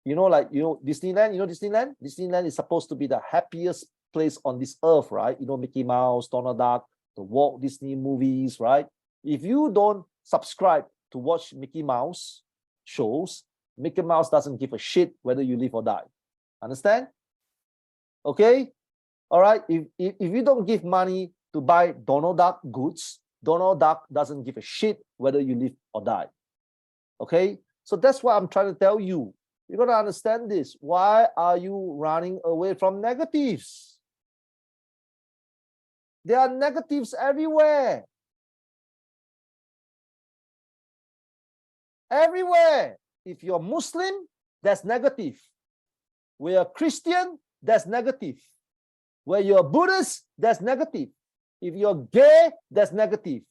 You know, like, Disneyland, Disneyland? Disneyland is supposed to be the happiest place on this earth, right? Mickey Mouse, Donald Duck, the Walt Disney movies, right? If you don't subscribe to watch Mickey Mouse shows, Mickey Mouse doesn't give a shit whether you live or die. Understand? Okay? All right? If you don't give money to buy Donald Duck goods, Donald Duck doesn't give a shit whether you live or die. Okay? So that's what I'm trying to tell you. You got to understand this. Why are you running away from negatives? There are negatives everywhere. Everywhere. If you're Muslim, that's negative. When you're Christian, that's negative. When you're Buddhist, that's negative. If you're gay, that's negative.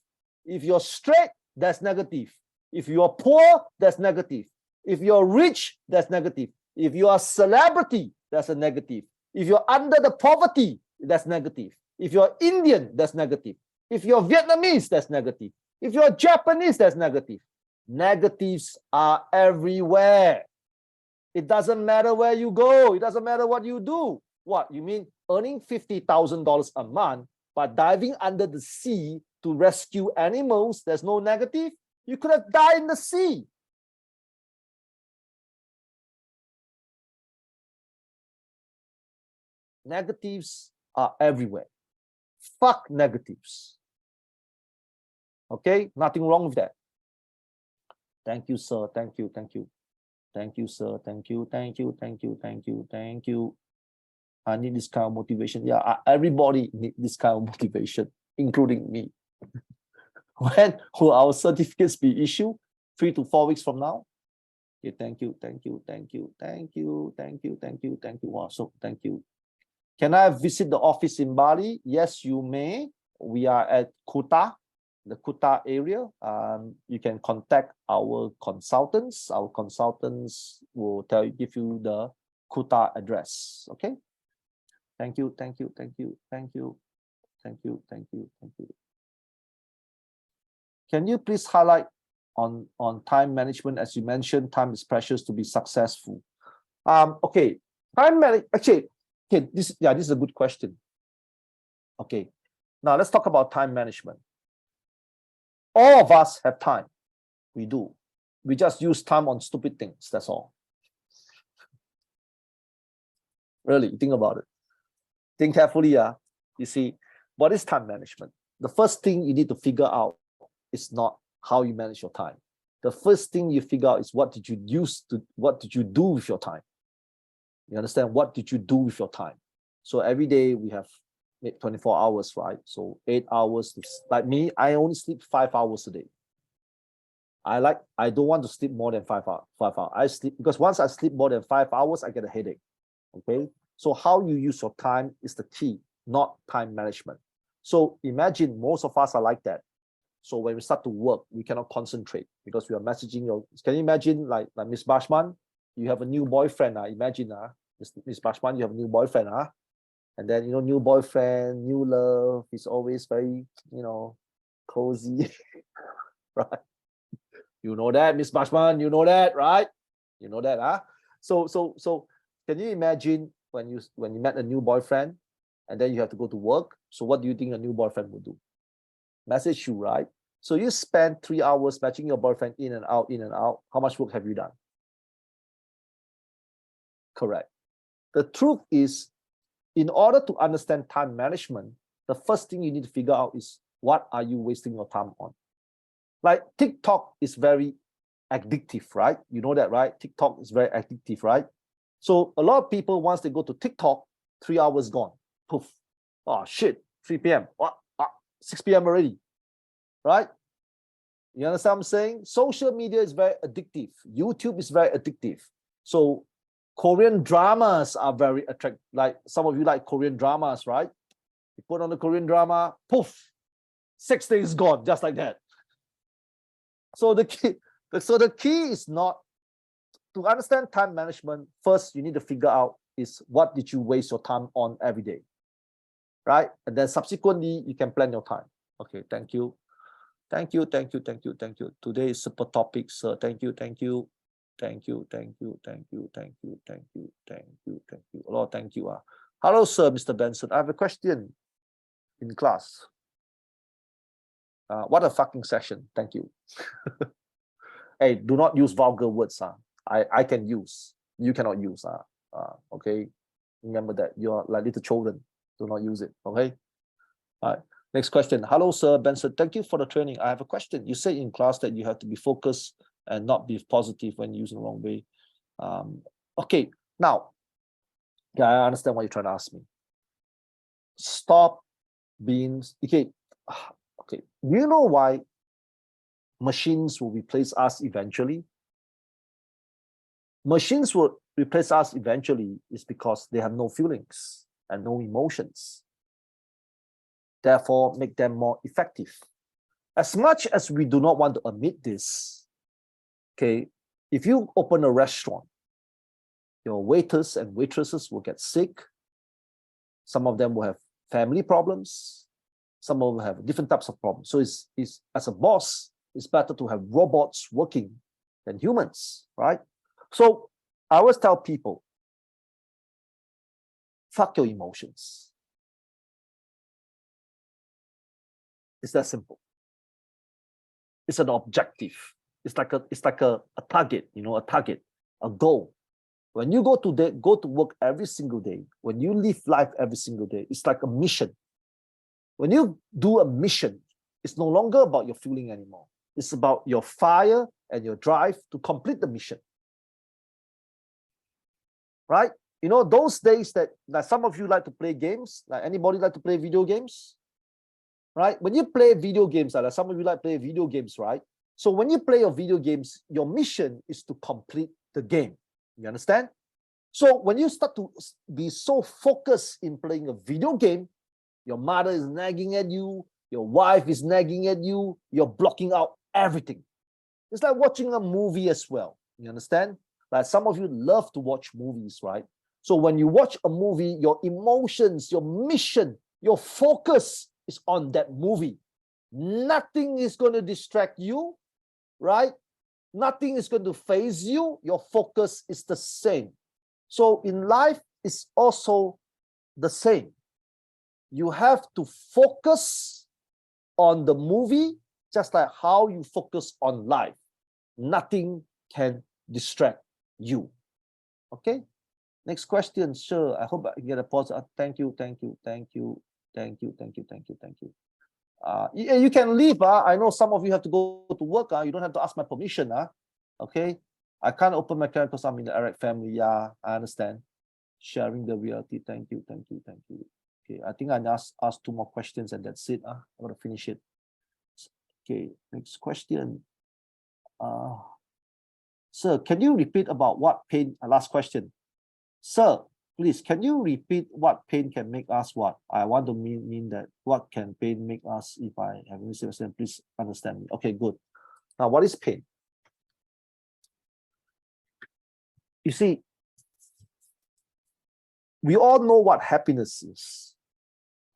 If you're straight, that's negative. If you're poor, that's negative. If you're rich, that's negative. If you are a celebrity, that's a negative. If you're under the poverty, that's negative. If you're Indian, that's negative. If you're Vietnamese, that's negative. If you're Japanese, that's negative. Negatives are everywhere. It doesn't matter where you go. It doesn't matter what you do. What, you mean earning $50,000 a month, but diving under the sea to rescue animals, there's no negative? You could have died in the sea. Negatives are everywhere. Fuck negatives. Okay, nothing wrong with that. Thank you, sir. Thank you. Thank you. Thank you, sir. Thank you. Thank you. Thank you. Thank you. Thank you. I need this kind of motivation. Yeah, everybody need this kind of motivation, including me. When will our certificates be issued? 3 to 4 weeks from now? Okay, thank you. Thank you. Thank you. Thank you. Thank you. Thank you. Thank you. Wow, so thank you. Can I visit the office in Bali? Yes, you may. We are at Kuta, the Kuta area. You can contact our consultants. Our consultants will give you the Kuta address. Okay. Thank you. Thank you. Thank you. Thank you. Thank you. Thank you. Thank you. Can you please highlight on time management? As you mentioned, time is precious to be successful. Okay. Time management. Actually, okay. This is a good question. Okay. Now let's talk about time management. All of us have time. We do. We just use time on stupid things. That's all. Really, think about it. Think carefully. You see, what is time management? The first thing you need to figure out is not how you manage your time. The first thing you figure out is what did you do with your time? You understand? What did you do with your time? So every day we have 24 hours, right? So 8 hours. Like me, I only sleep 5 hours a day. I don't want to sleep more than 5 hours. I sleep because once I sleep more than 5 hours, I get a headache. Okay. So how you use your time is the key, not time management. So imagine most of us are like that. So when we start to work, we cannot concentrate because we are messaging your. Can you imagine like Miss Bashman? You have a new boyfriend. Imagine, Miss Bashman, you have a new boyfriend. And then, new boyfriend, new love is always very, cozy, right? You know that, Miss Bashman, you know that, right? You know that, So can you imagine when you met a new boyfriend and then you have to go to work? So what do you think a new boyfriend would do? Message you, right? So you spend 3 hours matching your boyfriend in and out, in and out. How much work have you done? Correct. The truth is, in order to understand time management, the first thing you need to figure out is what are you wasting your time on? Like TikTok is very addictive, right? You know that, right? TikTok is very addictive, right? So a lot of people, once they go to TikTok, 3 hours gone. Poof. Oh, shit. 3 p.m. 6 p.m. already, right? You understand what I'm saying? Social media is very addictive. YouTube is very addictive. So Korean dramas are very attractive. Like some of you like Korean dramas, right? You put on the Korean drama, poof, 6 days gone, just like that. So the key is not to understand time management. First, you need to figure out is what did you waste your time on every day, right? And then subsequently, you can plan your time. Okay, thank you. Thank you, thank you, thank you, thank you. Today is super topic, sir. Thank you, thank you. Thank you, thank you, thank you, thank you, thank you, thank you, thank you. A lot of thank you. Hello, sir, Mr. Benson. I have a question in class. What a fucking session. Thank you. Hey, do not use vulgar words. I can use. You cannot use. Okay. Remember that you're like little children. Do not use it. Okay. All right. Next question. Hello, sir Benson. Thank you for the training. I have a question. You say in class that you have to be focused and not be positive when using the wrong way. Okay. Now, yeah, I understand what you're trying to ask me. Stop being okay. Okay. Do you know why machines will replace us eventually? Machines will replace us eventually is because they have no feelings and no emotions. Therefore, make them more effective. As much as we do not want to admit this, okay, if you open a restaurant, your waiters and waitresses will get sick. Some of them will have family problems. Some of them have different types of problems. So it's as a boss, It's better to have robots working than humans, right? So I always tell people, fuck your emotions. It's that simple. It's an objective. It's like a target, a target, a goal. When you go to work every single day, when you live life every single day, it's like a mission. When you do a mission, it's no longer about your feeling anymore. It's about your fire and your drive to complete the mission. Right? Those days that some of you like to play games, like anybody like to play video games? Right? When you play video games, like some of you like to play video games, right? So when you play your video games, your mission is to complete the game. You understand? So when you start to be so focused in playing a video game, your mother is nagging at you, your wife is nagging at you, you're blocking out everything. It's like watching a movie as well. You understand? Like some of you love to watch movies, right? So when you watch a movie, your emotions, your mission, your focus is on that movie. Nothing is going to distract you, right? Nothing is going to phase you. Your focus is the same. So in life, it's also the same. You have to focus on the movie just like how you focus on life. Nothing can distract you. Okay? Next question, sure. I hope I can get a pause. Thank you. You can leave. I know some of you have to go to work. You don't have to ask my permission. Okay? I can't open my camera because I'm in the Eric family. Yeah, I understand. Sharing the reality. Thank you. Okay, I think I ask 2 more questions and that's it. I'm going to finish it. Okay, next question. Sir, can you repeat about what pain? Last question. Sir, please, can you repeat what pain can make us what? I want to mean that what can pain make us if I have misunderstood? Please understand me. Okay, good. Now, what is pain? You see, we all know what happiness is,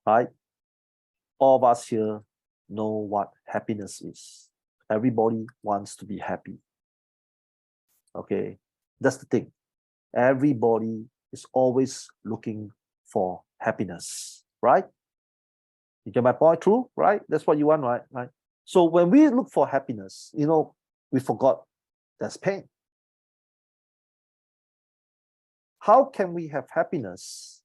right? All of us here know what happiness is. Everybody wants to be happy. Okay, that's the thing. Everybody is always looking for happiness, right? You get my point? True, right? That's what you want, right? So when we look for happiness, we forgot there's pain. How can we have happiness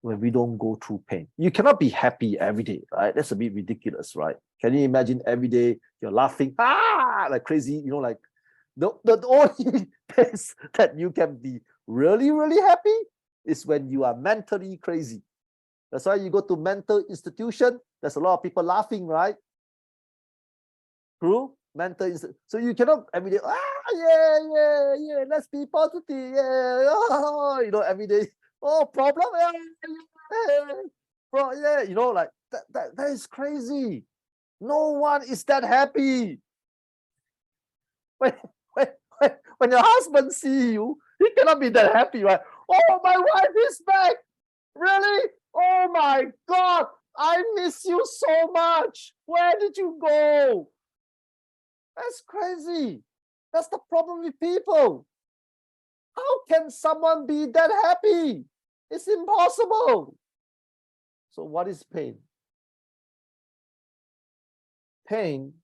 when we don't go through pain? You cannot be happy every day, right? That's a bit ridiculous, right? Can you imagine every day you're laughing, like crazy, like the only place that you can be really, really happy is when you are mentally crazy. That's why you go to mental institution, there's a lot of people laughing, right? True? So you cannot every day, yeah, let's be positive, yeah, every day, problem, like that is crazy. No one is that happy. When your husband see you, he cannot be that happy, right? Oh, my wife is back. Really? Oh my God, I miss you so much. Where did you go? That's crazy. That's the problem with people. How can someone be that happy? It's impossible. So what is pain? Pain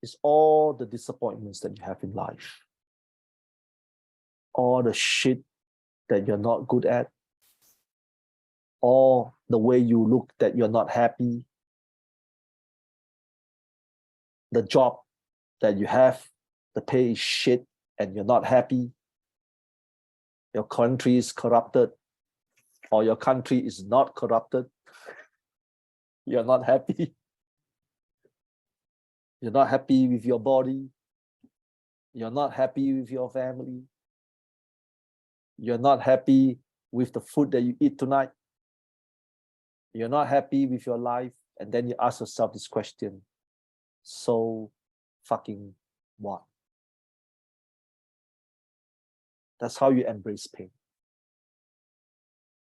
is all the disappointments that you have in life. All the shit that you're not good at. All the way you look that you're not happy. The job that you have, the pay is shit and you're not happy. Your country is corrupted or your country is not corrupted. You're not happy. You're not happy with your body. You're not happy with your family. You're not happy with the food that you eat tonight. You're not happy with your life. And then you ask yourself this question. So fucking what? That's how you embrace pain.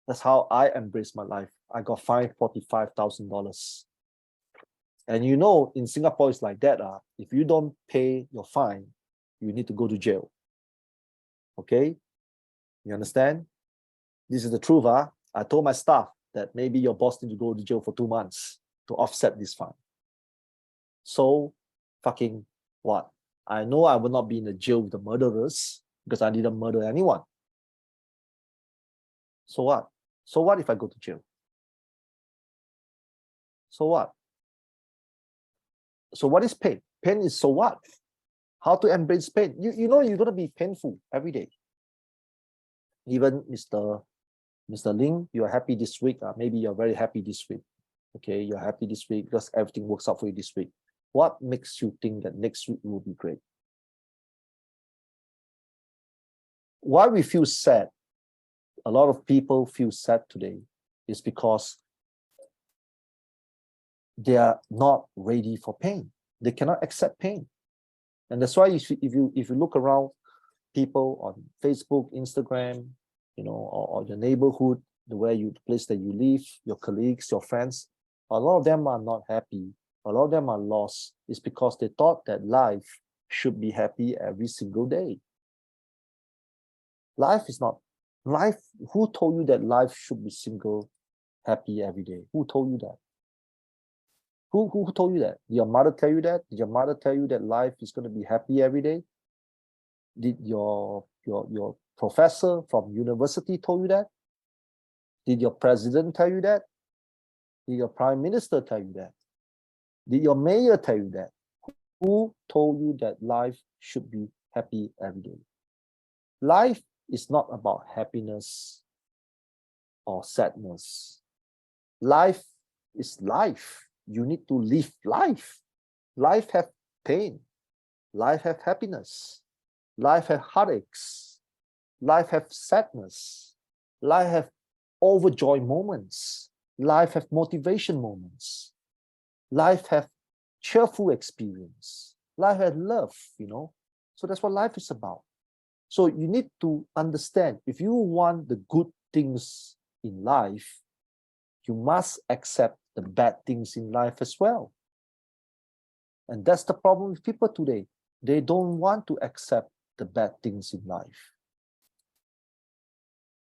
That's how I embrace my life. I got fined $45,000. And you know, in Singapore, it's like that. If you don't pay your fine, you need to go to jail. Okay? You understand? This is the truth. I told my staff that maybe your boss needs to go to jail for 2 months to offset this fine. So fucking what? I know I will not be in the jail with the murderers because I didn't murder anyone. So what? So what if I go to jail? So what? So what is pain? Pain is so what? How to embrace pain? You know you're gonna be painful every day. Even Mr. Ling, you are happy this week. Maybe you're very happy this week. Okay, you're happy this week because everything works out for you this week. What makes you think that next week will be great? Why we feel sad? A lot of people feel sad today is because they are not ready for pain. They cannot accept pain. And that's why if you look around people on Facebook, Instagram, or your neighborhood, the place that you live, your colleagues, your friends, a lot of them are not happy. A lot of them are lost. It's because they thought that life should be happy every single day. Life is not. Life, who told you that life should be happy every day? Who told you that? Who told you that? Did your mother tell you that? Did your mother tell you that life is going to be happy every day? Did your professor from university told you that? Did your president tell you that? Did your prime minister tell you that? Did your mayor tell you that? Who told you that life should be happy every day? Life is not about happiness or sadness. Life is life. You need to live life. Life have pain. Life have happiness. Life have heartaches. Life have sadness. Life have overjoy moments. Life have motivation moments. Life have cheerful experience. Life have love, So that's what life is about. So you need to understand, if you want the good things in life, you must accept the bad things in life as well. And that's the problem with people today. They don't want to accept the bad things in life.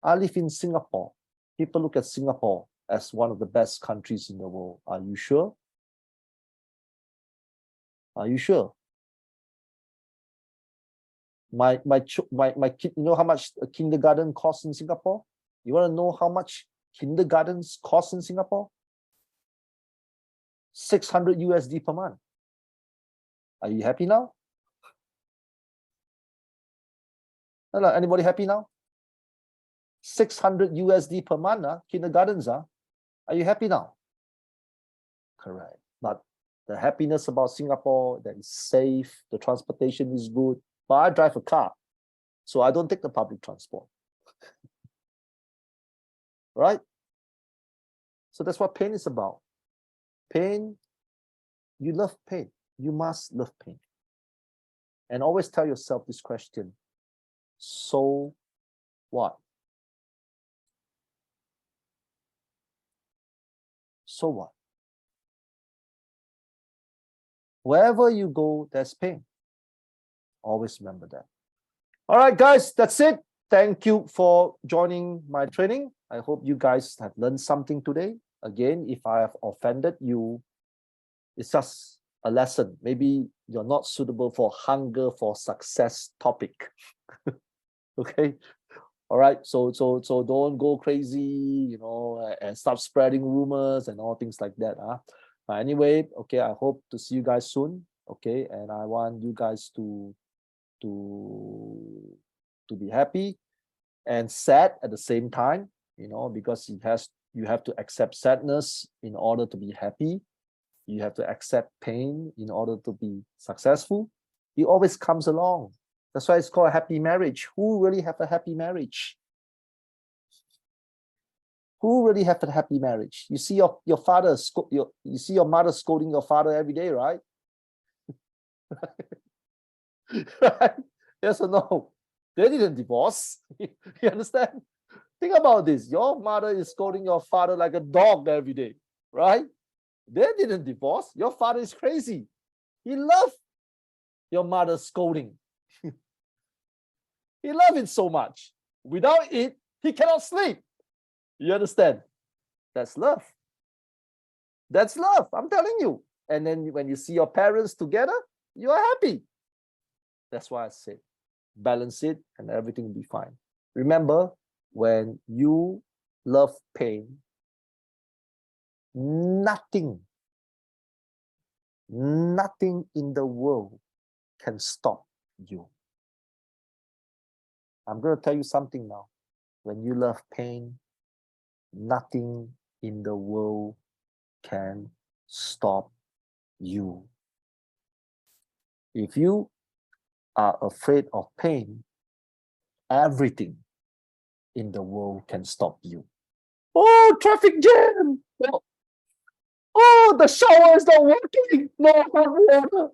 I live in Singapore. People look at Singapore as one of the best countries in the world. Are you sure? Are you sure? My kid, you know how much a kindergarten costs in Singapore? You want to know how much kindergartens cost in Singapore? 600 USD per month. Are you happy now? Hello, anybody happy now? 600 USD per month, kindergartens. Are you happy now? Correct. But the happiness about Singapore, that is safe, the transportation is good. But I drive a car, so I don't take the public transport. Right? So that's what pain is about. Pain, you love pain. You must love pain. And always tell yourself this question. So what? So what? Wherever you go, there's pain. Always remember that. All right, guys, that's it. Thank you for joining my training. I hope you guys have learned something today. Again, if I have offended you, it's just a lesson. Maybe you're not suitable for hunger for success topic. Okay. All right. So don't go crazy, and start spreading rumors and all things like that. But anyway, okay, I hope to see you guys soon. Okay, and I want you guys to be happy and sad at the same time, because you have to accept sadness in order to be happy. You have to accept pain in order to be successful. It always comes along. That's why it's called a happy marriage. Who really have a happy marriage? Who really have a happy marriage? You see your father, you see your mother scolding your father every day, right? Right? Yes or no? They didn't divorce. You understand? Think about this. Your mother is scolding your father like a dog every day, right? They didn't divorce. Your father is crazy. He loved your mother's scolding. He loved it so much. Without it, he cannot sleep. You understand? That's love. That's love. I'm telling you. And then when you see your parents together, you are happy. That's why I said, balance it and everything will be fine. Remember, when you love pain, nothing in the world can stop you. I'm going to tell you something now. When you love pain, nothing in the world can stop you. If you are afraid of pain, everything in the world can stop you. Oh, traffic jam! Oh, the shower is not working! No hot water!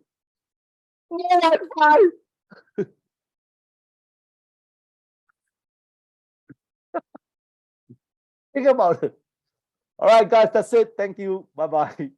No Wi-Fi! Think about it. All right, guys, that's it. Thank you. Bye-bye.